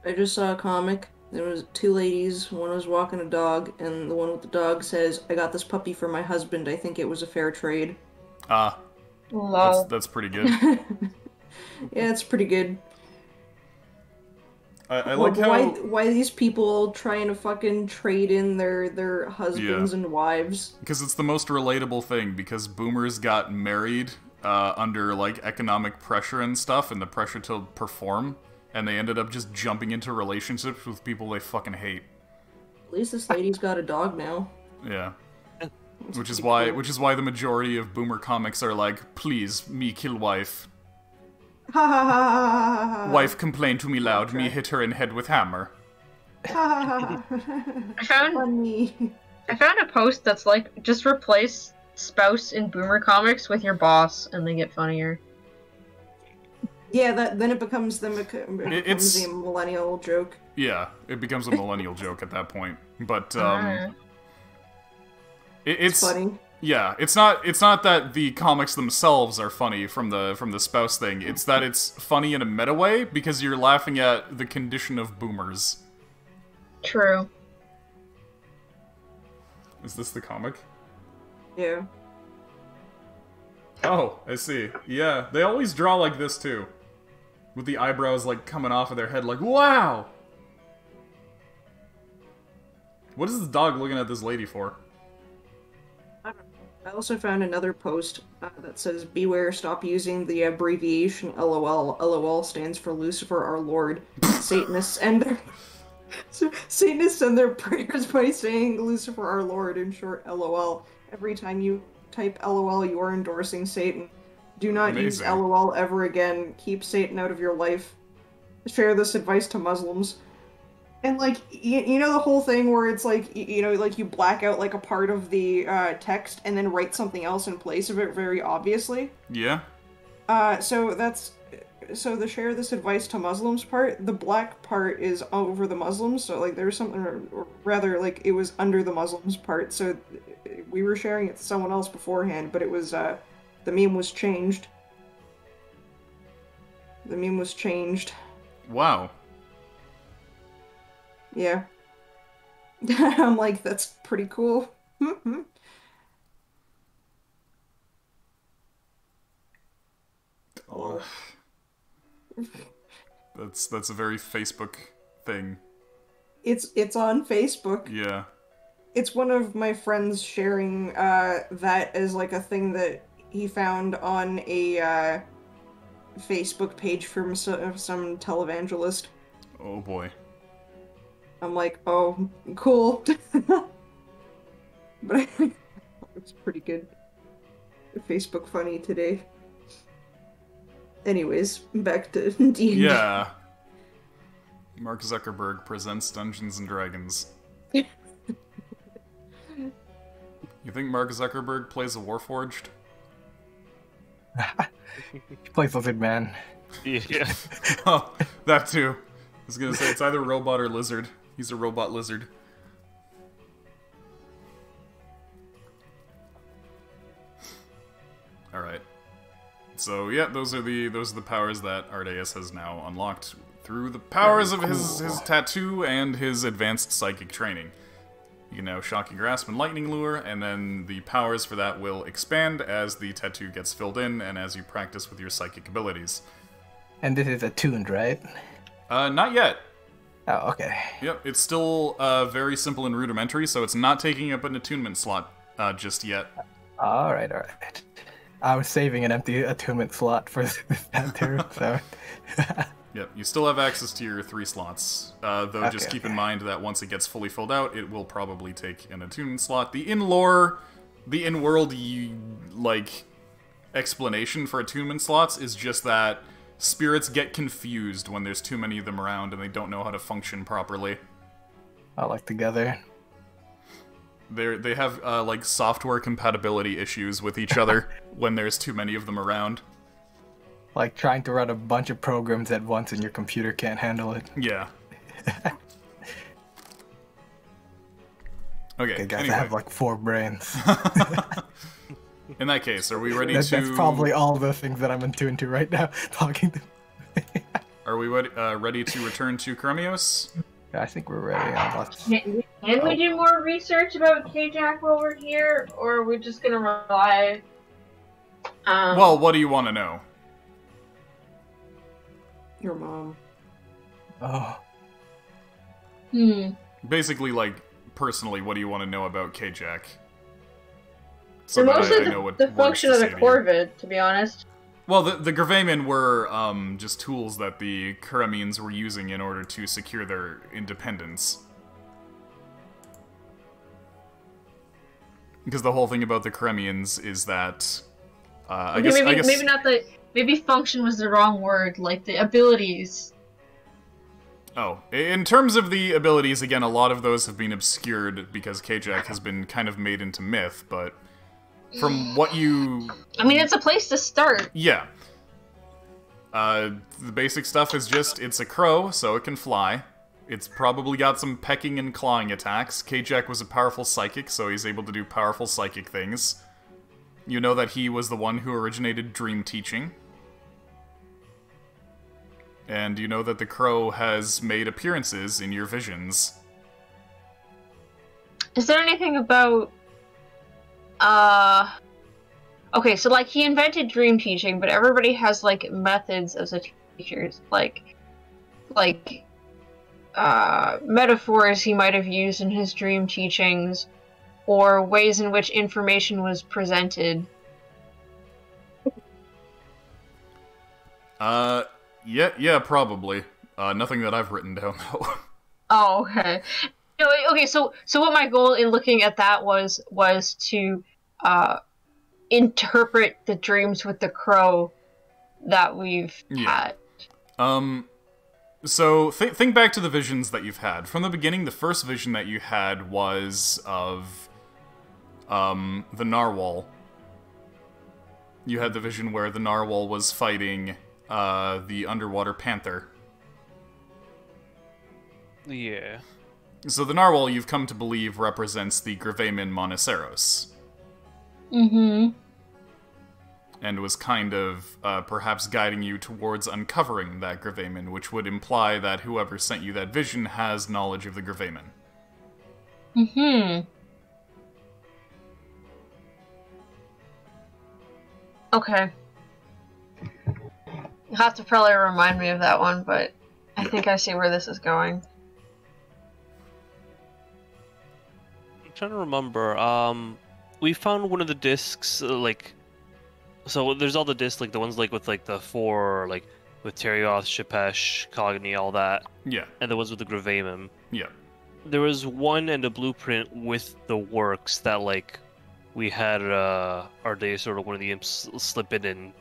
I just saw a comic. There was two ladies. One was walking a dog, and the one with the dog says, "I got this puppy for my husband. I think it was a fair trade." Lol. That's pretty good. Yeah, it's pretty good. I like Like, how... why these people trying to fucking trade in their husbands and wives? Because it's the most relatable thing, because boomers got married under, like, economic pressure and stuff, and the pressure to perform, and they ended up just jumping into relationships with people they fucking hate. At least this lady's got a dog now. Yeah. That's Which is pretty cool. why the majority of boomer comics are like, please, me kill wife. Ha ha ha ha ha ha. Wife complain to me loud, me Okay. hit her in head with hammer. Ha ha ha I ha. found Funny. I found a post that's like, just replace spouse in boomer comics with your boss, and they get funnier. Yeah, then it becomes It's- a millennial joke. Yeah, it becomes a millennial joke at that point. But Alright. It's funny. Yeah, it's not that the comics themselves are funny from the spouse thing. It's that it's funny in a meta way because you're laughing at the condition of boomers. True. Is this the comic? Yeah. Oh, I see. Yeah, they always draw like this too. With the eyebrows like coming off of their head like, wow! What is this dog looking at this lady for? I also found another post that says, "Beware, stop using the abbreviation LOL. LOL stands for Lucifer, our Lord. Satanists end their prayers by saying Lucifer, our Lord, in short, LOL. Every time you type LOL, you are endorsing Satan. Do not use Amazing. LOL ever again. Keep Satan out of your life. Share this advice to Muslims." And, like, you know the whole thing where it's like, you know, like you black out, like, a part of the text and then write something else in place of it very obviously? Yeah? So the share this advice to Muslims part, the black part is over the Muslims, so, like, there's something, or rather, like, it was under the Muslims part, so we were sharing it to someone else beforehand, but it was, the meme was changed. The meme was changed. Wow. Yeah. I'm like, that's pretty cool. Oh. That's a very Facebook thing. It's on Facebook. Yeah. It's one of my friends sharing that as like a thing that he found on a Facebook page from some televangelist. Oh boy. I'm like, oh, cool. But it's pretty good. Facebook funny today. Anyways, back to D&D. Yeah. Mark Zuckerberg presents Dungeons and Dragons. You think Mark Zuckerberg plays a Warforged? He plays Lizard Man. Yeah. Oh, that too. I was gonna say it's either robot or lizard. He's a robot lizard. Alright. So yeah, those are the powers that Ardeus has now unlocked through the powers of his tattoo and his advanced psychic training. You can now Shocking Grasp and Lightning Lure, and then the powers for that will expand as the tattoo gets filled in and as you practice with your psychic abilities. And this is attuned, right? Not yet. Oh, okay. Yep, it's still very simple and rudimentary, so it's not taking up an attunement slot just yet. Alright. I was saving an empty attunement slot for this tattoo, so... Yep, you still have access to your 3 slots, though just keep in mind that once it gets fully filled out, it will probably take an attunement slot. The in-lore, the in-world, like, explanation for attunement slots is just that spirits get confused when there's too many of them around and they don't know how to function properly. All like together. They have, like, software compatibility issues with each other when there's too many of them around. Like trying to run a bunch of programs at once and your computer can't handle it. Yeah. Okay, guys, anyway. I have like 4 brains. In that case, are we ready to... That's probably all the things that I'm attuned to right now, talking to... Are we ready to return to Keramios? I think we're ready. Can we do more research about K-Jack while we're here, or are we just gonna rely... Well, what do you want to know? Your mom. Oh. Basically, like, personally, what do you want to know about K-Jack? So mostly the what function of the Corvid, to be honest. Well, the Gravaymen were just tools that the Kuramines were using in order to secure their independence. Because the whole thing about the Kuramians is that... I guess maybe not the... Maybe function was the wrong word, like the abilities. Oh, in terms of the abilities, again, a lot of those have been obscured because K-Jack has been kind of made into myth, but from what you... I mean, it's a place to start. Yeah. The basic stuff is just, it's a crow, so it can fly. It's probably got some pecking and clawing attacks. K-Jack was a powerful psychic, so he's able to do powerful psychic things. You know that he was the one who originated dream teaching. And you know that the crow has made appearances in your visions. Is there anything about... Okay, so, like, he invented dream teaching, but everybody has, like, methods as a teacher. Like, metaphors he might have used in his dream teachings, or ways in which information was presented. Yeah, probably. Nothing that I've written down, though. Oh, okay. No, okay, so what my goal in looking at that was to interpret the dreams with the crow that we've had. So, think back to the visions that you've had. From the beginning, the first vision that you had was of, the Narwhal. You had the vision where the Narwhal was fighting, the underwater panther. Yeah. So the Narwhal, you've come to believe, represents the Gravaymen Monoceros. Mm-hmm. And was kind of perhaps guiding you towards uncovering that gravamen, which would imply that whoever sent you that vision has knowledge of the gravamen. Mm-hmm. Okay. You'll have to probably remind me of that one, but I think I see where this is going. I'm trying to remember. We found one of the discs, so there's all the discs, like the ones like with like the four, like with Terioth, Shepesh, Cogni, all that, Yeah, and the ones with the gravamen. yeah. There was one and a blueprint with the works that like we had our day sort of one of the imps slip in and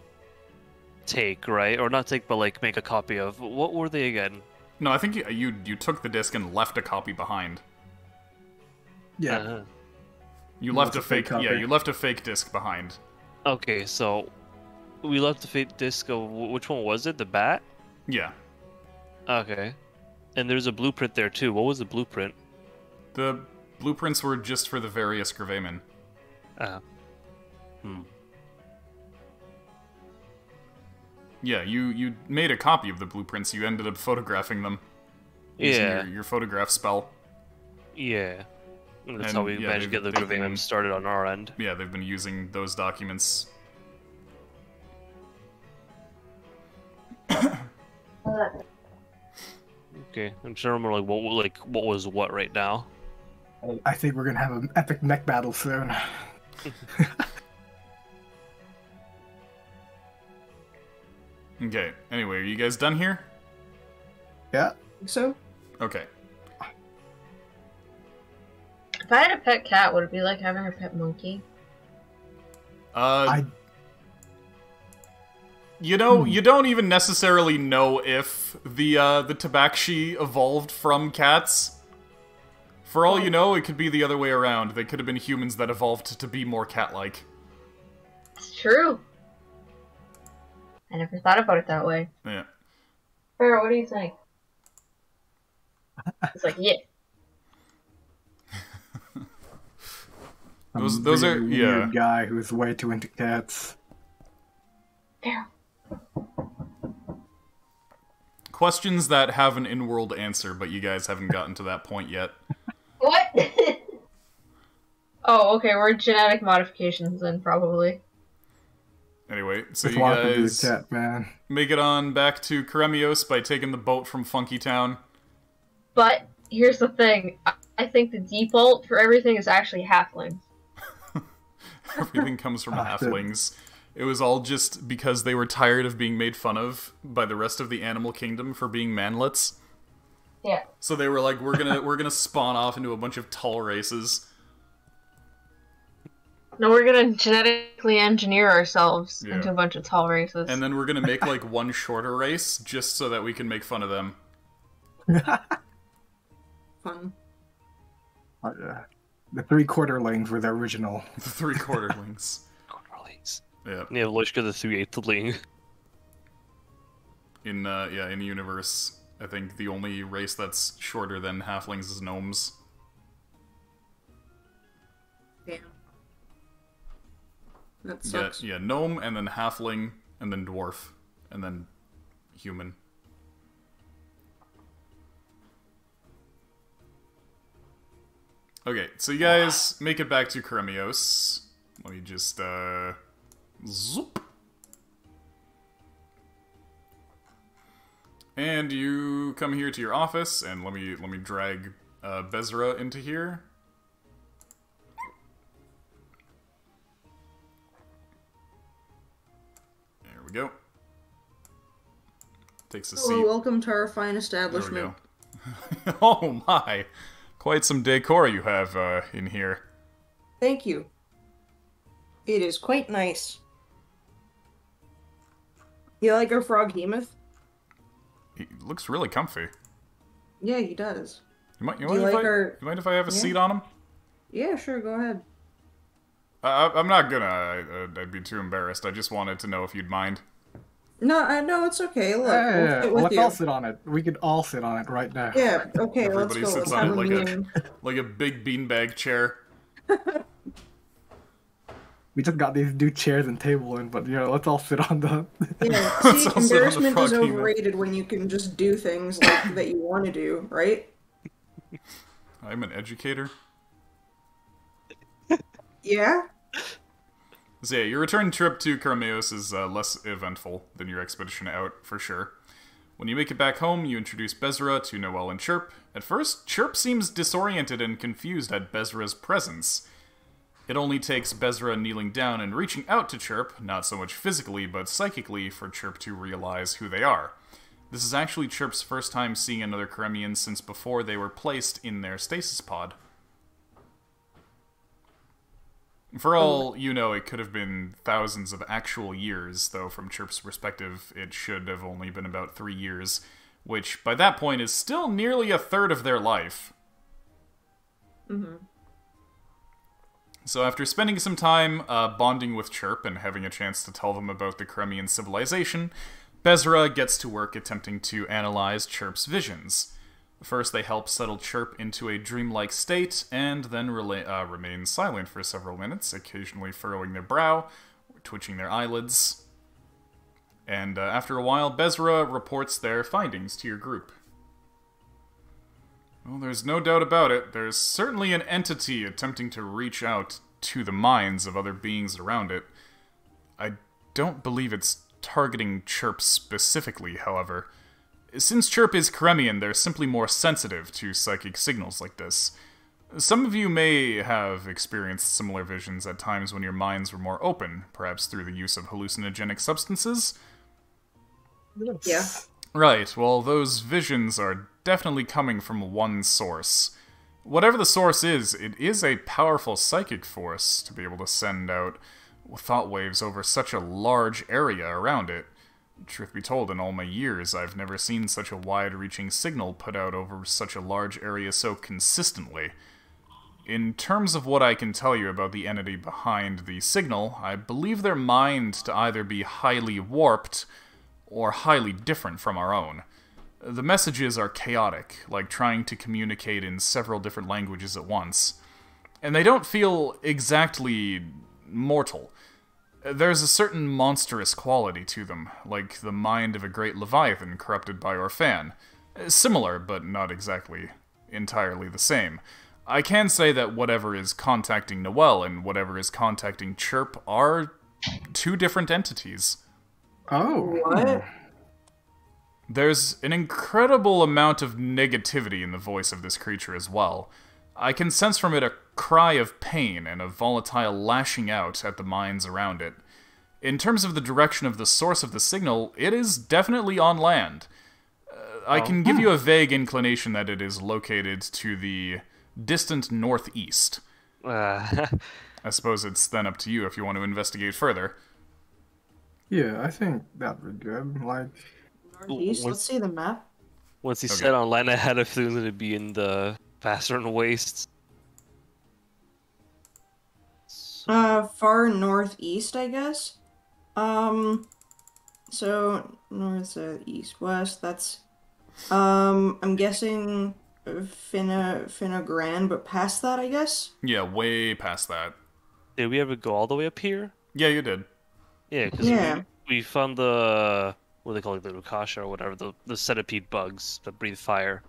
take, right? Or not take, but like make a copy of. What were they again? No, I think you took the disc and left a copy behind. Yeah. Uh-huh. You No, left it's a a fake fake, yeah, copy. you left a fake disc behind. Okay, so we left the fake disc of which one was it? The bat? Yeah. Okay. And there's a blueprint there too. What was the blueprint? The blueprints were just for the various gravamen. Yeah, you made a copy of the blueprints, you ended up photographing them. Using Yeah. your photograph spell. Yeah. And that's And, how we yeah, managed to get the they've been- gravamen started on our end. Yeah, they've been using those documents. Okay, I'm trying to remember what was what right now. I think we're gonna have an epic mech battle soon. Okay, anyway, are you guys done here? Yeah. Think so? Okay. If I had a pet cat, would it be like having a pet monkey? You know, you don't even necessarily know if the tabaxi evolved from cats. For all you know, it could be the other way around. They could have been humans that evolved to be more cat-like. It's true. I never thought about it that way. Yeah. Farrah, what do you think? It's like, yeah. Those are really yeah. weird guy who's way too into cats. Farrah. Questions that have an in-world answer, but you guys haven't gotten to that point yet. What? Oh, okay, we're genetic modifications then, probably. Anyway, so It's you a lot to do with guys cat, man. make it on back to Karemios by taking the boat from Funky Town. But here's the thing. I think the default for everything is actually halflings. Everything comes from halflings. It was all just because they were tired of being made fun of by the rest of the animal kingdom for being manlets. Yeah. So they were like, we're gonna spawn off into a bunch of tall races. No, we're gonna genetically engineer ourselves Yeah. into a bunch of tall races. And then we're gonna make like one shorter race just so that we can make fun of them. Fun. The three-quarterlings were the original. The three-quarterlings. Quarterlings. Yeah. Yeah, Loishka the 3/8ling. In universe, I think the only race that's shorter than halflings is gnomes. Damn. That sucks. Yeah, gnome, and then halfling, and then dwarf, and then human. Okay, so you guys make it back to Karemios. Let me just, zoop. And you come here to your office, and let me drag Bezra into here. There we go. Takes a Hello, seat. welcome to our fine There we establishment. go. Oh my! Quite some decor you have in here. Thank you. It is quite nice. You like our frog Hemoth? He looks really comfy. Yeah, he does. You Do you like our... mind if I have a Yeah. seat on him? Yeah, sure, go ahead. I'm not gonna. I'd be too embarrassed. I just wanted to know if you'd mind. No, no, it's okay. Look, we'll sit with let's you. all sit on it. We could all sit on it right now. Yeah, okay, let's Everybody go. sits Let's on have it a like meeting. like a big beanbag chair. We just got these new chairs and table in, but let's all sit on the. Yeah, Let's see, all sit on the embarrassment frog is human. overrated when you can just do things like that you want to do, right? I'm an educator. Yeah? So yeah, your return trip to Karameos is less eventful than your expedition out, for sure. When you make it back home, you introduce Bezra to Noelle and Chirp. At first, Chirp seems disoriented and confused at Bezra's presence. It only takes Bezra kneeling down and reaching out to Chirp, not so much physically, but psychically, for Chirp to realize who they are. This is actually Chirp's first time seeing another Karemian since before they were placed in their stasis pod. For all you know, it could have been thousands of actual years, though from Chirp's perspective, it should have only been about 3 years, which by that point is still nearly a third of their life. Mm-hmm. So after spending some time bonding with Chirp and having a chance to tell them about the Karemian civilization, Bezra gets to work attempting to analyze Chirp's visions. First, they help settle Chirp into a dreamlike state, and then remain silent for several minutes, occasionally furrowing their brow, or twitching their eyelids. And after a while, Bezra reports their findings to your group. Well, there's no doubt about it. There's certainly an entity attempting to reach out to the minds of other beings around it. I don't believe it's targeting Chirp specifically, however. Since Chirp is Karemian, they're simply more sensitive to psychic signals like this. Some of you may have experienced similar visions at times when your minds were more open, perhaps through the use of hallucinogenic substances. Yeah. Right, well, those visions are definitely coming from one source. Whatever the source is, it is a powerful psychic force to be able to send out thought waves over such a large area around it. Truth be told, in all my years, I've never seen such a wide-reaching signal put out over such a large area so consistently. In terms of what I can tell you about the entity behind the signal, I believe their mind to either be highly warped or highly different from our own. The messages are chaotic, like trying to communicate in several different languages at once. And they don't feel exactly mortal. There's a certain monstrous quality to them, like the mind of a great leviathan corrupted by Orphan. Similar, but not exactly entirely the same. I can say that whatever is contacting Noelle and whatever is contacting Chirp are two different entities. Oh. What? There's an incredible amount of negativity in the voice of this creature as well. I can sense from it a cry of pain and a volatile lashing out at the minds around it. In terms of the direction of the source of the signal, it is definitely on land. I can give you a vague inclination that it is located to the distant northeast. I suppose it's then up to you if you want to investigate further. Yeah, I think that would be good. Like, Northeast? Let's see the map. Once he Okay. said online, I had a feeling that it'd be in the Faster'n Wastes. Far northeast, I guess. So north, south, east, west. That's, I'm guessing Finna Grand, but past that, I guess. Yeah, way past that. Did we ever go all the way up here? Yeah, you did. Yeah, because Yeah. we found the, what do they call it, the Rukasha or whatever, the centipede bugs that breathe fire.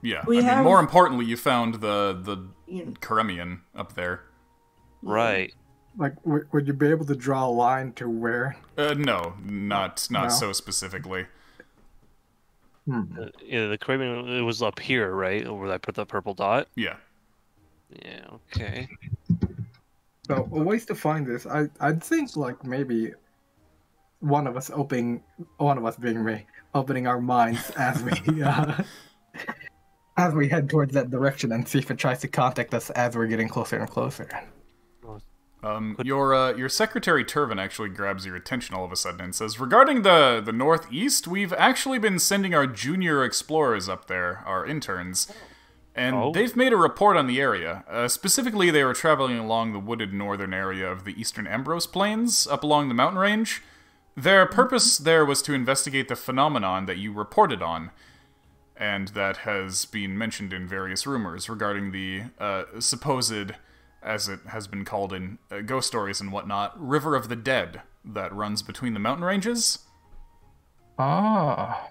Yeah, We I mean, have- more importantly, you found the You know, Karemian up there. Right. like, would you be able to draw a line to where? No, not No. so specifically. Yeah, the Caribbean, it was up here, right? Where I put the purple dot. Yeah. Yeah, okay. So, ways to find this, I'd think, like, maybe one of us being me, opening our minds as we head towards that direction and see if it tries to contact us as we're getting closer and closer. Your secretary Turvin actually grabs your attention all of a sudden and says, regarding the northeast, we've actually been sending our junior explorers up there, our interns, and they've made a report on the area. Specifically, they were traveling along the wooded northern area of the eastern Ambrose Plains, up along the mountain range. Their purpose there was to investigate the phenomenon that you reported on, and that has been mentioned in various rumors regarding the supposed as it has been called in ghost stories and whatnot, River of the Dead that runs between the mountain ranges. Ah.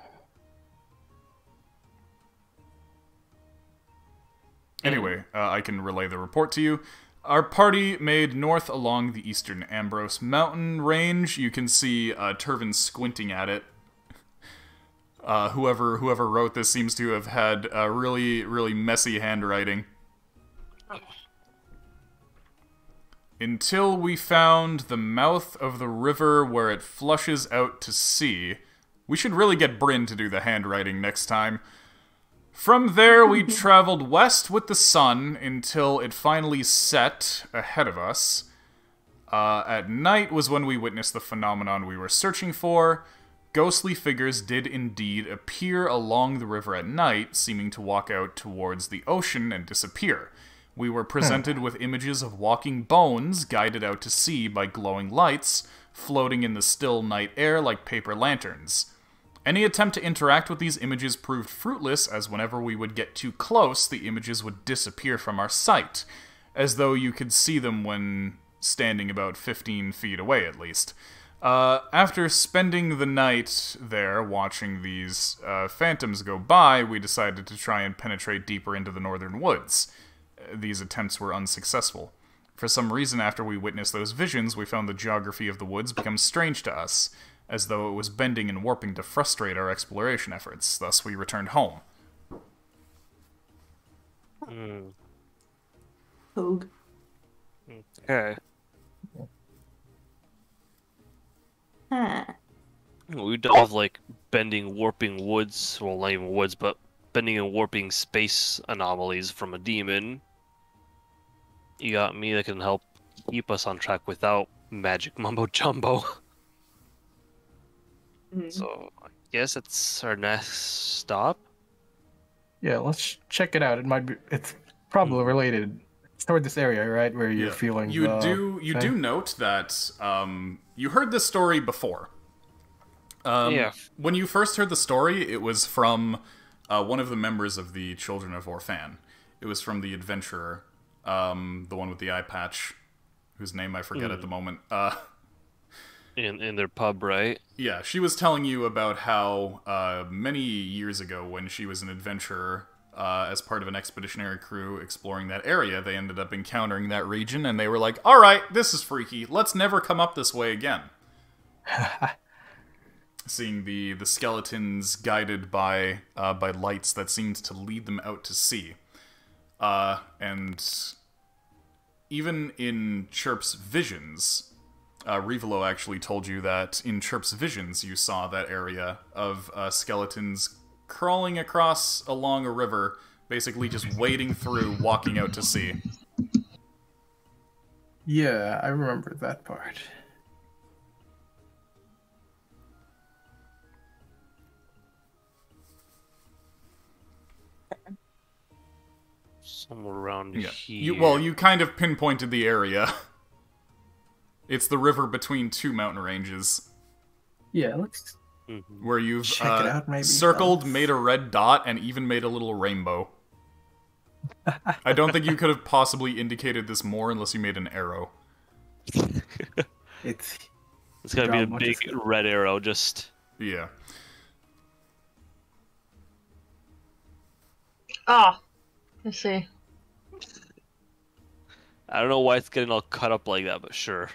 Anyway, I can relay the report to you. Our party made north along the eastern Ambrose mountain range. You can see Turvin squinting at it. Whoever wrote this seems to have had really, really messy handwriting. Until we found the mouth of the river where it flushes out to sea. We should really get Bryn to do the handwriting next time. From there, we traveled west with the sun until it finally set ahead of us. At night was when we witnessed the phenomenon we were searching for. Ghostly figures did indeed appear along the river at night, seeming to walk out towards the ocean and disappear. We were presented with images of walking bones guided out to sea by glowing lights, floating in the still night air like paper lanterns. Any attempt to interact with these images proved fruitless, as whenever we would get too close, the images would disappear from our sight, as though you could see them when standing about 15 feet away, at least. After spending the night there watching these phantoms go by, we decided to try and penetrate deeper into the northern woods. These attempts were unsuccessful. For some reason, after we witnessed those visions, we found the geography of the woods become strange to us, as though it was bending and warping to frustrate our exploration efforts. Thus, we returned home. Hogue. Okay. Huh. We dealt with like bending, warping woods. Well, not even woods, but bending and warping space anomalies from a demon. You got me that can help keep us on track without magic mumbo jumbo. So I guess it's our next stop. Yeah, let's check it out. It's probably related. It's toward this area, right, where you're feeling. You do note that you heard this story before. Yeah. When you first heard the story, it was from one of the members of the Children of Orphan. It was from the adventurer, the one with the eye patch, whose name I forget at the moment. In their pub, right? Yeah, she was telling you about how many years ago, when she was an adventurer, as part of an expeditionary crew exploring that area, they ended up encountering that region, and they were like, alright, this is freaky, let's never come up this way again. Seeing the skeletons guided by lights that seemed to lead them out to sea. And even in Chirps Visions, Rivolo actually told you that in Chirps Visions you saw that area of skeletons crawling across along a river, basically just wading through, walking out to sea. Yeah, I remember that part. Somewhere around Yeah. here. You kind of pinpointed the area. It's the river between two mountain ranges. Yeah, let's Where you've check it out, maybe. circled, made a red dot, and even made a little rainbow. I don't think you could have possibly indicated this more unless you made an arrow. It's It's gotta be a What big is it? red arrow, just... Yeah. Oh, I see. I don't know why it's getting all cut up like that, but sure.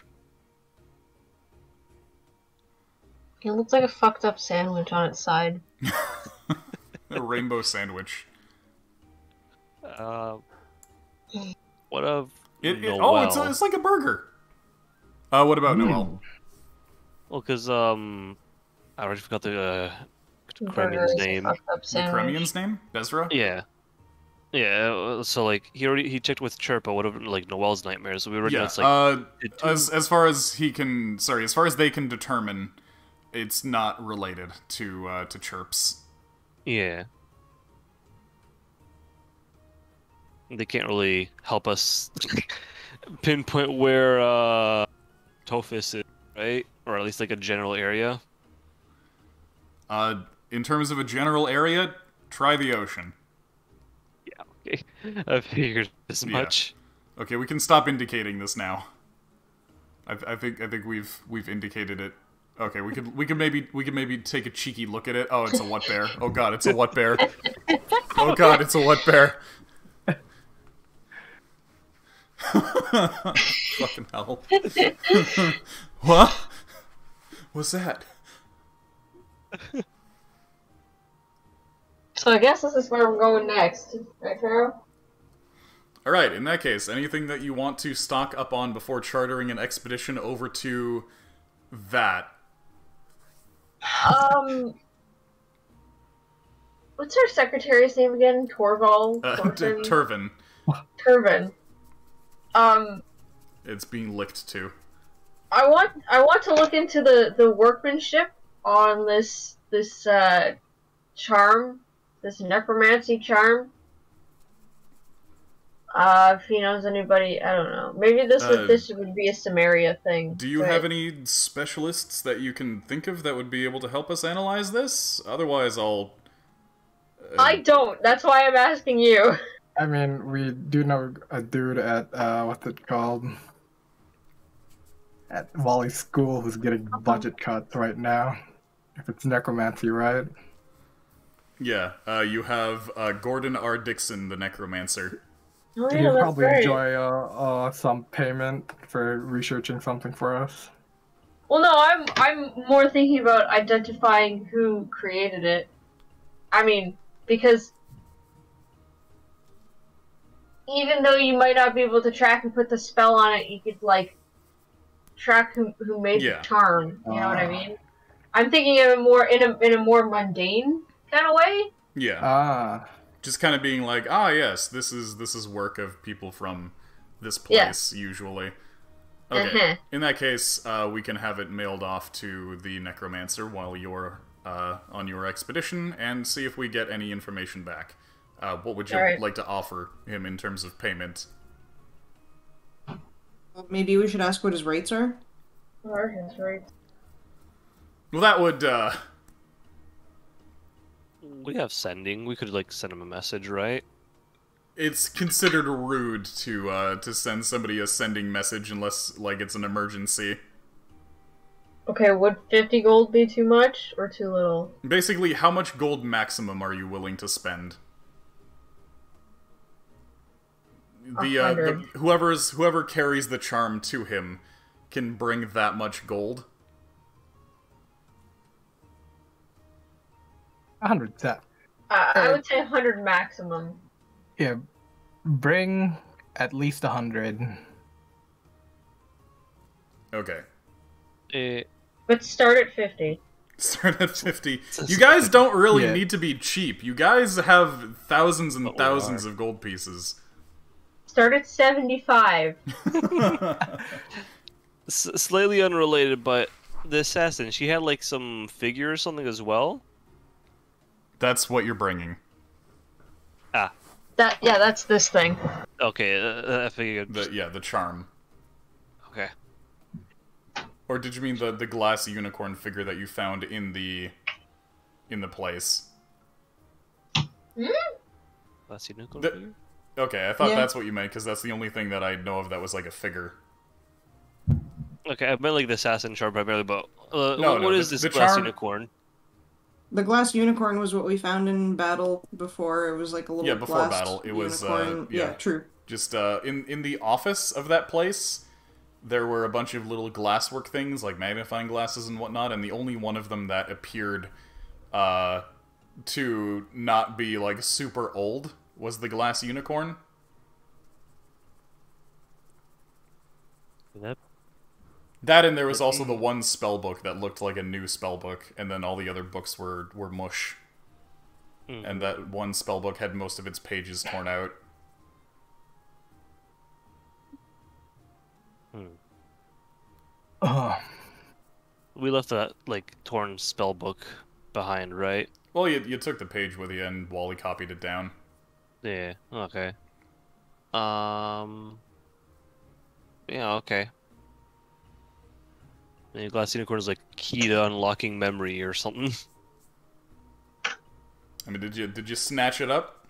It looks like a fucked up sandwich on its side. A rainbow sandwich. What of Oh, it's like a burger. What about Noel? Well, because, I already forgot the, Burger Kremian's is a name. fucked up The sandwich. Kremian's name? Bezra? Yeah. Yeah, so, like, he checked with Chirpa, what of, like, Noel's nightmares, so we already know Yeah, it's, like... as far as he can... Sorry, as far as they can determine, it's not related to Chirps. Yeah. They can't really help us pinpoint where Tophis is, right? Or at least like a general area. In terms of a general area, try the ocean. Yeah, okay. I figured as much. Okay, we can stop indicating this now. I think we've indicated it. Okay, we could maybe take a cheeky look at it. Oh, it's a what bear. Oh god, it's a what bear. Oh god, it's a what bear. Fucking hell. What? What's that? So I guess this is where we're going next, right, Pharaoh? Alright, in that case, anything that you want to stock up on before chartering an expedition over to that? What's our secretary's name again? Torval? Turvin. Turvin. It's being licked too. I want to look into the workmanship on this charm, this necromancy charm. If he knows anybody, I don't know. Maybe this would be a Samaria thing. Do you have any specialists that you can think of that would be able to help us analyze this? Otherwise, I'll... I don't. That's why I'm asking you. I mean, we do know a dude at, what's it called? At Wally's school who's getting budget cuts right now. If it's necromancy, right? Yeah, you have Gordon R. Dixon, the necromancer. Oh, yeah, He'd that's probably right. enjoy some payment for researching something for us. Well, no, I'm more thinking about identifying who created it. I mean, because even though you might not be able to track and put the spell on it, you could like track who made the charm. You know what I mean? I'm thinking of it more in a more mundane kind of way. Yeah. Just kind of being like, yes, this is work of people from this place, usually. Okay. In that case, we can have it mailed off to the necromancer while you're on your expedition, and see if we get any information back. What would you like to offer him in terms of payment? Maybe we should ask what his rates are? What are his rates? Well, that would, We have sending. We could, like, send him a message, right? It's considered rude to send somebody a sending message unless, like, it's an emergency. Okay, would 50 gold be too much or too little? Basically, how much gold maximum are you willing to spend? Whoever carries the charm to him can bring that much gold. 100. I would say 100 maximum. Yeah, bring at least 100. Okay. But start at 50. Start at 50. You guys don't really need to be cheap. You guys have thousands and thousands of gold pieces. Start at 75. Slightly unrelated, but the assassin, she had like some figure or something as well? That's what you're bringing. That's this thing. Okay, I figured. The charm. Okay. Or did you mean the glass unicorn figure that you found in the place? Glass unicorn figure? Okay, I thought that's what you meant, because that's the only thing that I know of that was like a figure. Okay, I meant like the assassin charm primarily, but what is this glass unicorn? The glass unicorn was what we found in battle before. It was like a little before battle. It was unicorn. True. Just in the office of that place, there were a bunch of little glasswork things like magnifying glasses and whatnot, and the only one of them that appeared to not be like super old was the glass unicorn. That, and there was also the one spell book that looked like a new spell book, and then all the other books were mush. And that one spell book had most of its pages torn out. We left that, like, torn spell book behind, right? Well, you took the page with you, and Wally copied it down. Yeah, okay. Yeah, okay. And the glass unicorn is like key to unlocking memory or something. I mean, did you snatch it up?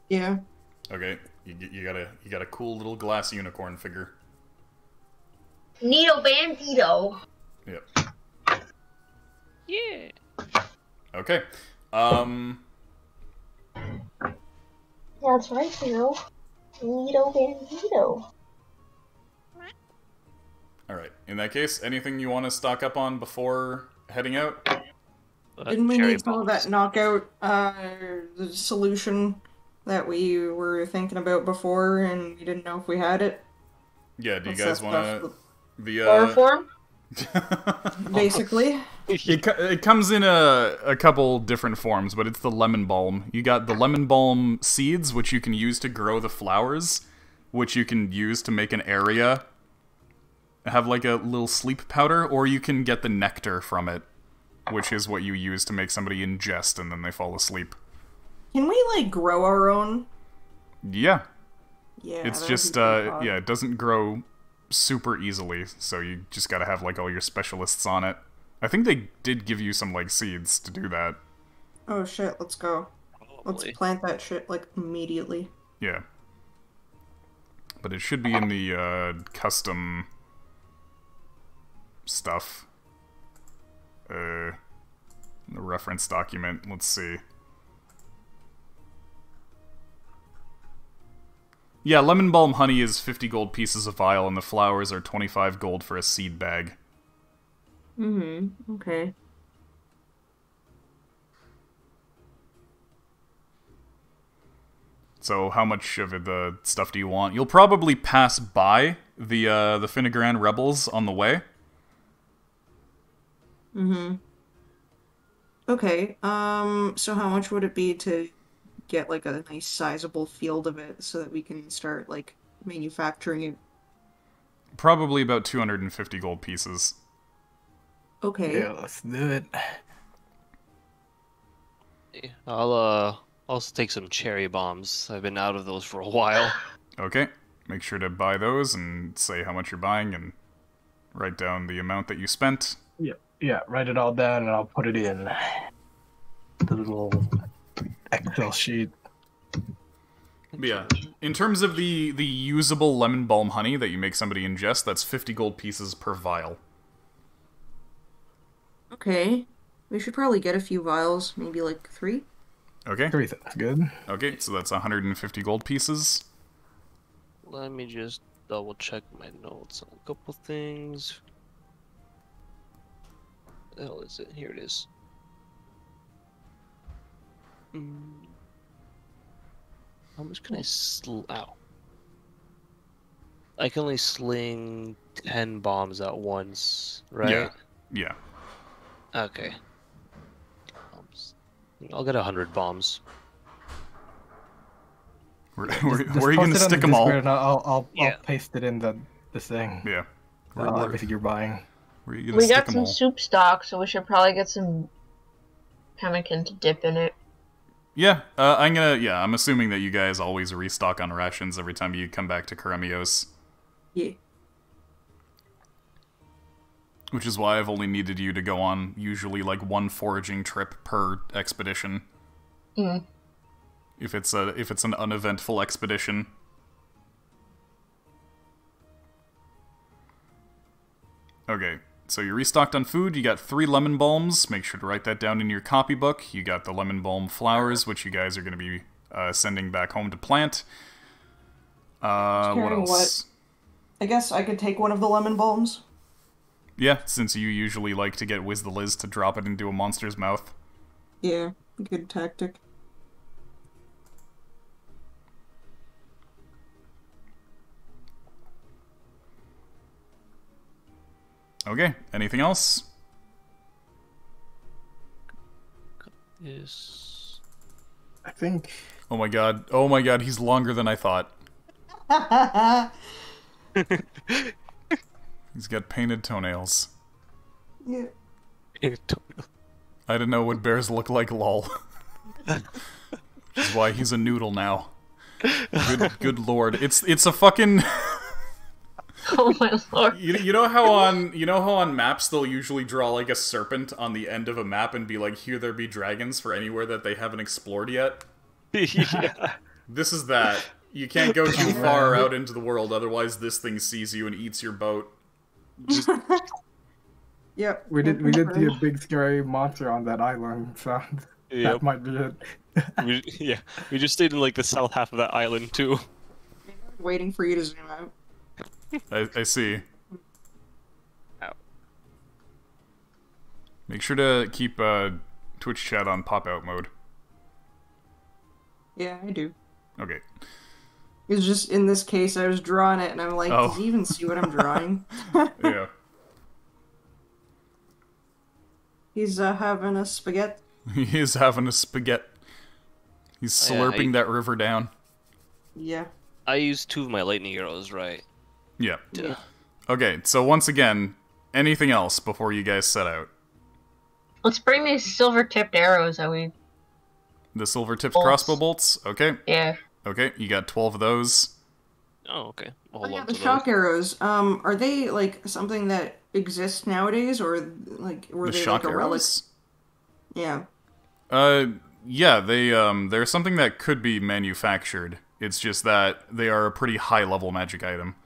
Yeah. Okay. You got a cool little glass unicorn figure. Neato Bandito. Yep. Yeah. Okay. That's right, Phil. Neato Bandito. Alright. In that case, anything you want to stock up on before heading out? Didn't we Cherry need some of bombs. that knockout the solution that we were thinking about before, and we didn't know if we had it? Yeah, do you What's guys that want stuff? to... Chloroform? Basically. It comes in a couple different forms, but it's the lemon balm. You got the lemon balm seeds, which you can use to grow the flowers, which you can use to make an area, have like a little sleep powder, or you can get the nectar from it, which is what you use to make somebody ingest and then they fall asleep. Can we, like, grow our own? Yeah. Yeah. It's that would just, be pretty hot. yeah, it doesn't grow super easily, so you just gotta have, like, all your specialists on it. I think they did give you some, like, seeds to do that. Oh shit, let's go. Let's Probably. plant that shit, like, immediately. Yeah. But it should be in the, custom stuff. The reference document. Let's see. Yeah, lemon balm honey is 50 gold pieces a vial, and the flowers are 25 gold for a seed bag. Mm-hmm. Okay. So how much of the stuff do you want? You'll probably pass by the Finnegan rebels on the way. Mm-hmm. Okay, so how much would it be to get, like, a nice sizable field of it so that we can start, like, manufacturing it? Probably about 250 gold pieces. Okay. Yeah, let's do it. I'll also take some cherry bombs. I've been out of those for a while. Okay, make sure to buy those and say how much you're buying and write down the amount that you spent. Yeah, write it all down and I'll put it in the little Excel sheet. But yeah, in terms of the usable lemon balm honey that you make somebody ingest, that's 50 gold pieces per vial. Okay. We should probably get a few vials, maybe like 3. Okay? 3 sounds good. Okay, so that's 150 gold pieces. Let me just double check my notes on a couple things. What the hell is it? Here it is. How much can I Ow. I can only sling 10 bombs at once, right? Yeah. Yeah. Okay. I'll get 100 bombs. Where Just are you post going to it on stick the them all? Discord and I'll Yeah. paste it in this thing. Yeah. Everything you're buying. Where are you going to We stick got them some all? soup stock, so we should probably get some pemmican to dip in it. Yeah, I'm assuming that you guys always restock on rations every time you come back to Karemios. Yeah. Which is why I've only needed you to go on usually like one foraging trip per expedition. Mm. If it's an uneventful expedition. Okay, so you're restocked on food. You got 3 lemon balms. Make sure to write that down in your copybook. You got the lemon balm flowers, which you guys are going to be sending back home to plant. What Carrying else? I guess I could take one of the lemon balms. Yeah, since you usually like to get Wiz the Liz to drop it into a monster's mouth. Yeah, good tactic. Okay, anything else? Yes. I think. Oh my god, he's longer than I thought. He's got painted toenails. Yeah. I didn't know what bears look like, lol. Which is why he's a noodle now. Good lord. It's a fucking... Oh my lord. You know how on maps they'll usually draw like a serpent on the end of a map and be like, here there be dragons for anywhere that they haven't explored yet? Yeah. This is that. You can't go too far out into the world, otherwise this thing sees you and eats your boat. Yep. We did see a big scary monster on that island, so Yep. that might be it. We just stayed in like the south half of that island too. Waiting for you to zoom out. I see. Ow. Make sure to keep Twitch chat on pop-out mode. Yeah, I do. Okay. It's just, in this case, I was drawing it, and I'm like, Oh. does he even see what I'm drawing? Yeah. He's having a spaghetti. He is having a spaghetti. He's slurping that river down. Yeah. I used 2 of my lightning arrows, right? Yeah. Yeah. Okay, so once again, anything else before you guys set out? Let's bring these silver-tipped arrows that we... The silver-tipped Bolts. crossbow bolts? Okay. Yeah. Okay, you got 12 of those. Oh, okay. I'll Oh hold yeah, on the to shock those. arrows. Are they like something that exists nowadays, or like were The they shock like a relic? arrows? Yeah. Yeah, they're something that could be manufactured. It's just that they are a pretty high-level magic item.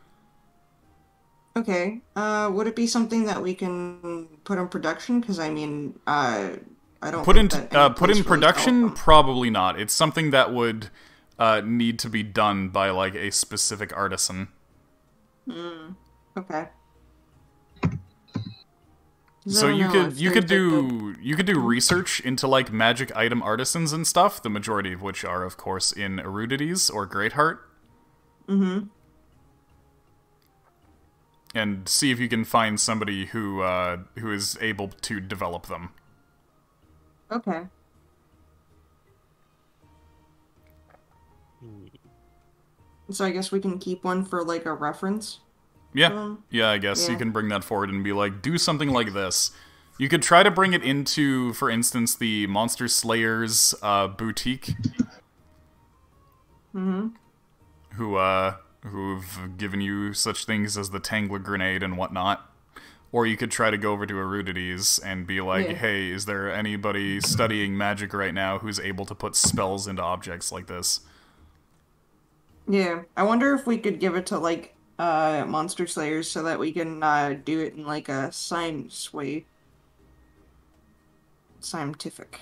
Okay. Would it be something that we can put in production? Because I mean, I don't Put think in that any put place in really production? sells them. Probably not. It's something that would need to be done by like a specific artisan. Okay. So I don't you know, could if you could do research into like magic item artisans and stuff. The majority of which are, of course, in Erudities or Greatheart. Mm-hmm. And see if you can find somebody who is able to develop them. Okay. So I guess we can keep one for like a reference. Yeah, yeah, I guess you yeah. can bring that forward and be like, do something like this. You could try to bring it into, for instance, the Monster Slayers boutique. Mm-hmm. Who've given you such things as the Tangler Grenade and whatnot. Or you could try to go over to Erudities and be like, Yeah. hey, is there anybody studying magic right now who's able to put spells into objects like this? Yeah. I wonder if we could give it to like Monster Slayers so that we can do it in like a science way. Scientific.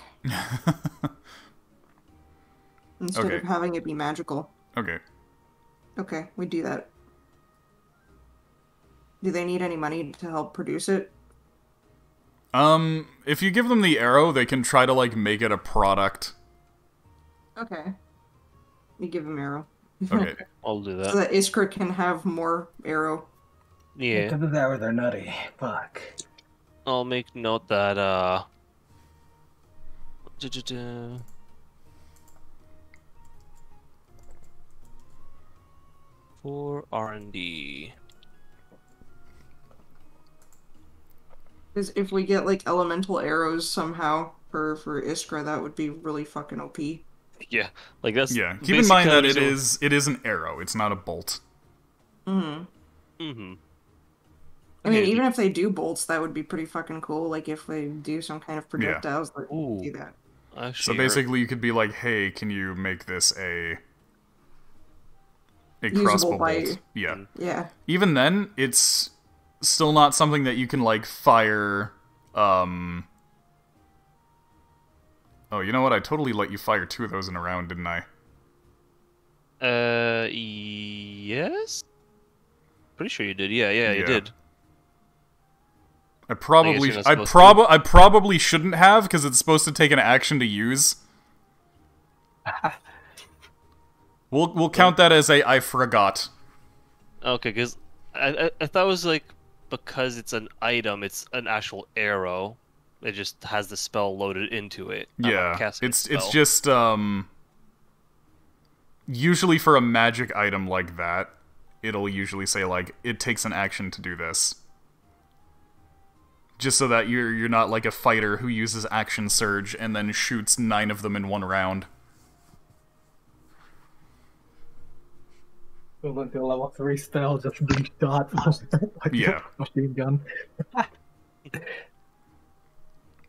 Instead Okay. of having it be magical. Okay. Okay, we do that. Do they need any money to help produce it? If you give them the arrow, they can try to, like, make it a product. Okay. You give them arrow. Okay. I'll do So that. that Iskra can have more arrow. Yeah. Because of that or they're nutty. Fuck. I'll make note that du-du-du. For R&D. Because if we get like elemental arrows somehow for Iskra, that would be really fucking OP. Yeah, like that's Yeah. Keep in mind that basically it is an arrow. It's not a bolt. Mm-hmm. Mm-hmm. I mean, Okay. even if they do bolts, that would be pretty fucking cool. Like if they do some kind of projectiles that Ooh. do that. So Actually, basically, you could be like, "Hey, can you make this a Usable crossbow by- bolt?" Yeah. Yeah. Even then, it's still not something that you can like fire. Oh, you know what? I totally let you fire 2 of those in a round, didn't I? yes. Pretty sure you did. Yeah, you Yeah. did. I probably, you're not supposed to. I probably shouldn't have because it's supposed to take an action to use. We'll count that as a I forgot. Okay, because I thought it was like because it's an item, it's an actual arrow. It just has the spell loaded into it. I'm not Yeah, casting a it's spell. just usually for a magic item like that, it'll usually say like it takes an action to do this. Just so that you're not like a fighter who uses action surge and then shoots 9 of them in one round. Equivalent to a level 3 spell, just being shot like Yeah. a machine gun.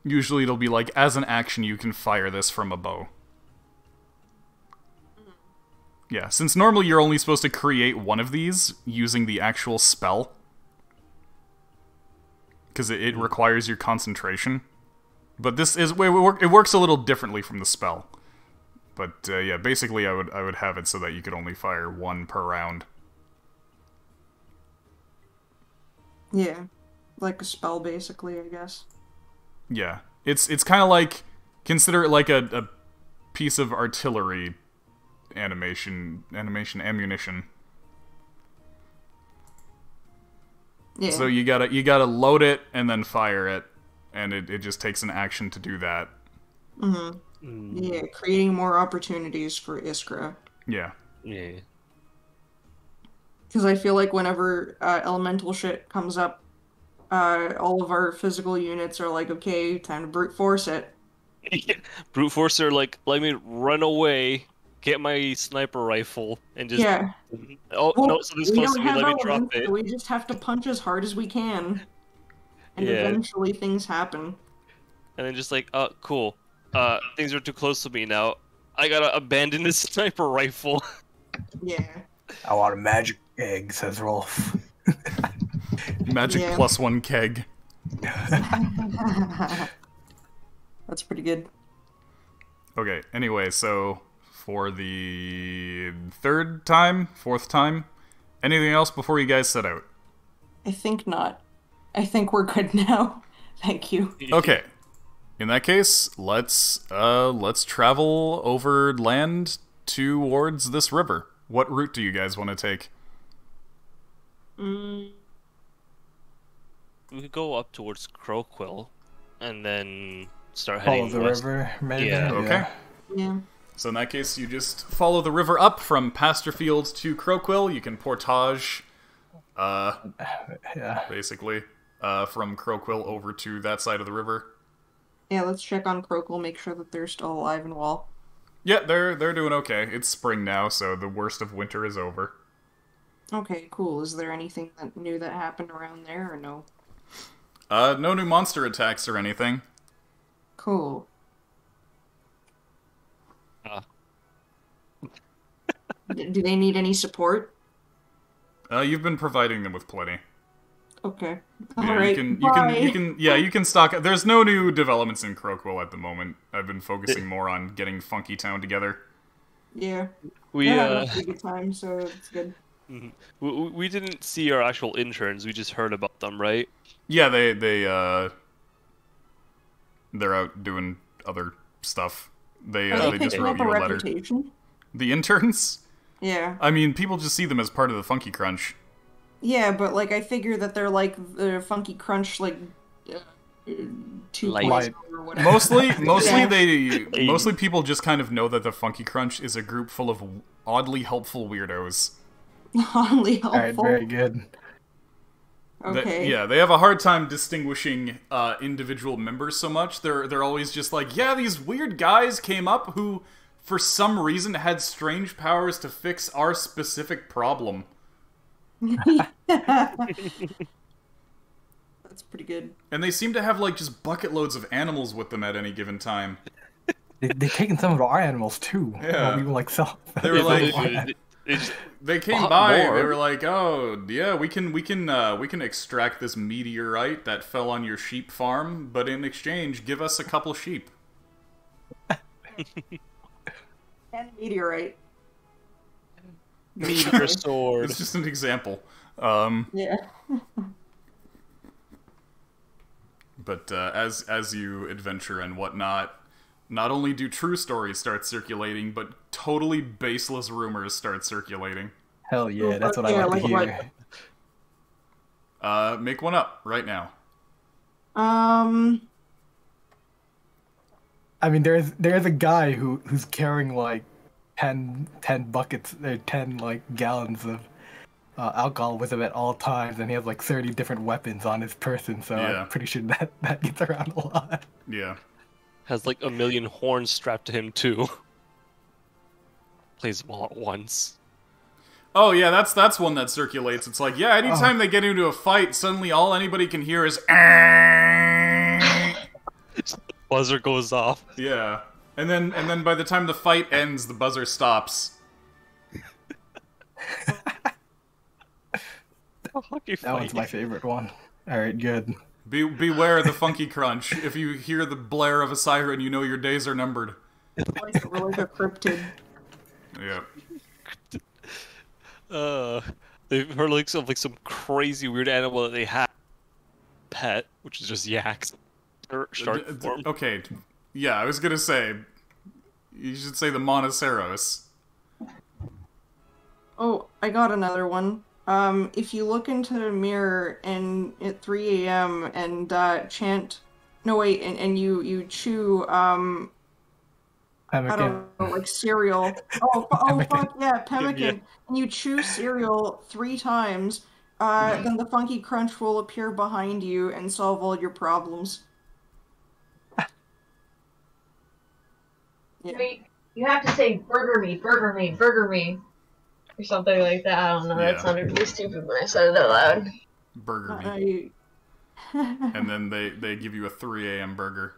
Usually it'll be like, as an action you can fire this from a bow. Yeah, since normally you're only supposed to create one of these using the actual spell. Because it requires your concentration. But this is... It works a little differently from the spell. But, yeah, basically I would have it so that you could only fire one per round. Yeah. Like a spell, basically, I guess. Yeah. It's kind of like... Consider it like a piece of artillery ammunition. Yeah. So you gotta load it and then fire it, and it just takes an action to do that. Yeah, creating more opportunities for Iskra. Yeah. Yeah. Because I feel like whenever elemental shit comes up, all of our physical units are like, okay, time to brute force it. Brute force are like, let me run away, get my sniper rifle, and just... Yeah. Oh, Well, no, something's we close don't to me, have let me drop elements, it. so we just have to punch as hard as we can. And Yeah. eventually things happen. And then just like, oh, cool. Things are too close to me now. I gotta abandon this sniper rifle. Yeah. I want a magic egg, says Rolf. Magic Yeah. +1 keg. That's pretty good. Okay, anyway, so for the fourth time, anything else before you guys set out? I think not. I think we're good now. Thank you. Okay. In that case, let's travel over land towards this river. What route do you guys want to take? We could go up towards Crowquill, and then start heading Follow the west. river, maybe. Yeah. Okay. Yeah. So in that case, you just follow the river up from Pasture Fields to Crowquill. You can portage, Yeah. basically, from Crowquill over to that side of the river. Yeah, let's check on Croakle, make sure that they're still alive and well. Yeah, they're doing okay. It's spring now, so the worst of winter is over. Okay, cool. Is there anything new that happened around there, or no? No new monster attacks or anything. Cool. Do they need any support? You've been providing them with plenty. Okay. Yeah, Alright, you can stock. There's no new developments in Crowquill at the moment. I've been focusing more on getting Funky Town together. Yeah. We They're having a pretty good time, so it's good. we didn't see our actual interns. We just heard about them, right? Yeah, they're out doing other stuff. They Are they just picking wrote up a you a letter. reputation? The interns? Yeah. I mean, people just see them as part of the Funky Crunch. Yeah, but like I figure that they're like the Funky Crunch, like 2 Light. points or whatever. Mostly Yeah. mostly people just kind of know that the Funky Crunch is a group full of oddly helpful weirdos. Oddly Alright, helpful. very good. Okay. They have a hard time distinguishing individual members so much. They're always just like, yeah, these weird guys came up who, for some reason, had strange powers to fix our specific problem. That's pretty good. And they seem to have, like, just bucket loads of animals with them at any given time. They've taken some of our animals too. Yeah. Well, we were like, so. They were like, They just they came bought by. more. They were like, "Oh, yeah, we can extract this meteorite that fell on your sheep farm, but in exchange, give us a couple sheep." And meteorite. meteor sword. It's just an example. Yeah. But as you adventure and whatnot, not only do true stories start circulating, but totally baseless rumors start circulating. Hell yeah, that's what Yeah, I like to like hear. what? Make one up right now. I mean, there's a guy who's carrying like 10 buckets, 10 like gallons of alcohol with him at all times, and he has like 30 different weapons on his person. So Yeah. I'm pretty sure that gets around a lot. Yeah. Has like a million horns strapped to him too. Plays them all at once. Oh yeah, that's one that circulates. It's like, yeah, anytime they get into a fight, suddenly all anybody can hear is Buzzer goes off. yeah. And then by the time the fight ends, the buzzer stops. Hockey That one's fight. my favorite one. Alright, good. Beware the funky crunch. If you hear the blare of a siren, you know your days are numbered. Like a cryptid. Yeah. They've heard like some crazy weird animal that they have pet, which is just yaks. Or shark form. Okay. Yeah, I was gonna say, you should say the Monoceros. Oh, I got another one. If you look into the mirror and at 3 a.m. and chant, no wait, and you chew I Pemmican. don't know, like cereal. Oh fuck yeah, pemmican. Yeah. And you chew cereal 3 times, then the funky crunch will appear behind you and solve all your problems. Yeah. Wait, you have to say burger me, burger me, burger me. Or something like that. I don't know. Yeah. That sounded really stupid when I said it out loud. Burger meat. And then they give you a 3 a.m. burger.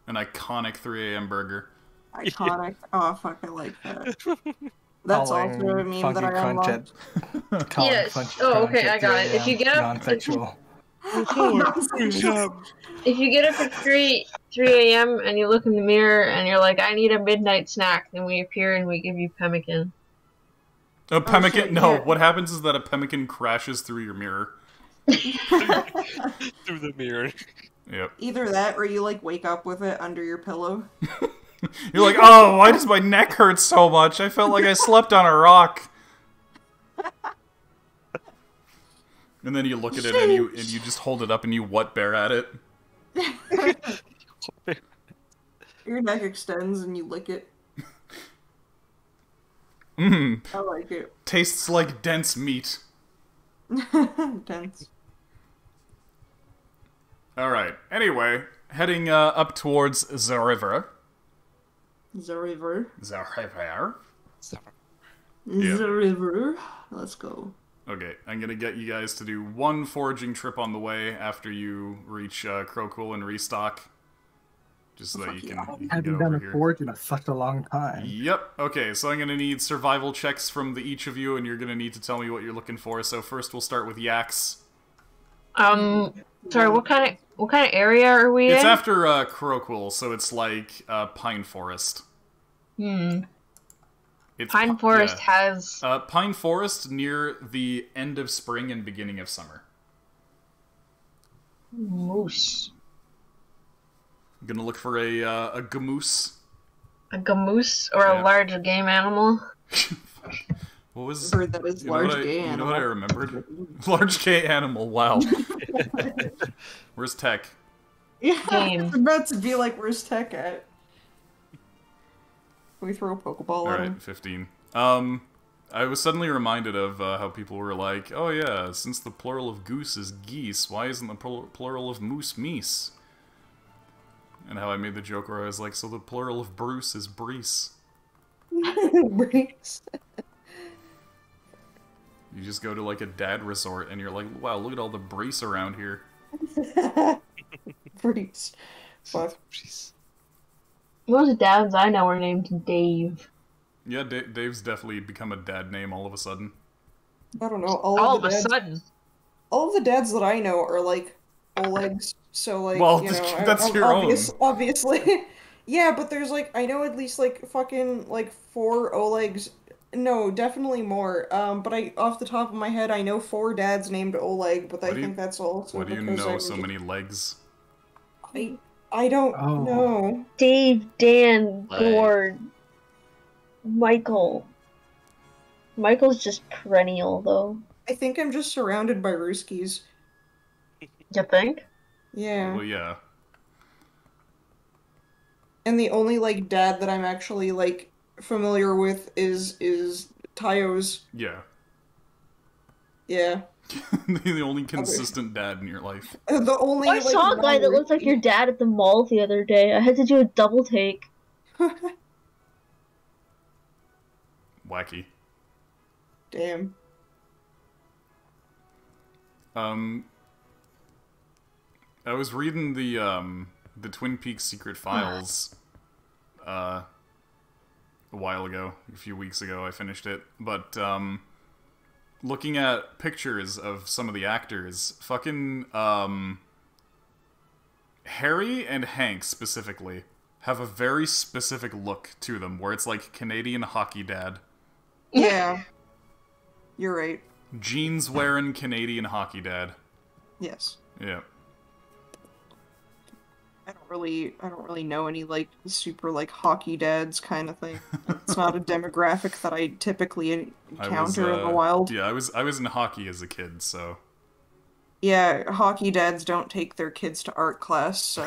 An iconic 3 a.m. burger. Iconic. Oh fuck, I like that. That's also a meme that I unlocked. Yes. Oh, okay, I got it. If you get up, non-sexual. if you get up at 3 a.m. and you look in the mirror and you're like, I need a midnight snack, then we appear and we give you pemmican. A pemmican? shit, No, yeah. what happens is that a pemmican crashes through your mirror. Through the mirror. Yep. Either that or you like wake up with it under your pillow. You're like, oh, why does my neck hurt so much? I felt like I slept on a rock. And then you look at it and you just hold it up and you what bear at it. Your neck extends and you lick it. Mmm. I like it. Tastes like dense meat. Dense. Alright, anyway, heading up towards the river. The river. The river. The river. Let's go. Okay, I'm gonna get you guys to do one foraging trip on the way after you reach Crowcool and restock. Just so that you can I get haven't over done a here. forge in such a long time. Yep, okay, so I'm gonna need survival checks from each of you, and you're gonna need to tell me what you're looking for. So first we'll start with Yaks. Sorry, what kind of area are we It's in? after Crowcool, so it's like Pine Forest. It's Pine Forest has... Pine Forest near the end of spring and beginning of summer. moose. I'm gonna look for a gamoose. A gamoose or Yeah. a large game animal? What was... Heard that is large gay You know animal. what I remembered? Large gay animal, wow. Where's Tech? Yeah, Game. it's about to be like, where's Tech at? Can we throw a Pokeball at him? Alright, 15. I was suddenly reminded of how people were like, oh yeah, since the plural of goose is geese, why isn't the plural of moose meese? And how I made the joke where I was like, so the plural of Bruce is Brees. Breeze. You just go to like a dad resort and you're like, wow, look at all the Brees around here. Breeze. Fuck. Jeez. Most dads I know are named Dave. Yeah, Dave's definitely become a dad name all of a sudden. I don't know. All of a sudden. All of the dads that I know are like Olegs, so like, Well, you know, that's your own. Obviously. Yeah, but there's like, I know at least like fucking like 4 Olegs. No, definitely more. But off the top of my head, I know 4 dads named Oleg, but I think that's also Why do you because know I'm so just- many legs? I don't Oh. know. Dave, Dan, Like- Gord, Michael. Michael's just perennial, though. I think I'm just surrounded by Ruskies. You think? Yeah. Well, yeah. And the only like dad that I'm actually like familiar with is Tayo's. Yeah. Yeah. The only consistent dad in your life. The only I like saw a guy that looked like your dad at the mall the other day. I had to do a double take. Wacky. Damn. I was reading the Twin Peaks Secret Files a while ago, a few weeks ago. I finished it, but looking at pictures of some of the actors, fucking Harry and Hank specifically have a very specific look to them, where it's like Canadian hockey dad. Yeah. You're right. Jeans wearing Canadian hockey dad. Yes. Yeah. I don't really know any like super like hockey dads kind of thing. It's not a demographic that I typically encounter in the wild. Yeah, I was in hockey as a kid, so. Yeah, hockey dads don't take their kids to art class, so.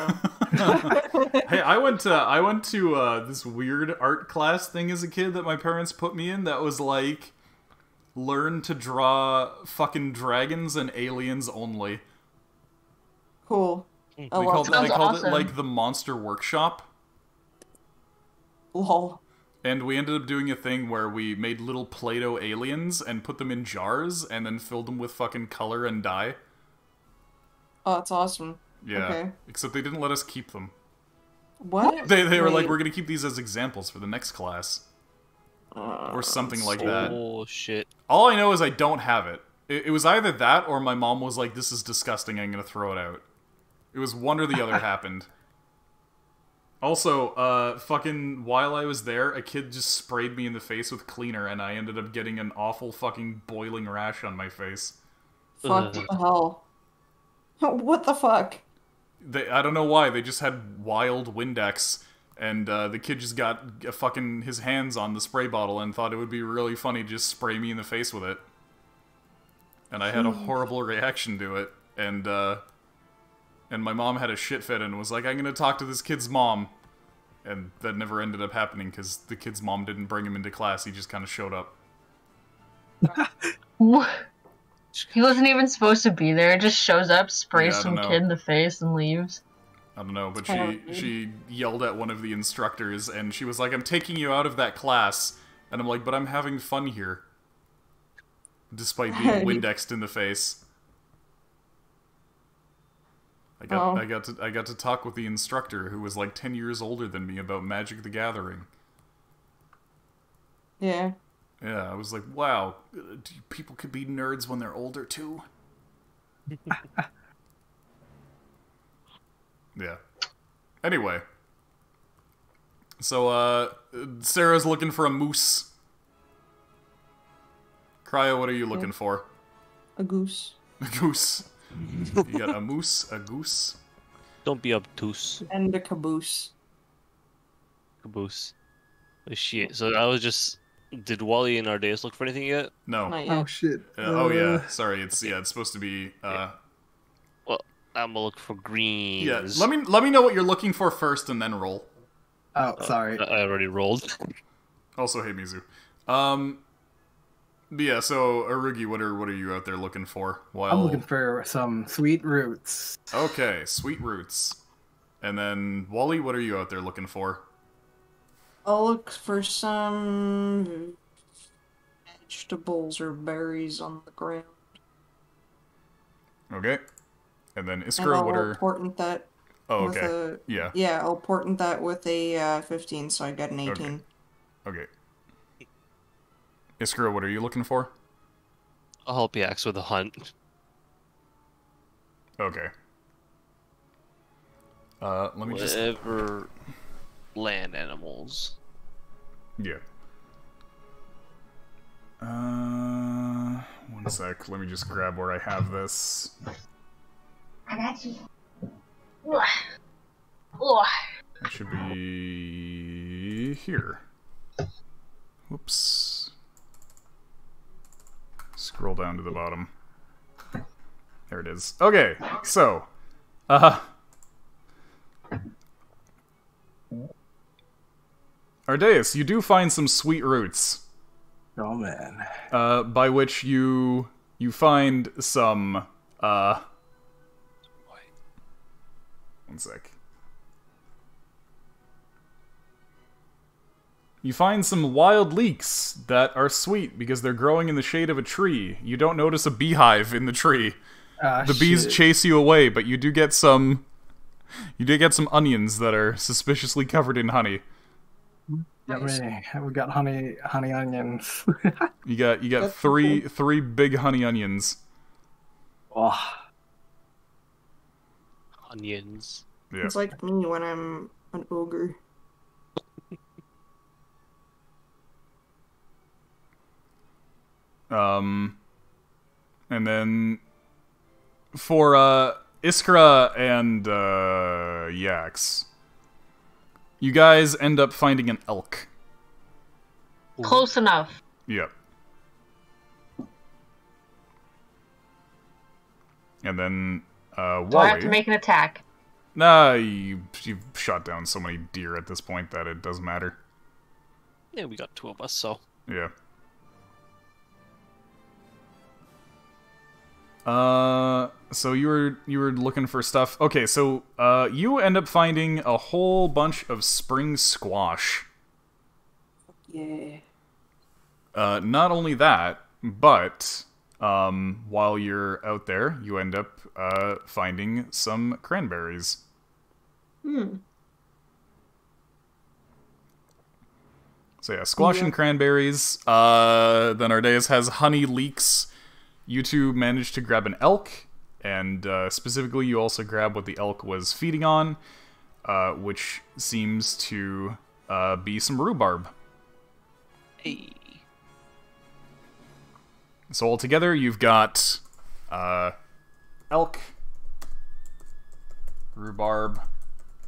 Hey, I went to this weird art class thing as a kid that my parents put me in that was like learn to draw fucking dragons and aliens only. Cool. They Oh, called awesome. it like the Monster Workshop. Lol. And we ended up doing a thing where we made little Play-Doh aliens and put them in jars and then filled them with fucking color and dye. Oh, that's awesome. Yeah. Okay. Except they didn't let us keep them. What? They were like, Wait. we're gonna keep these as examples for the next class. Or something like that. Oh shit. All I know is I don't have it. It was either that or my mom was like, this is disgusting, I'm gonna throw it out. It was one or the other happened. Also, fucking while I was there, a kid just sprayed me in the face with cleaner and I ended up getting an awful fucking boiling rash on my face. Fuck the hell. What the fuck? I don't know why, they just had wild Windex, and the kid just got his hands on the spray bottle and thought it would be really funny to just spray me in the face with it. And I had a horrible reaction to it, and my mom had a shit fit and was like, I'm gonna talk to this kid's mom. And that never ended up happening because the kid's mom didn't bring him into class, he just kind of showed up. He wasn't even supposed to be there. It just shows up, sprays Yeah, I some don't know. kid in the face, and leaves. I don't know, but Oh, she yelled at one of the instructors, and she was like, I'm taking you out of that class. And I'm like, but I'm having fun here. Despite being Windexed in the face. I got to talk with the instructor, who was like 10 years older than me, about Magic the Gathering. Yeah. Yeah, I was like, wow, people could be nerds when they're older too? Yeah. Anyway. So, Sarah's looking for a moose. Cryo, what are you looking for? A goose. A goose. You got a moose, a goose. Don't be obtuse, And a caboose. caboose. Oh, shit. So I was just. Did Wally and Ardeus look for anything yet? No. Not yet. Oh shit. Oh yeah, sorry. It's supposed to be. Well, I'm gonna look for greens. Yeah. Let me know what you're looking for first, and then roll. Oh, sorry. I already rolled. Also, hey Mizu. Yeah. So Arugi, what are you out there looking for? While I'm looking for some sweet roots. Okay, sweet roots. And then Wally, what are you out there looking for? I'll look for some vegetables or berries on the ground. Okay. And then And Iskra, what I'll are? portent that Oh, with okay. a... Yeah. Yeah, I'll portent that with a 15, so I got an 18. Okay. Iskra, what are you looking for? I'll help Yax with a hunt. Okay. Let me just. Whatever land animals. Yeah. One sec. Let me just grab where I have this. I got you. It should be here. Whoops. Scroll down to the bottom. There it is. Okay, so, Ardeus, you do find some sweet roots. Oh man. By which you find some, one sec. You find some wild leeks that are sweet because they're growing in the shade of a tree. You don't notice a beehive in the tree. The bees chase you away, but you do get some onions that are suspiciously covered in honey. Yummy. We got honey onions. You got That's three big honey onions. Oh, Onions. Yeah. It's like me when I'm an ogre. And then for Iskra and Yax, you guys end up finding an elk. Close enough. Yep. And then Wally. Do I have to make an attack? Nah, you've shot down so many deer at this point that it doesn't matter. Yeah, we got 2 of us, so. Yeah. So you were looking for stuff. Okay, so you end up finding a whole bunch of spring squash. Yeah. Not only that, but while you're out there, you end up finding some cranberries. So yeah, squash and cranberries. Then Ardeas has honey leeks. You two managed to grab an elk, and specifically you also grab what the elk was feeding on, which seems to be some rhubarb. Hey. So altogether, you've got elk, rhubarb,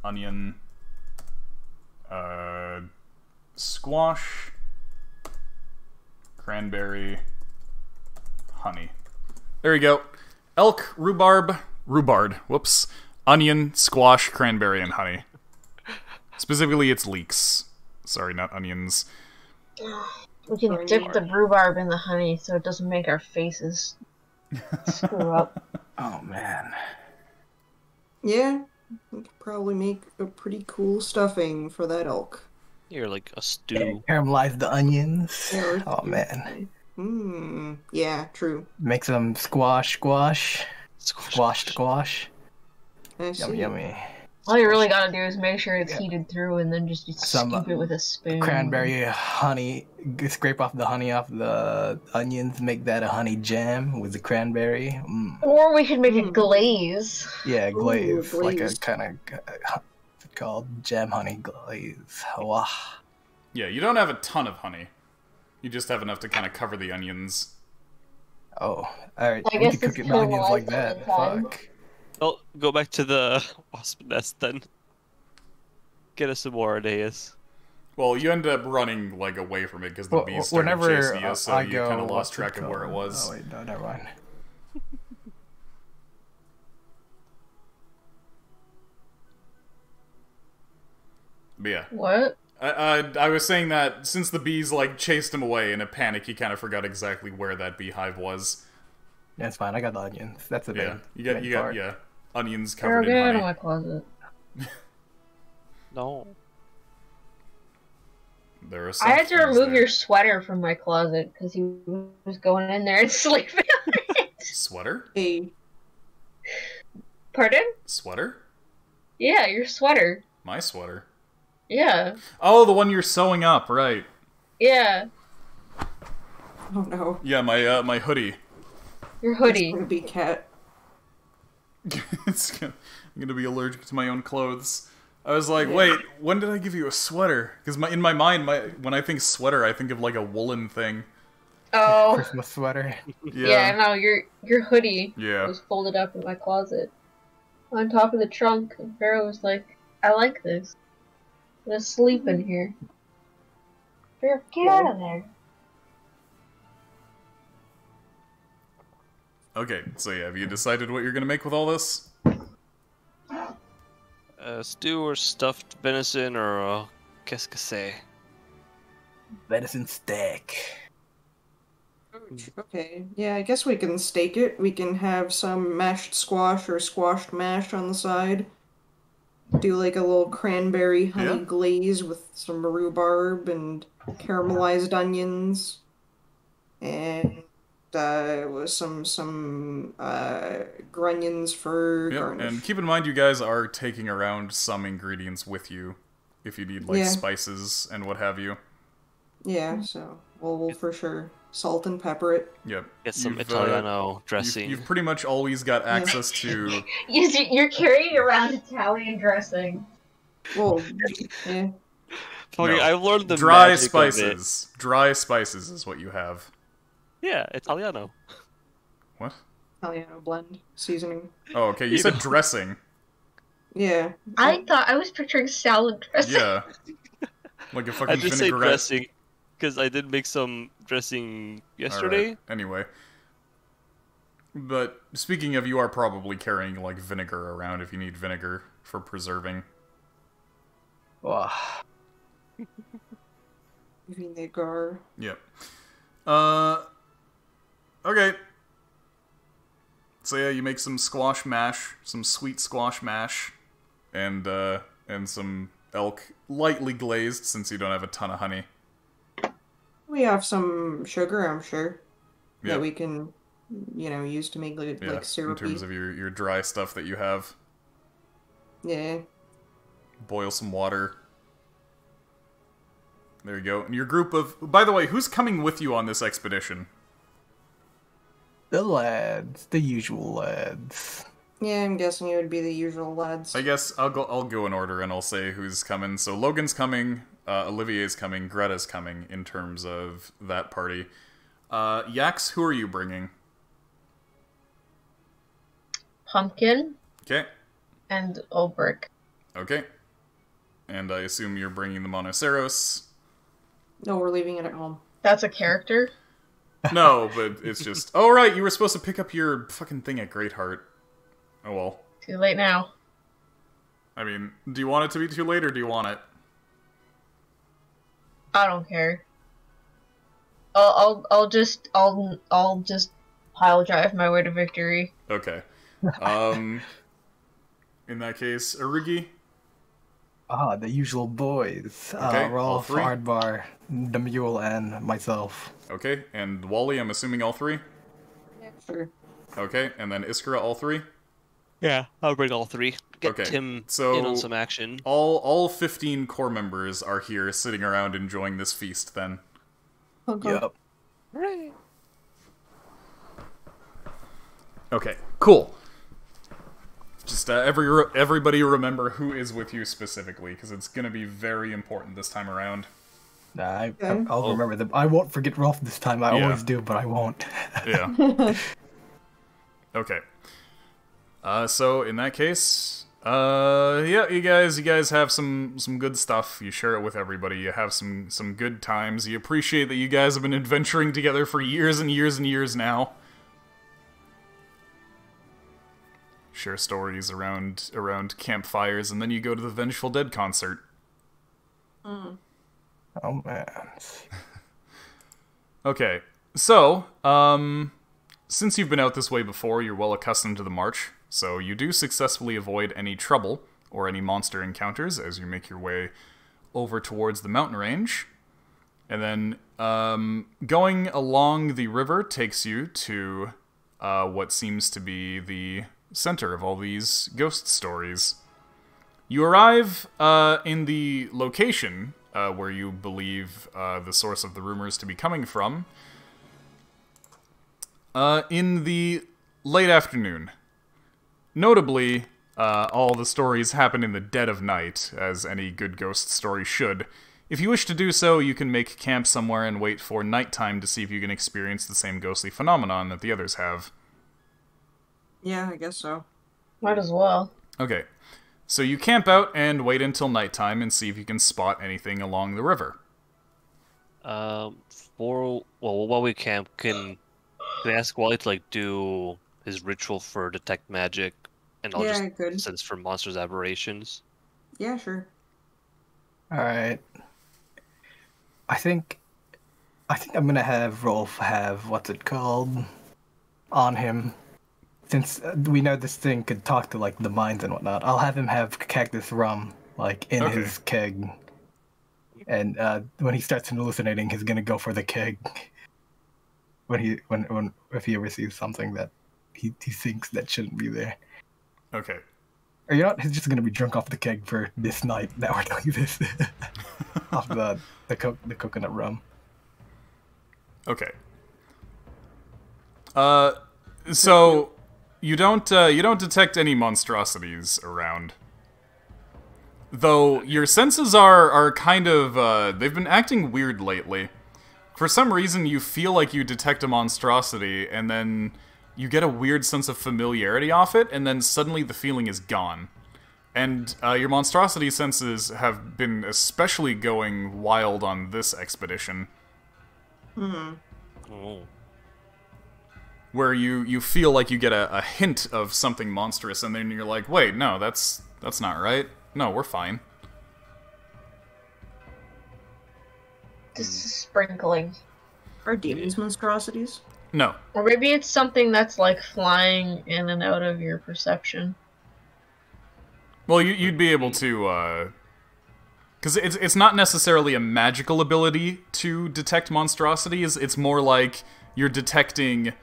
onion, squash, cranberry, honey. There you go. Elk, rhubarb, onion, squash, cranberry, and honey. Specifically, it's leeks. Sorry, not onions. We can dip the rhubarb in the honey so it doesn't make our faces screw up. oh man. Yeah, we could probably make a pretty cool stuffing for that elk. You're like a stew. Caramelize the onions. Yeah, Oh man. Yeah, true. Make some squash. Squash. I see. Yummy. All you really gotta do is make sure it's heated through and then just Some, scoop it with a spoon. Cranberry honey. Scrape off the honey off the onions. Make that a honey jam with the cranberry. Or we should make a glaze. Yeah, glaze. Ooh, Like a glaze. kind of what's it called jam honey glaze. Wow. Yeah, you don't have a ton of honey. You just have enough to kind of cover the onions. Oh, alright. I We guess could cook it's it onions like caramelized that. all the time. Fuck. Oh, go back to the wasp nest then. Get us some more Ardeas. Well, you ended up running like away from it because the bees started Whenever chasing you, so I you go, kind of lost what's track of where it called? was. Oh wait, no, never mind. But yeah, What? I was saying that since the bees like chased him away in a panic, he kind of forgot exactly where that beehive was. Yeah, it's fine. I got the onions. That's the Yeah, main you got part. yeah, onions Girl, covered get in out of honey. my closet. No. There are some I had to things remove there. your sweater from my closet because he was going in there and sleeping on it. Sweater? Hey, Pardon? Sweater? Yeah, your sweater. My sweater. Yeah. Oh, the one you're sewing up, right? Yeah. oh no. Yeah, my hoodie. Your It's hoodie. gonna be cat. I'm gonna be allergic to my own clothes. I was like, wait, when did I give you a sweater? Because in my mind, when I think sweater, I think of like a woolen thing. Oh. Christmas sweater. Yeah, no, your hoodie Yeah. was folded up in my closet. On top of the trunk, and Pharaoh was like, I like this. I'm gonna sleep in here. Pharaoh, get out of there. Okay, so yeah, have you decided what you're gonna make with all this? Stew or stuffed venison or qu'est-ce que c'est? Venison steak. Okay, yeah, I guess we can steak it. We can have some mashed squash or squashed mash on the side. Do like a little cranberry honey Yeah. glaze with some rhubarb and caramelized onions. And with some grunions for Yep, garnish. and keep in mind you guys are taking around some ingredients with you if you need like spices and what have you. Yeah, so we'll for sure salt and pepper it. Yep. Get some Italiano dressing. You've pretty much always got access to. You're carrying around Italian dressing. Well, yeah. Okay, No. I've learned the Dry magic spices. Of it. Dry spices is what you have. Yeah, Italiano. What? Italiano blend seasoning. Oh, okay. You said dressing. Yeah. I thought I was picturing salad dressing. Yeah. Like a fucking I just say vinaigrette. dressing because I did make some dressing yesterday. Right. Anyway. But speaking of, you are probably carrying like vinegar around if you need vinegar for preserving. Wow. Vinegar. Yep. Okay. So yeah, you make some squash mash, some sweet squash mash, and some elk lightly glazed since you don't have a ton of honey. We have some sugar, I'm sure, Yep. that we can, use to make it like syrupy. In terms of your dry stuff that you have. Yeah. Boil some water. There you go. And your group of... By the way, who's coming with you on this expedition? The lads. The usual lads. Yeah, I'm guessing it would be the usual lads. I guess I'll go in order and I'll say who's coming. So Logan's coming, Olivier's coming, Greta's coming in terms of that party. Yax, who are you bringing? Pumpkin Okay. and Ulbrich. Okay. And I assume you're bringing the Monoceros. No, we're leaving it at home. That's a character? No, but it's just... Oh, right, you were supposed to pick up your fucking thing at Greatheart. Oh, well. Too late now. I mean, do you want it to be too late, or do you want it? I don't care. I'll just pile drive my way to victory. Okay. In that case, Arugi? The usual boys. Okay, all Rolf, three? Hardbar, the mule, and myself. Okay, and Wally, I'm assuming all three? Yeah, sure. Okay, and then Iskra, all three? Yeah, I'll bring all three. Get Okay, Tim so in on some action. All 15 core members are here sitting around enjoying this feast, then. Okay. Yep. Right. Okay, cool. Just everybody remember who is with you specifically, because it's going to be very important this time around. I'll remember them. I won't forget Rolf this time. I always do, but I won't. Yeah. Okay. So in that case, yeah, you guys have some good stuff. You share it with everybody. You have some good times. You appreciate that you guys have been adventuring together for years and years and years now. Share stories around campfires, and then you go to the Vengeful Dead concert. Mm. Oh man. Okay, so since you've been out this way before, you're well accustomed to the march. So you do successfully avoid any trouble or any monster encounters as you make your way over towards the mountain range. And then going along the river takes you to what seems to be the center of all these ghost stories. You arrive in the location where you believe the source of the rumors to be coming from in the late afternoon. Notably, all the stories happen in the dead of night, as any good ghost story should. If you wish to do so, you can make camp somewhere and wait for nighttime to see if you can experience the same ghostly phenomenon that the others have. Yeah, I guess so. Might as well. Okay, so you camp out and wait until nighttime and see if you can spot anything along the river. While we camp, can I ask Wally to do his ritual for detect magic, and I'll I could. just sense for monsters' aberrations? Yeah, sure. All right. I think I'm gonna have Rolf have what's it called on him, since we know this thing could talk to the mines and whatnot. I'll have him have cactus rum in his keg, and when he starts hallucinating, he's gonna go for the keg. If he ever sees something that he thinks that shouldn't be there. Okay. Or you know what? He's just gonna be drunk off the keg for this night that we're doing this. Off the coconut rum. Okay. So you don't detect any monstrosities around. Though your senses are kind of they've been acting weird lately. For some reason you feel like you detect a monstrosity and then you get a weird sense of familiarity off it and then suddenly the feeling is gone. And your monstrosity senses have been especially going wild on this expedition. Hmm. Oh. Where you feel like you get a hint of something monstrous, and then you're like, wait, no, that's not right. No, we're fine. Just sprinkling. Are demons monstrosities? No. Or maybe it's something that's like flying in and out of your perception. Well, you'd be able to, because it's not necessarily a magical ability to detect monstrosities. It's more like you're detecting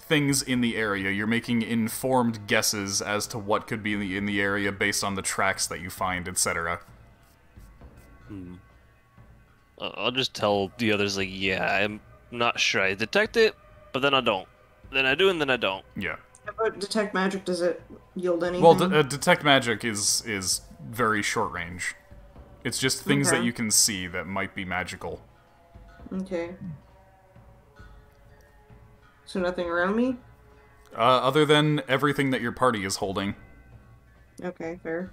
things in the area. You're making informed guesses as to what could be in the area based on the tracks that you find, etc. I'll just tell the others, like, yeah, I'm not sure I detect it, but then I don't. Then I do, and then I don't. Yeah. How about detect magic? Does it yield anything? Well, detect magic is very short range. It's just things that Okay. you can see that might be magical. Okay. So nothing around me? Other than everything that your party is holding. Okay, fair.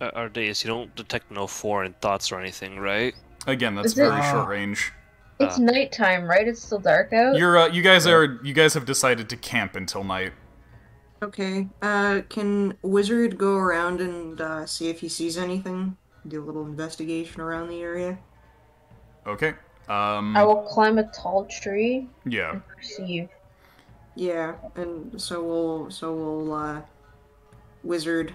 Ardeus, you don't detect no foreign thoughts or anything, right? Again, that's Is it- very short range. It's nighttime, right? It's still dark out. You guys have decided to camp until night. Okay. Can Wizard go around and see if he sees anything? Do a little investigation around the area? Okay. I will climb a tall tree Yeah. and perceive. Yeah, and so we'll Wizard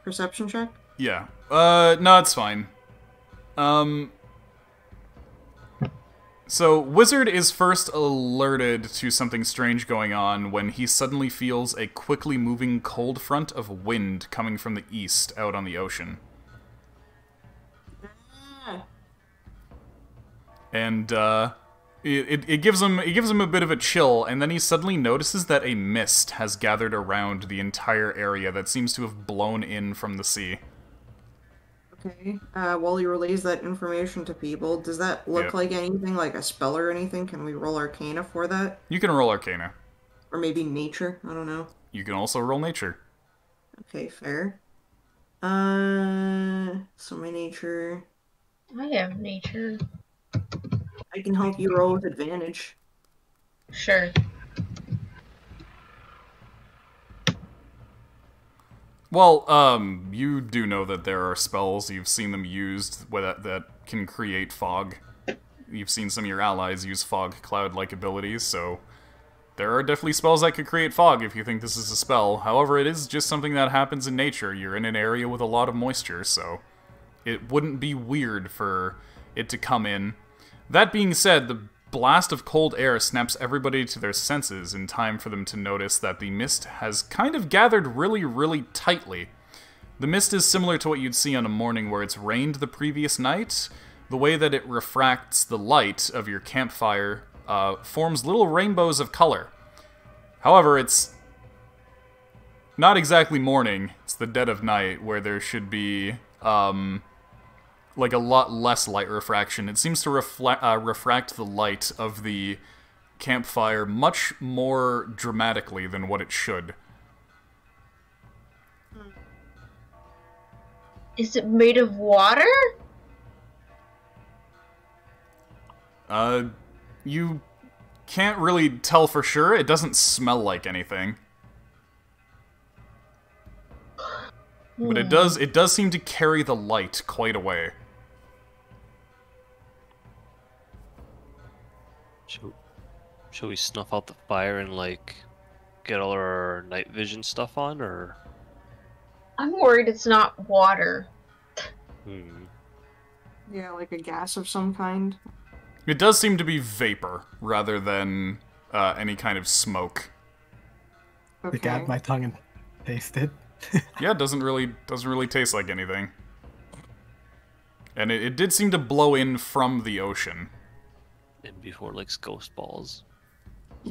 perception check? Yeah. No, it's fine. So, Wizard is first alerted to something strange going on when he suddenly feels a quickly moving cold front of wind coming from the east out on the ocean. And, it gives him a bit of a chill, and then he suddenly notices that a mist has gathered around the entire area that seems to have blown in from the sea. Okay. While he relays that information to people, does that look Yep. like anything, like a spell or anything? Can we roll Arcana for that? You can roll Arcana. Or maybe Nature? I don't know. You can also roll Nature. Okay, fair. So my Nature... I have nature. I can help you roll with advantage. Sure. Well, you do know that there are spells, you've seen them used that can create fog. You've seen some of your allies use fog cloud-like abilities, so there are definitely spells that could create fog if you think this is a spell. However, it is just something that happens in nature. You're in an area with a lot of moisture, so it wouldn't be weird for it to come in. That being said, the blast of cold air snaps everybody to their senses in time for them to notice that the mist has kind of gathered really, really tightly. The mist is similar to what you'd see on a morning where it's rained the previous night. The way that it refracts the light of your campfire forms little rainbows of color. However, it's not exactly morning. It's the dead of night where there should be like a lot less light refraction. It seems to refract the light of the campfire much more dramatically than what it should. Is it made of water? You can't really tell for sure. It doesn't smell like anything. But it does seem to carry the light quite a way. Should we snuff out the fire and, like, get all our night vision stuff on, or? I'm worried it's not water. Yeah, like a gas of some kind. It does seem to be vapor rather than any kind of smoke. Stick out my tongue and taste it. Yeah, it doesn't really taste like anything. And it did seem to blow in from the ocean. And before likes ghost balls.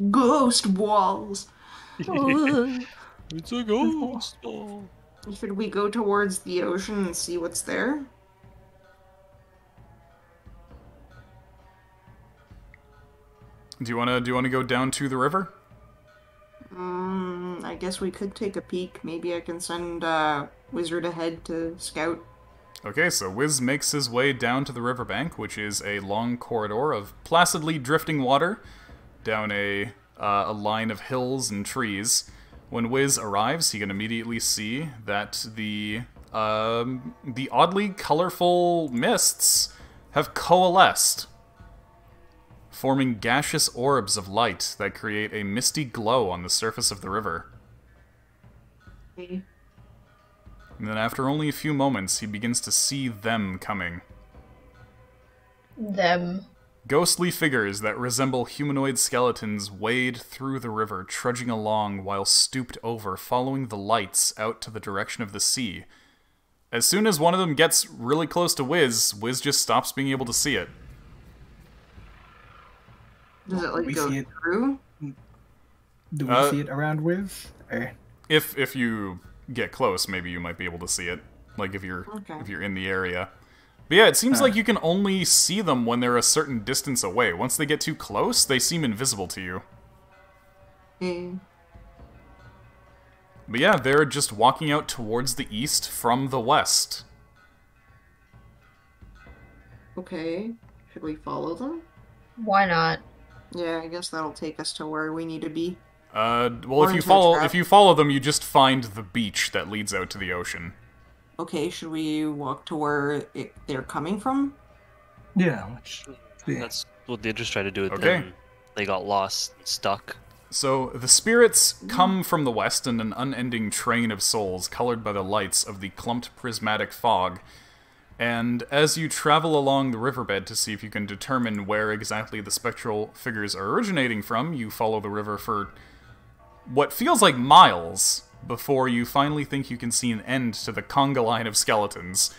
Ghost walls. It's a ghost ball. Should we go towards the ocean and see what's there? Do you wanna go down to the river? I guess we could take a peek. Maybe I can send Wizard ahead to scout. Okay, so Wiz makes his way down to the riverbank, which is a long corridor of placidly drifting water down a line of hills and trees. When Wiz arrives, he can immediately see that the oddly colorful mists have coalesced, forming gaseous orbs of light that create a misty glow on the surface of the river. Okay. And then after only a few moments, he begins to see them coming. Them. Ghostly figures that resemble humanoid skeletons wade through the river, trudging along while stooped over, following the lights out to the direction of the sea. As soon as one of them gets really close to Wiz, Wiz just stops being able to see it. Does it, like, We go see it. through? Do we see it around Wiz? Or... If you get close, maybe you might be able to see it. Like if you're in the area. But yeah, it seems like you can only see them when they're a certain distance away. Once they get too close, they seem invisible to you. But yeah, they're just walking out towards the east from the west. Okay. Should we follow them? Why not? Yeah, I guess that'll take us to where we need to be. Well, if you follow them, you just find the beach that leads out to the ocean. Okay, should we walk to where they're coming from? Yeah. That's what they just tried to do with Okay. them. They got lost, stuck. So, the spirits come from the west in an unending train of souls colored by the lights of the clumped prismatic fog. And as you travel along the riverbed to see if you can determine where exactly the spectral figures are originating from, you follow the river for what feels like miles before you finally think you can see an end to the conga line of skeletons.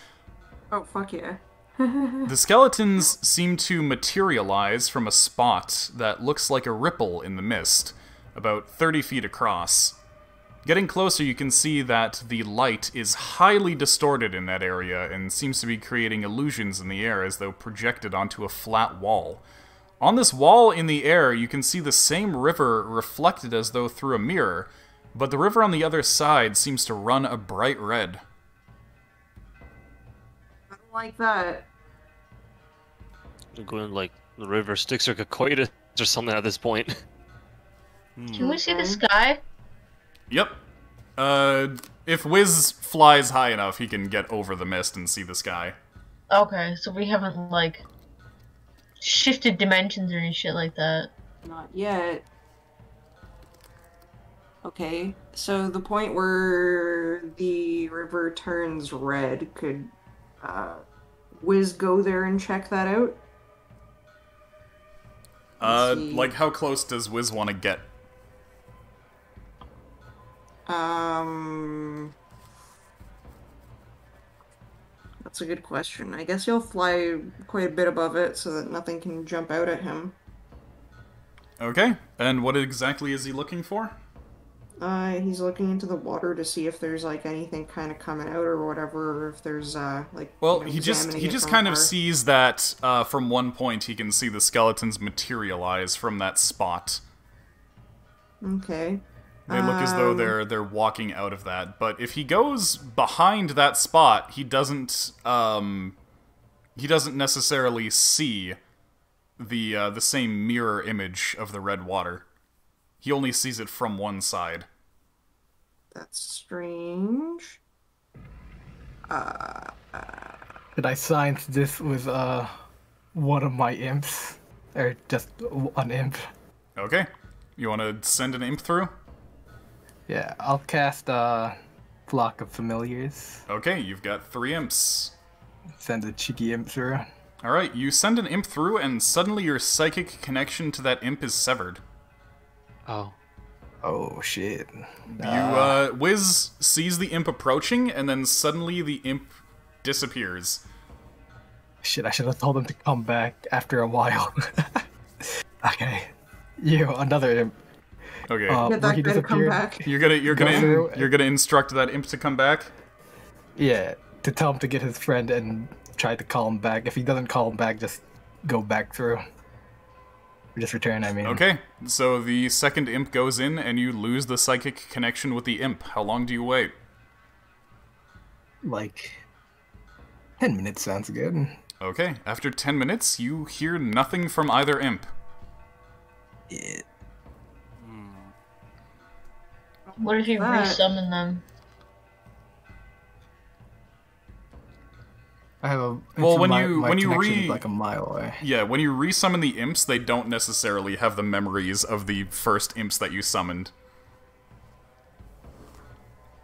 Oh, fuck yeah. The skeletons seem to materialize from a spot that looks like a ripple in the mist, about 30 feet across. Getting closer, you can see that the light is highly distorted in that area and seems to be creating illusions in the air as though projected onto a flat wall. On this wall in the air, you can see the same river reflected as though through a mirror, but the river on the other side seems to run a bright red. I don't like that. They're going like the river Styx or coitus or something at this point. Can we see the sky? Yep. If Wiz flies high enough, he can get over the mist and see the sky. Okay, so we haven't, like, shifted dimensions or any shit like that. Not yet. Okay, so the point where the river turns red, could Wiz go there and check that out? Like how close does Wiz want to get? That's a good question. I guess he'll fly quite a bit above it so that nothing can jump out at him. Okay, and what exactly is he looking for? He's looking into the water to see if there's, like, anything kind of coming out or whatever, or if there's, like, Well, you know, he just examining it from kind of afar. sees that from one point he can see the skeletons materialize from that spot. Okay. They look as though they're walking out of that, but if he goes behind that spot, he doesn't necessarily see the same mirror image of the red water. He only sees it from one side. That's strange. Did I science this with one of my imps? Or just an imp? Okay. You want to send an imp through? Yeah, I'll cast Flock of Familiars. Okay, you've got 3 imps. Send a cheeky imp through. Alright, you send an imp through, and suddenly your psychic connection to that imp is severed. Oh. Oh shit. Wiz sees the imp approaching, and then suddenly the imp disappears. Shit, I should have told him to come back after a while. Okay. Another imp. Okay. Get that guy to come back. You're gonna instruct that imp to come back? Yeah, to tell him to get his friend and try to call him back. If he doesn't call him back, just go back through. Just return, I mean. Okay, so the second imp goes in, and you lose the psychic connection with the imp. How long do you wait? Like 10 minutes sounds good. Okay, after 10 minutes, you hear nothing from either imp. Yeah. What if you resummon them? I have a well, when you like a mile away. Yeah, when you resummon the imps, they don't necessarily have the memories of the first imps that you summoned.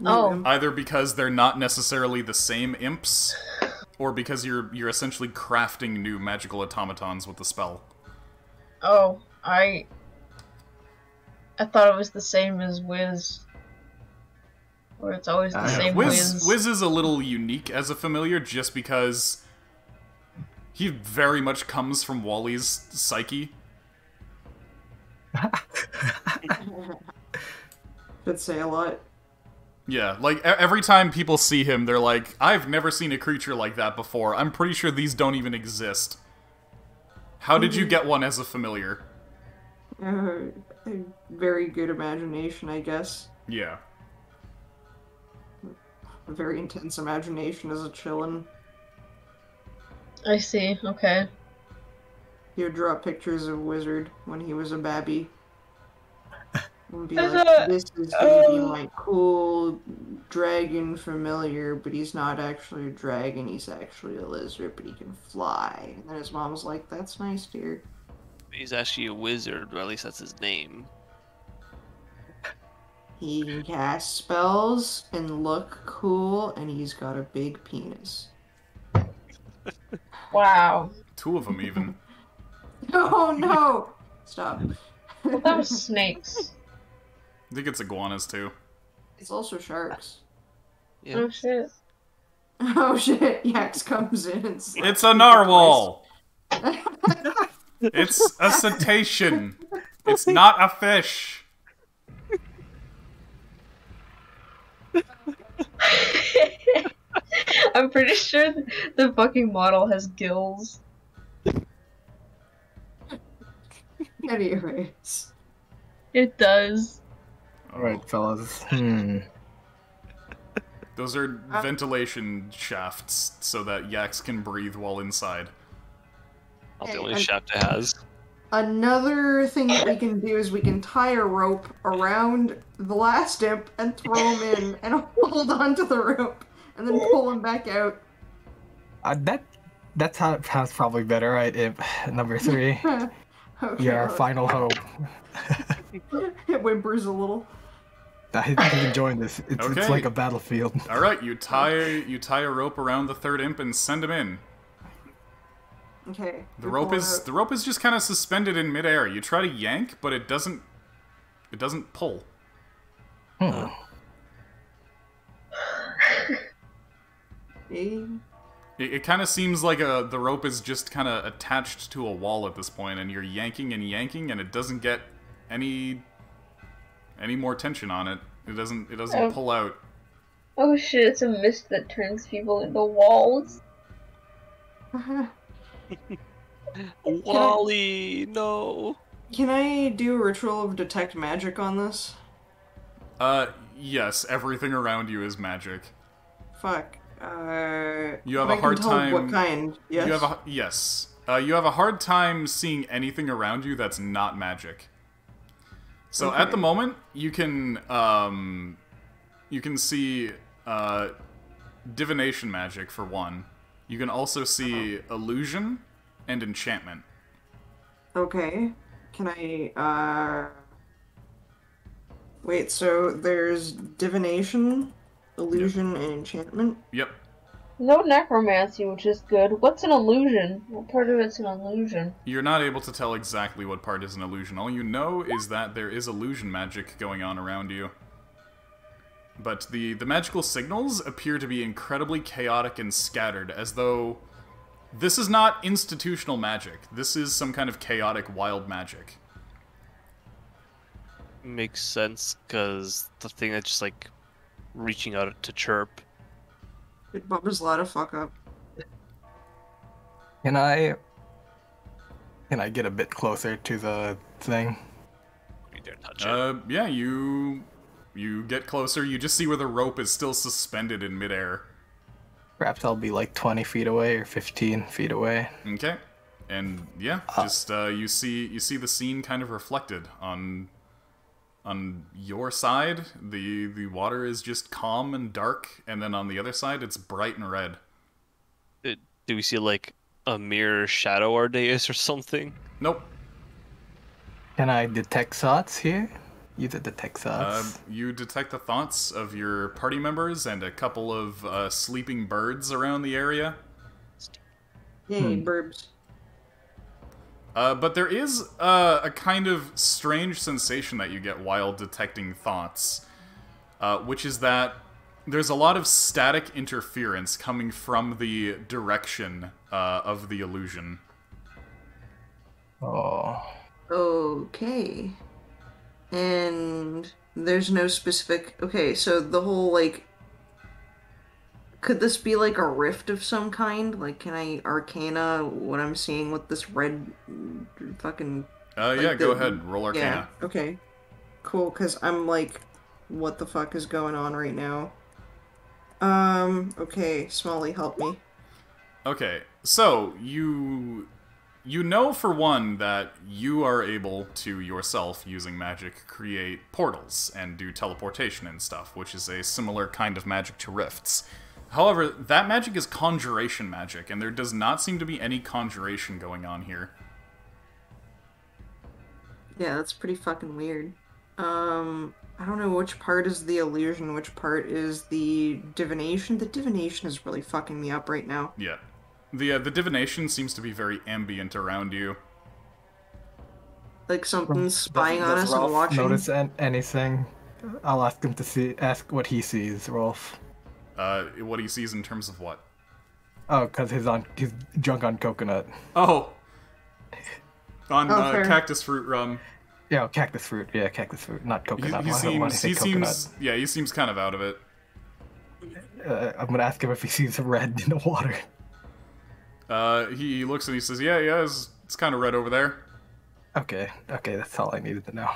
Oh. Either because they're not necessarily the same imps, or because you're essentially crafting new magical automatons with the spell. Oh, I thought it was the same as Wiz. Or it's always the same Wiz. Wiz is a little unique as a familiar just because he very much comes from Wally's psyche. Should say a lot. Yeah, like, every time people see him, they're like, I've never seen a creature like that before. I'm pretty sure these don't even exist. How did you get one as a familiar? A very good imagination, I guess. Yeah. A very intense imagination as a chillin'. I see, okay. He would draw pictures of Wizard when he was a babby. And be like, this is gonna be my cool dragon familiar, but he's not actually a dragon, he's actually a lizard, but he can fly. And then his mom was like, that's nice, dear. He's actually a wizard, or at least that's his name. He can cast spells and look cool, and he's got a big penis. Wow. 2 of them, even. Oh no! Stop. Well, that was snakes. I think it's iguanas, too. It's also sharks. Yeah. Oh shit. Oh shit, Yax comes in and slaps It's a narwhal! It's a cetacean! It's not a fish! I'm pretty sure the fucking model has gills. Anyways. It does. Alright, fellas. Those are ventilation shafts, so that Yax can breathe while inside. Not the only shaft it has. Another thing that we can do is we can tie a rope around the last imp and throw him in and hold on to the rope and then pull him back out. That's how sounds probably better, right? Number 3. Okay, Your final hope. It whimpers a little. I think you can join this. It's like a battlefield. Alright, you tie a rope around the third imp and send him in. Okay. The rope is just kind of suspended in midair. You try to yank, but it doesn't pull. It kind of seems like the rope is just kind of attached to a wall at this point, and you're yanking, and it doesn't get any more tension on it. It doesn't pull out. Oh shit, it's a mist that turns people into walls. Wally, no. Can I do a ritual of detect magic on this? Yes, everything around you is magic. Fuck. You have a hard time. What kind? Yes. You have a hard time seeing anything around you that's not magic. So at the moment, you can see divination magic for one. You can also see illusion and enchantment. Okay. Can I wait, so there's divination, illusion, and enchantment? Yep. No necromancy, which is good. What's an illusion? What part of it's an illusion? You're not able to tell exactly what part is an illusion. All you know is that there is illusion magic going on around you. But the magical signals appear to be incredibly chaotic and scattered, as though this is not institutional magic. This is some kind of chaotic, wild magic. Makes sense, because the thing that's just like reaching out to chirp. Did Bubba's Lada fuck up? Can I get a bit closer to the thing? You dare touch it. Yeah, you get closer, you just see where the rope is still suspended in midair. Perhaps I'll be like 20 feet away or 15 feet away. Okay. And yeah, just you see the scene kind of reflected on your side. The water is just calm and dark, and then on the other side it's bright and red. Do we see like a mirror shadow Ardeus or something? Nope. Can I detect thoughts here? Use the detect thoughts. You detect the thoughts of your party members and a couple of sleeping birds around the area. Yay, burbs. But there is a kind of strange sensation that you get while detecting thoughts, which is that there's a lot of static interference coming from the direction of the illusion. Oh. Okay. And there's no specific... Okay, so the whole, like... Could this be, like, a rift of some kind? Like, can I arcana what I'm seeing with this red fucking... Yeah, go ahead. Roll arcana. Yeah, okay. Cool, because I'm like, what the fuck is going on right now? Okay, Smalley, help me. Okay, so you know for one that you are able to yourself, using magic, create portals and do teleportation and stuff, which is a similar kind of magic to rifts. However, that magic is conjuration magic, and there does not seem to be any conjuration going on here. Yeah, that's pretty fucking weird. I don't know which part is the illusion, which part is the divination. The divination is really fucking me up right now. Yeah. The divination seems to be very ambient around you. Like something's spying on us Rolf and watching. Notice anything? I'll ask him to ask what he sees, Rolf. What he sees in terms of what? Oh, because he's drunk on coconut. Oh! On fair. cactus fruit rum. Yeah, cactus fruit. Yeah, cactus fruit, not coconut. He seems yeah, he seems kind of out of it. I'm gonna ask him if he sees red in the water. He looks and he says, yeah, it's kind of red over there. Okay, that's all I needed to know.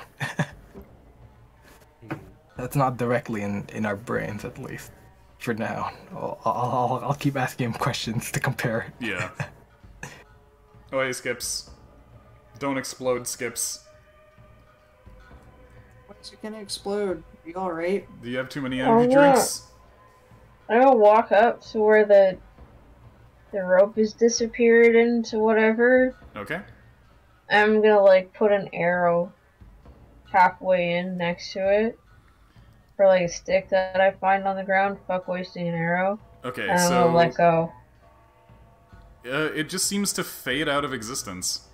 That's not directly in our brains, at least. For now. I'll keep asking him questions to compare. Yeah. Oh, hey, Skips. Don't explode, Skips. When's it gonna explode? Are you alright? Do you have too many energy drinks? I'm gonna walk up to where the rope is disappeared into whatever. Okay. I'm gonna like put an arrow halfway in next to it. For like a stick that I find on the ground. Fuck wasting an arrow. Okay, and so... I'm gonna let go. It just seems to fade out of existence.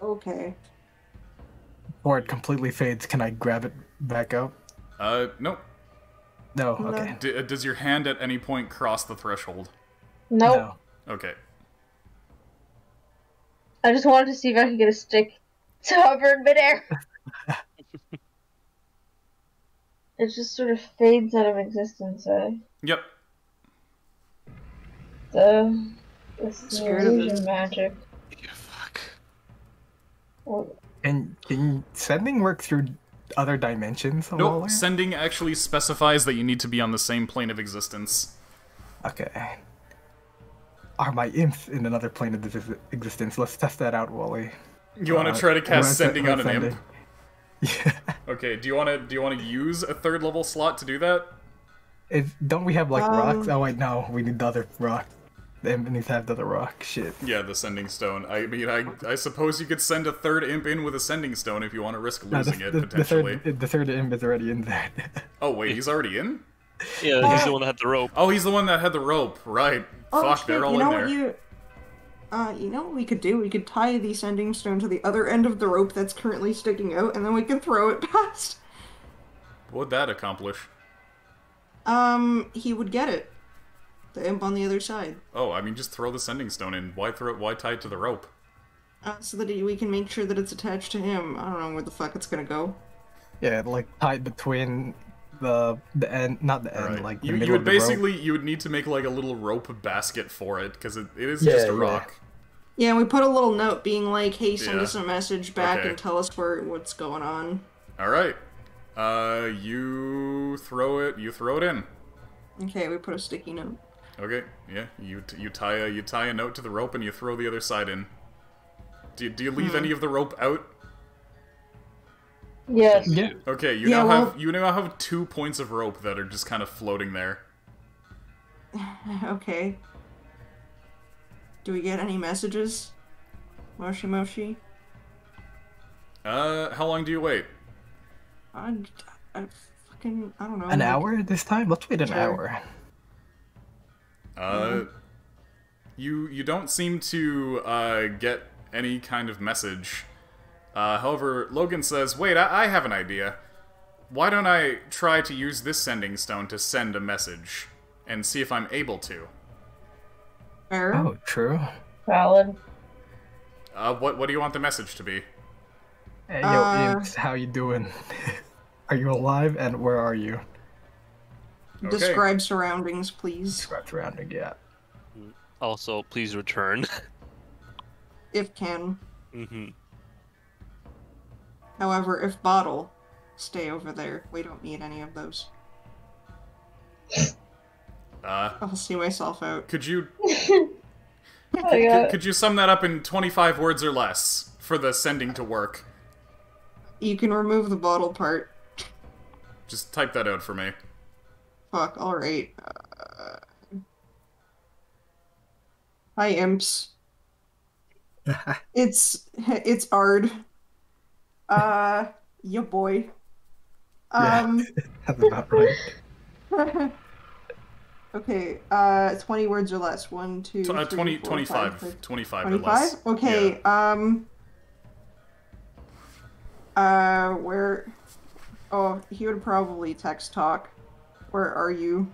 Okay. Before it completely fades, can I grab it back up? Nope. No, okay. Does your hand at any point cross the threshold? Nope. No. Okay. I just wanted to see if I could get a stick to hover in midair. It just sort of fades out of existence, Yep. It's the Scared of illusion this. magic. Yeah, fuck. Well, Can sending work through other dimensions? Nope, sending actually specifies that you need to be on the same plane of existence. Okay. Are my imps in another plane of existence? Let's test that out, Wally. You want to try to cast sending on an sending. imp? Yeah. Okay, do you want to use a third level slot to do that? Don't we have like rocks? Oh wait, no, we need the other rock. The imp needs to have the other rock. Shit. Yeah, the sending stone. I mean, I suppose you could send a third imp in with a sending stone if you want to risk losing it, potentially. The third imp is already in there. Oh wait, he's already in? Yeah, he's the one that had the rope. Oh, he's the one that had the rope, right. Oh, Fuck, shit, they're all you know in what there. you know what we could do? We could tie the sending stone to the other end of the rope that's currently sticking out, and then we can throw it past. What would that accomplish? He would get it. The imp on the other side. Oh, I mean, just throw the sending stone in. Why throw it? Why tie it to the rope? So that we can make sure that it's attached to him. I don't know where the fuck it's gonna go. Yeah, like tied between the end, not the end, Right. like the you middle would of the rope. basically you would need to make like a little rope basket for it because it is Yeah, just a yeah. rock. Yeah, and we put a little note being like, "Hey, send Yeah. us a message back Okay. and tell us what's going on." All right. You throw it. You throw it in. Okay, we put a sticky note. Okay. Yeah. You tie a note to the rope and you throw the other side in. Do you leave any of the rope out? Yes. Yeah. Okay. You Yeah, now have 2 points of rope that are just kind of floating there. Okay. Do we get any messages? Moshi Moshi? How long do you wait? I fucking, I don't know. An like- hour this time? Let's wait an Sure. hour. You don't seem to get any kind of message. However, Logan says, "Wait, I have an idea. Why don't I try to use this sending stone to send a message and see if I'm able to?" Fair. Oh, true. Valid. What do you want the message to be? Hey, yo, Imps, how you doing? Are you alive, and where are you? Okay. Describe surroundings, please. Describe surrounding, yeah. Also, please return. If can. Mm-hmm. However, if bottle, stay over there. We don't need any of those. I'll see myself out. Could you Oh, yeah. could you sum that up in 25 words or less for the sending to work? You can remove the bottle part. Just type that out for me. Fuck, alright. Hi, imps. It's Ard. Ya boy. That's about right. Okay, 20 words or less. 1, 2, 3, 20, 4, 25, 5, 25 or 25? less. Okay, Yeah. where... Oh, he would probably text talk. Where are you?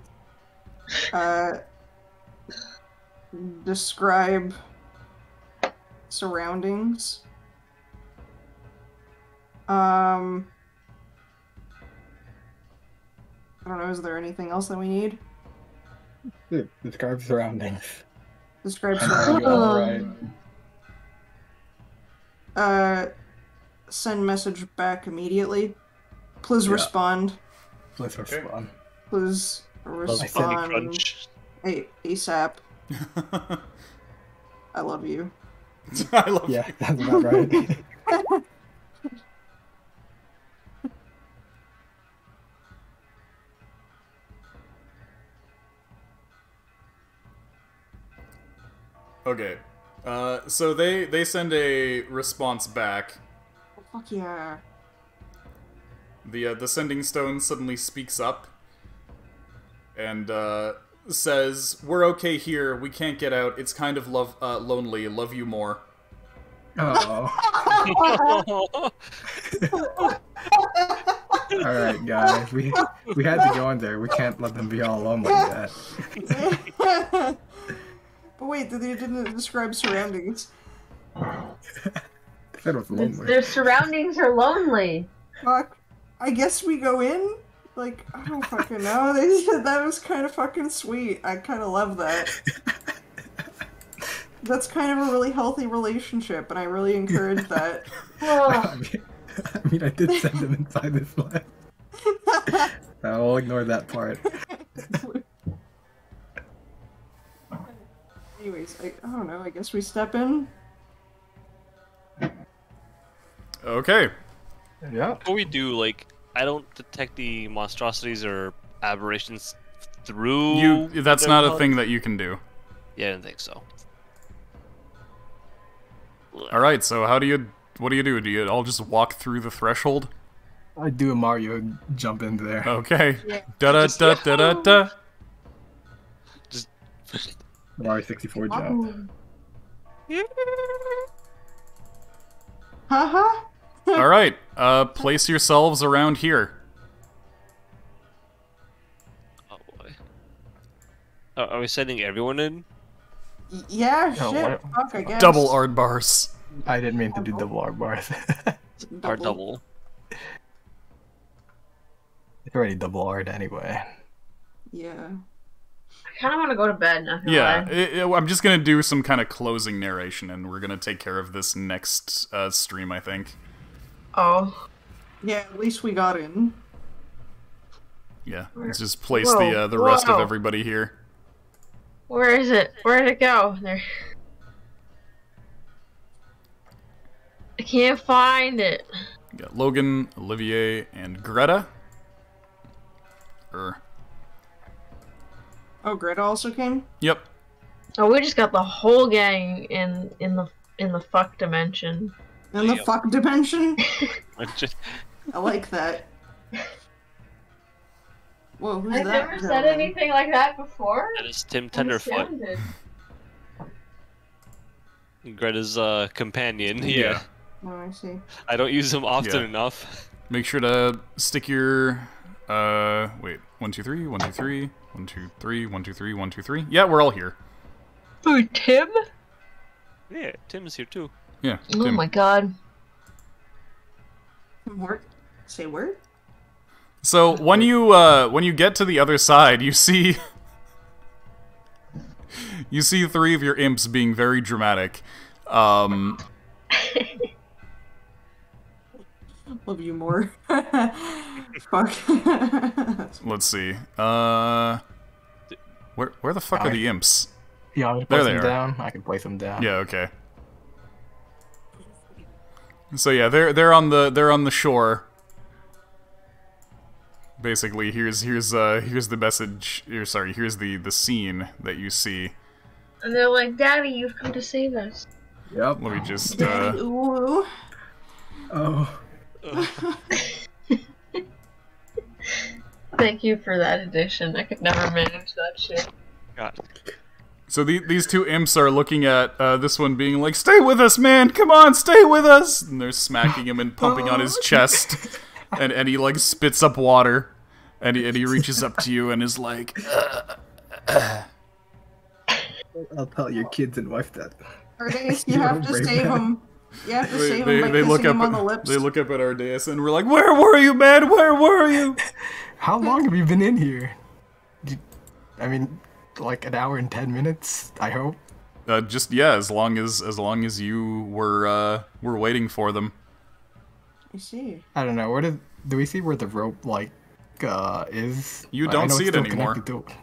Describe surroundings. I don't know, is there anything else that we need? Describe surroundings. Describe Are you surroundings. alright? Send message back immediately. Please Yeah. respond. Let's respond. Please Candy respond Crunch. ASAP. I love you. I love Yeah, that's about right. Okay. So they send a response back. Oh, fuck yeah. The sending stone suddenly speaks up and says, "We're okay here. We can't get out. It's kind of lonely. Love you more." Oh. Alright, guys. We had to go in there. We can't let them be all alone like that. But wait, they didn't describe surroundings. That was lonely. Their surroundings are lonely. Fuck. I guess we go in? Like, I don't fucking know. They said that was kind of fucking sweet. I kind of love that. That's kind of a really healthy relationship, and I really encourage that. Oh, I mean, I did send them inside this one. I'll ignore that part. Anyways, I don't know. I guess we step in. Okay. Yeah. Before we do, like, I don't detect the monstrosities or aberrations through. That's their not a HUD. thing that you can do. Yeah, I didn't think so. All right. So what do you do? Do you all just walk through the threshold? I do a Mario jump into there. Okay. Yeah. Da da da da da da. Just Mario 64 jump. Haha. All right. Place yourselves around here. oh boy. Are we sending everyone in? Yeah, Oh, shit. what? Fuck, I guess. Double art bars. I didn't mean to do double R bars. Or double? It's already double R'd anyway. Yeah. I kind of want to go to bed. Not gonna Yeah, lie. I'm just gonna do some kind of closing narration, and we're gonna take care of this next stream, I think. Oh. Yeah, at least we got in. Yeah, let's just place Whoa, the rest of whoa. everybody here. Where is it? Where'd it go? There. I can't find it. We got Logan, Olivier, and Greta. Oh, Greta also came? Yep. Oh, we just got the whole gang in the fuck dimension. In the Yep. fuck dimension? Just- I like that. Whoa, who's I've that? never said gentleman? anything like that before. that is Tim I'm Tenderfoot, astounded. Greta's companion. Yeah. Oh, I see. I don't use him often Yeah. enough. Make sure to stick your wait, 1 2 3 1 2 3 1 2 3 1 2 3 1 2 3. Yeah, we're all here. Who, Tim? Yeah, Tim's here too. Yeah. Oh Tim. my god. Word? Say word? So when you get to the other side, you see three of your imps being very dramatic. Love you more. Fuck. Let's see. Where the fuck are the imps? Yeah, I can There place they them are. down. I can place them down. Yeah, okay. So yeah, they're on the shore. Basically, here's the message. Here's the scene that you see. And they're like, Daddy, you've come to save us. Yep. Let me just Daddy, ooh. Oh. Thank you for that addition. I could never manage that shit. God. So these two imps are looking at this one being like, "Stay with us, man! Come on, stay with us!" And they're smacking him and pumping on his chest, and he like spits up water, and he reaches up to you and is like, I'll tell your kids and wife that. Ardace, you have to save him. You have to save him by they look kissing up him on the lips. they look up at Ardeus and we're like, "Where were you, man? Where were you?" How long have you been in here? I mean, like an hour and 10 minutes, I hope. Just yeah, as long as you were waiting for them. I see. I don't know. Do we see where the rope like is? You I don't know see it's it still anymore. connected to-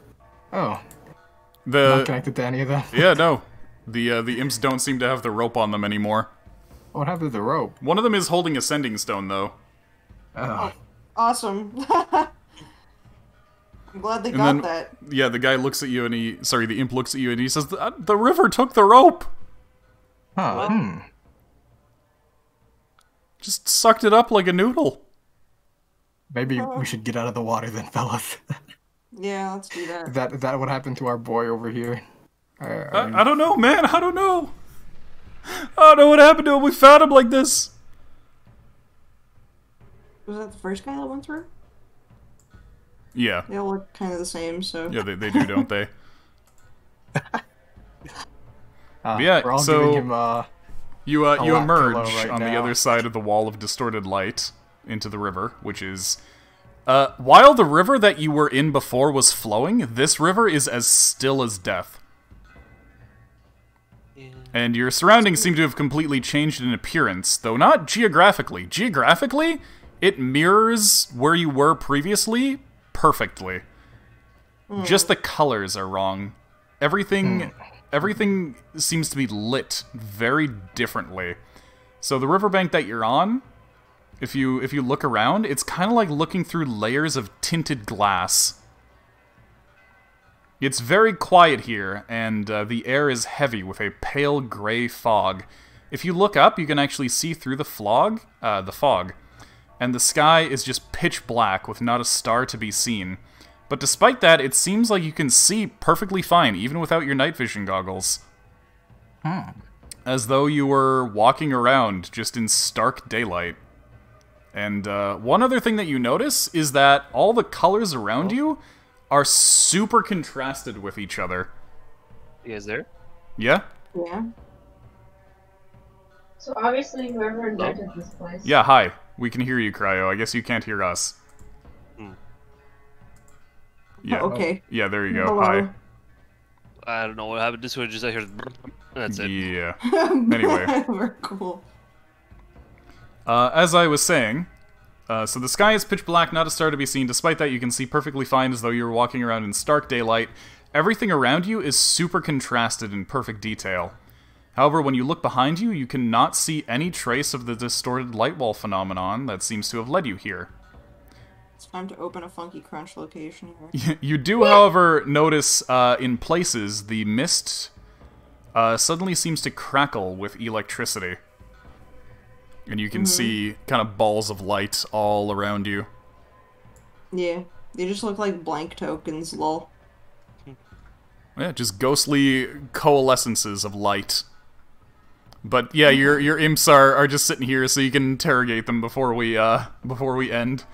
Oh, not connected to any of them. Yeah, no. The imps don't seem to have the rope on them anymore. What happened to the rope? One of them is holding a sending stone though. Oh. Awesome. I'm glad they And got then that. yeah, the guy looks at you and the imp looks at you and he says, "The river took the rope. Huh. Hmm. Just sucked it up like a noodle." Maybe we should get out of the water then, fellas. Yeah, let's do that. Is that what happened to our boy over here? I don't know, man. I don't know. I don't know what happened to him. We found him like this. Was that the first guy that went through? Yeah. They all look kind of the same, so. Yeah, they do, don't they? Yeah, we're all so- giving him You lap emerge pillow right on the now. other side of the wall of distorted light into the river, which is... while the river that you were in before was flowing, this river is as still as death. And your surroundings seem to have completely changed in appearance, though not geographically. Geographically, it mirrors where you were previously perfectly. Just the colors are wrong. Everything seems to be lit very differently. So the riverbank that you're on, if you look around, it's kind of like looking through layers of tinted glass. It's very quiet here, and the air is heavy with a pale gray fog. If you look up, you can actually see through the fog, and the sky is just pitch black with not a star to be seen. But despite that, it seems like you can see perfectly fine, even without your night vision goggles. As though you were walking around just in stark daylight. And one other thing that you notice is that all the colors around you are super contrasted with each other. You guys there? Yeah? Yeah. So obviously whoever invented this place. Yeah, hi. We can hear you, Cryo. I guess you can't hear us. Yeah. Okay. Yeah, there you go. Hello. Hi. I don't know what happened. This one just I heard. That's it. Yeah. Anyway. Very cool. As I was saying, so the sky is pitch black, not a star to be seen. Despite that, you can see perfectly fine as though you were walking around in stark daylight. Everything around you is super contrasted in perfect detail. However, when you look behind you, you cannot see any trace of the distorted light wall phenomenon that seems to have led you here. It's time to open a Funky Crunch location here. You do, however, notice in places the mist suddenly seems to crackle with electricity. And you can see kind of balls of light all around you. Yeah, they just look like blank tokens, lol. Yeah, just ghostly coalescences of light. But yeah, your imps are just sitting here so you can interrogate them before we end.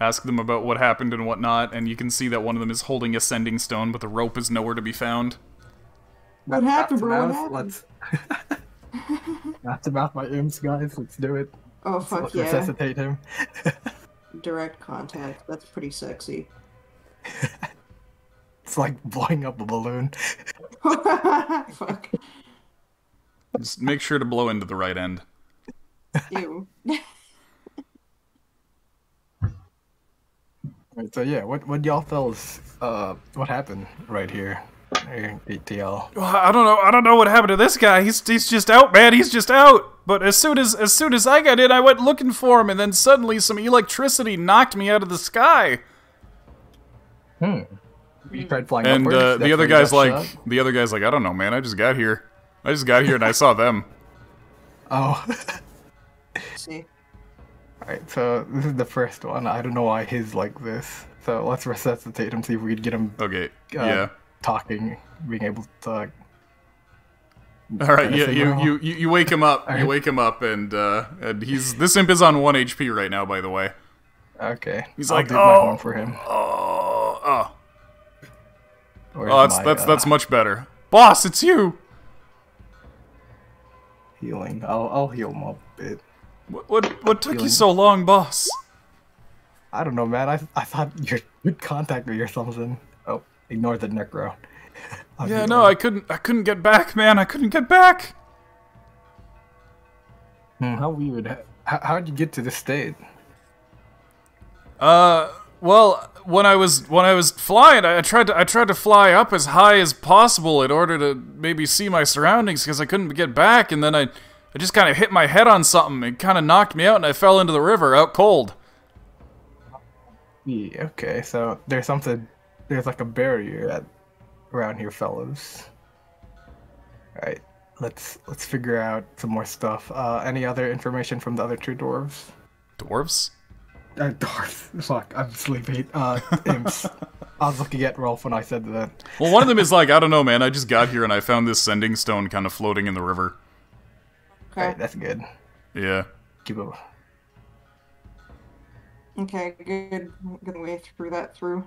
Ask them about what happened and whatnot, and you can see that one of them is holding a sending stone, but the rope is nowhere to be found. What happened, bro? What Mouth, happened? Let's not to mouth my imps, guys. Let's do it. Oh, fuck Let's yeah. resuscitate him. Direct contact. That's pretty sexy. It's like blowing up a balloon. Fuck. Just make sure to blow into the right end. Ew. Right, so yeah, what y'all fellas, what happened right here? ATL. I don't know what happened to this guy. He's just out, man. He's just out. But as soon as I got in, I went looking for him, and then suddenly some electricity knocked me out of the sky. You tried flying And upwards? the other That's where you guy's got shot? like, I don't know, man. I just got here and I saw them. Oh. See. Alright, so this is the first one. I don't know why he's like this. So let's resuscitate him, see if we can get him Okay. Yeah. talking, being able to talk. All right. Yeah. You wake him up. You wake him up, and this imp is on 1 HP right now. By the way. Okay. He's I'll like, do my horn for him. Where's That's much better. Boss, it's you. Healing. I'll heal him up a bit. What took you so long, boss? I don't know, man. I thought you'd contact me or something. Oh, ignore the necro. Yeah, no, I couldn't get back, man. I couldn't get back. How weird. How'd you get to this state? Well, when I was flying, I tried to fly up as high as possible in order to maybe see my surroundings because I couldn't get back, and then I just kind of hit my head on something. It kind of knocked me out, and I fell into the river out cold. Yeah, okay, so there's like a barrier around here, fellas. Alright, let's figure out some more stuff. Any other information from the other two dwarves? Dwarves? Dwarves. Fuck, I'm sleepy. Imps. I was looking at Rolf when I said that. Well, one of them is like, I don't know, man. I just got here and I found this sending stone kind of floating in the river. Okay. Alright, that's good. Yeah. Keep it. Okay, good. Good way through that through.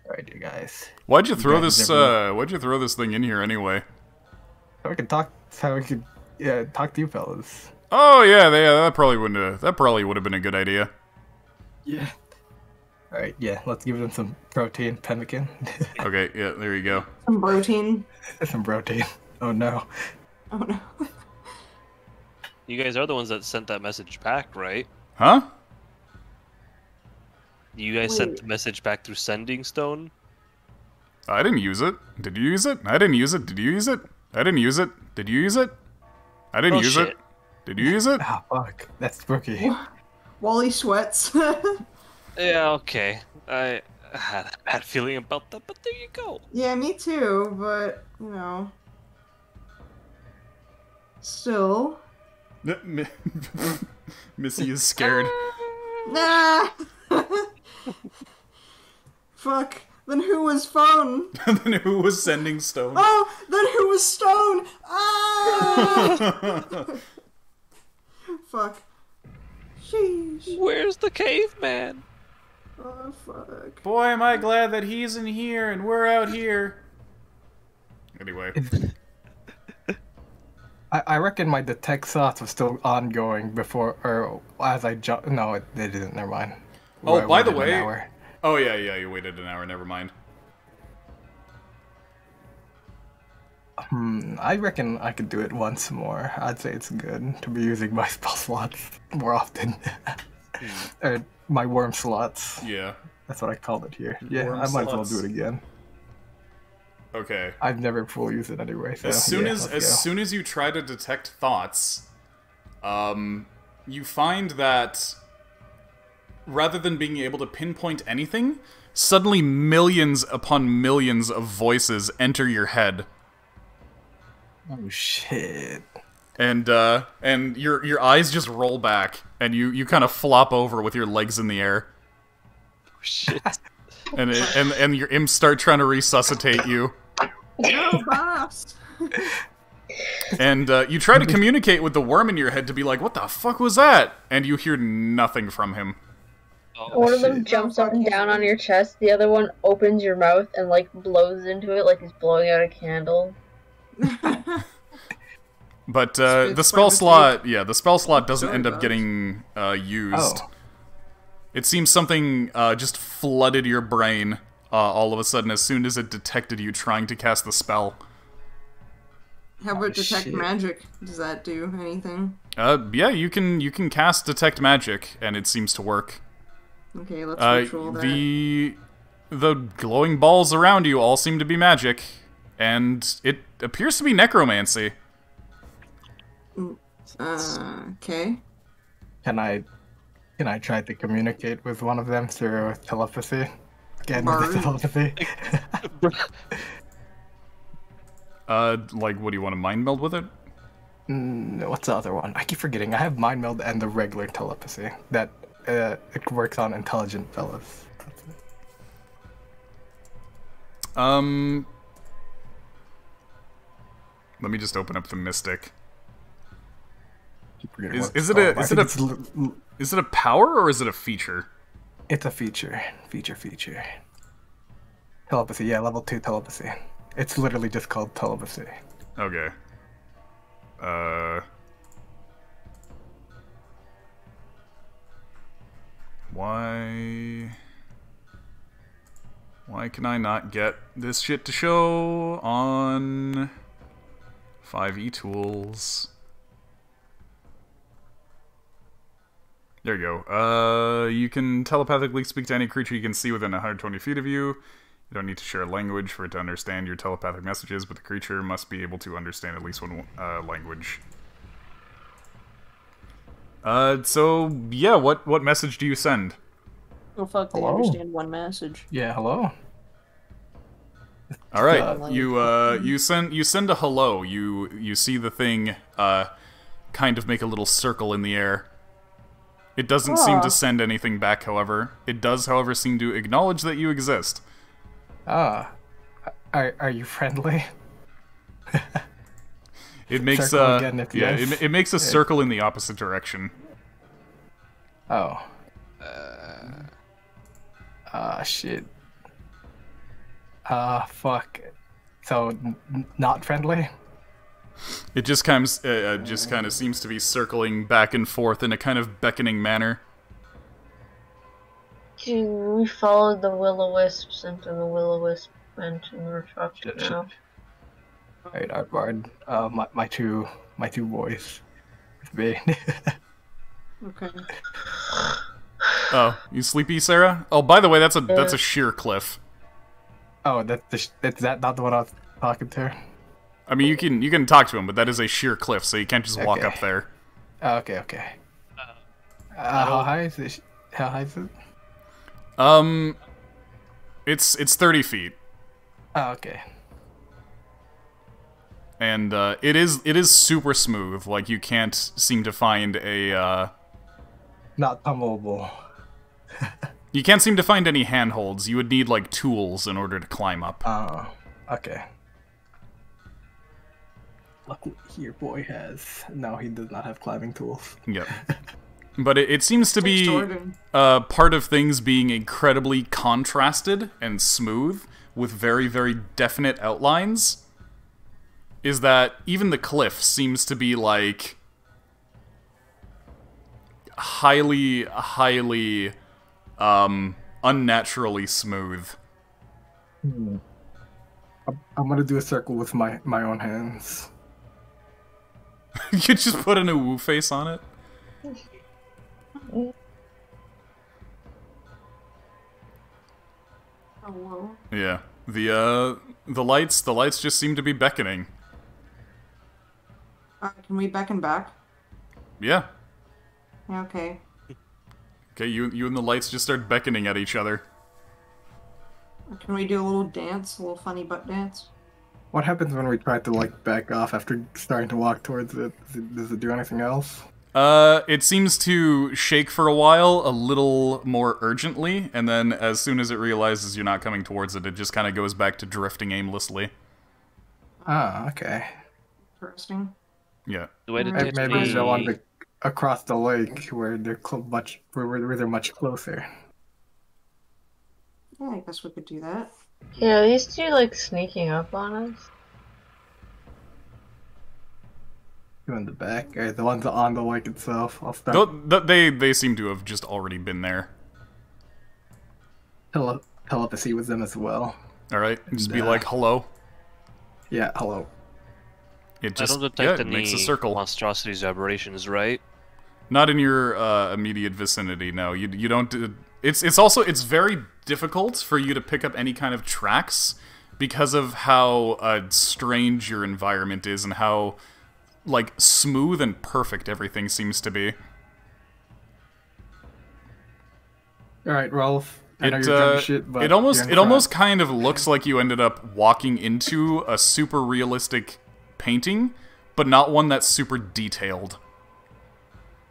Alright, you guys. Why'd you throw guys this? never- Why'd you throw this thing in here anyway? So we can talk. So we could, talk to you fellas. Oh yeah, that probably would have been a good idea. Yeah. Alright, yeah. Let's give them some protein, pemmican. Okay, yeah, there you go. Some protein. Some protein. Oh no. Oh no. You guys are the ones that sent that message back, right? Huh? You guys sent Wait. the message back through Sending Stone? I didn't use it. Did you use it? I didn't use it. Did you use it? I didn't use it. Did you use it? I didn't use Bullshit. it. Did you use it? Ah, fuck. That's spooky. Wally sweats. Yeah, okay. I had a bad feeling about that, but there you go. Yeah, me too, but, Still, Missy is scared. Nah! Fuck. Then who was phone? Then who was sending stone? Oh! Then who was stone? Ah! Fuck. Sheesh. Where's the caveman? Oh, fuck. Boy, am I glad that he's in here and we're out here. Anyway. I reckon my detect thoughts was still ongoing before, or as I jumped. No, it didn't. Never mind. Oh, by the An way. hour. Oh, yeah, you waited an hour, never mind. I reckon I could do it once more. I'd say it's good to be using my spell slots more often. Or my worm slots. Yeah. That's what I called it here. Yeah, Worm I might as well slots. do it again. Okay. I've never fully used it anyway. So, As soon yeah, as let's go. soon as you try to detect thoughts, you find that rather than being able to pinpoint anything, suddenly millions upon millions of voices enter your head. Oh shit. And your eyes just roll back, and you kind of flop over with your legs in the air. Shit. And your imps start trying to resuscitate you. No, boss! And you try to communicate with the worm in your head to be like, what the fuck was that? And you hear nothing from him. Oh, One of them shit. jumps up and down on your chest, the other one opens your mouth and, like, blows into it like he's blowing out a candle. But Spits the spell by slot, the spell slot doesn't Sorry, end up Bubs. getting used. Oh. It seems something just flooded your brain all of a sudden as soon as it detected you trying to cast the spell. How about detect shit. magic? Does that do anything? Yeah, you can cast detect magic, and it seems to work. Okay, let's ritual that. The glowing balls around you all seem to be magic, and it appears to be necromancy. Okay. Can I try to communicate with one of them through telepathy? Again, with Bard. the telepathy. Like, what do you want to mind meld with it? What's the other one? I keep forgetting. I have mind meld and the regular telepathy. That it works on intelligent fellas. Let me just open up the mystic. Keep forgetting what Is it's it called. I think is it a power or is it a feature? it's a feature. Feature. Telepathy, yeah, level 2 telepathy. It's literally just called telepathy. Okay. Why can I not get this shit to show on 5e tools? There you go. You can telepathically speak to any creature you can see within 120 feet of you. You don't need to share a language for it to understand your telepathic messages, but the creature must be able to understand at least one language. So, yeah, what message do you send? Oh fuck, they Hello? understand one message. Yeah, hello. Alright, you send a hello. You see the thing, kind of make a little circle in the air. It doesn't seem to send anything back, however. It does, however, seem to acknowledge that you exist. Are you friendly? It makes Circle again if yeah, yes. it makes a circle in the opposite direction. Oh. Shit. Fuck. So, not friendly? It just kind of seems to be circling back and forth in a kind of beckoning manner. We followed the will-o-wisps into the will-o-wisp mansion. We're trapped now. Alright, Artbard. My two boys. With me. Okay. Oh, you sleepy, Sarah? Oh, by the way, that's a sheer cliff. Oh, that's that not the one I was talking to? I mean, you can talk to him, but that is a sheer cliff, so you can't just walk Okay. up there. Oh, okay. How high is it? How high is it? It's 30 feet. Oh, okay. and it is super smooth. Like, you can't seem to find a Not tumbleable. you can't seem to find any handholds. You would need like tools in order to climb up. Okay. Luckily, your boy has. No, he does not have climbing tools. Yep. But it seems to be part of things being incredibly contrasted and smooth with very, very definite outlines. Is that even the cliff seems to be like highly, highly unnaturally smooth. I'm gonna do a circle with my own hands. You could just put an woo face on it. Oh, well. Yeah. The lights just seem to be beckoning. Can we beckon back? Yeah. Yeah, okay. Okay, you and the lights just start beckoning at each other. Can we do a little dance, a little funny butt dance? What happens when we try to like back off after starting to walk towards it? Does it do anything else? It seems to shake for a while, a little more urgently, and then as soon as it realizes you're not coming towards it, it just kind of goes back to drifting aimlessly. Ah, okay. Interesting. Yeah. The way to Maybe teach Maybe me... the one across the lake where they're where they're much closer. Yeah, I guess we could do that. Yeah, are these two like sneaking up on us? Two in the back, or the ones on the lake itself. I'll start. They seem to have just already been there. Telepathy with them as well. Alright, just be like, hello. Yeah, hello. It just, I don't detect it any makes a circle. monstrosities, aberrations, right? Not in your immediate vicinity, no. You don't... It's very difficult for you to pick up any kind of tracks because of how strange your environment is and how, like, smooth and perfect everything seems to be. Alright, Rolf. I know you're drunk as shit, but it almost kind of looks like you ended up walking into a super realistic painting, but not one that's super detailed.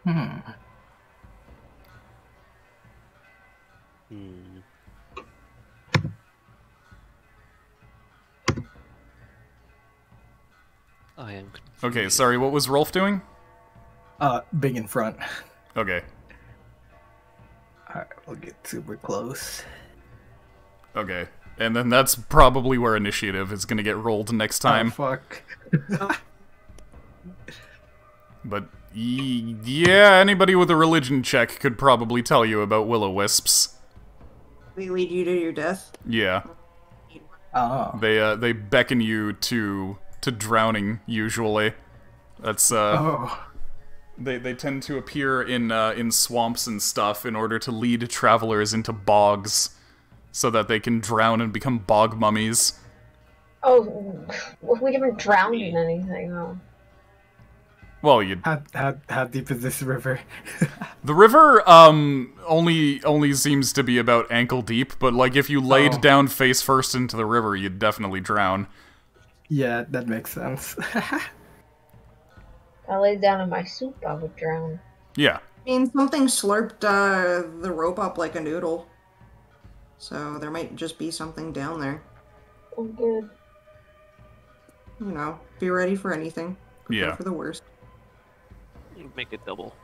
I am confused. Okay, sorry, what was Rolf doing? Big in front. Okay. Alright, we'll get super close. Okay. And then that's probably where initiative is gonna get rolled next time. Oh, fuck. But, yeah, anybody with a religion check could probably tell you about will-o-wisps. They lead you to your death? Yeah. Oh. They beckon you to drowning, usually. That's, Oh. They tend to appear in swamps and stuff in order to lead travelers into bogs, so that they can drown and become bog mummies. Oh, we haven't drowned in anything, though. Well, you... How deep is this river? The river, only seems to be about ankle deep, but, like, if you laid down face first into the river, you'd definitely drown. Yeah, that makes sense. If I laid down in my soup, I would drown. Yeah. I mean, something slurped the rope up like a noodle. So there might just be something down there. Oh, good. You know, be ready for anything. Prepare Yeah. for the worst. Make it double.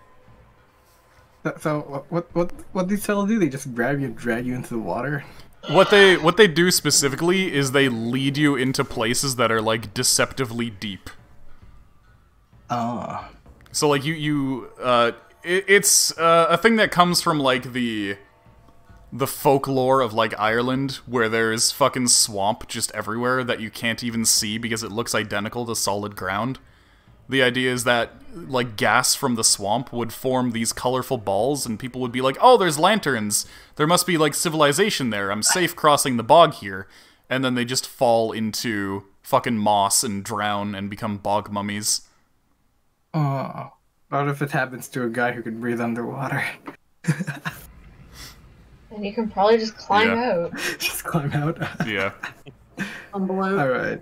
So what these fellas do? They just grab you and drag you into the water? What they do specifically is they lead you into places that are, like, deceptively deep. Oh. So, like, it's a thing that comes from, like, the folklore of, like, Ireland, where there's fucking swamp just everywhere that you can't even see because it looks identical to solid ground. The idea is that, like, gas from the swamp would form these colorful balls, and people would be like, oh, there's lanterns! There must be, like, civilization there. I'm safe crossing the bog here. And then they just fall into fucking moss and drown and become bog mummies. Oh. What if it happens to a guy who can breathe underwater? And you can probably just climb out. Just climb out. Yeah. Below. Alright.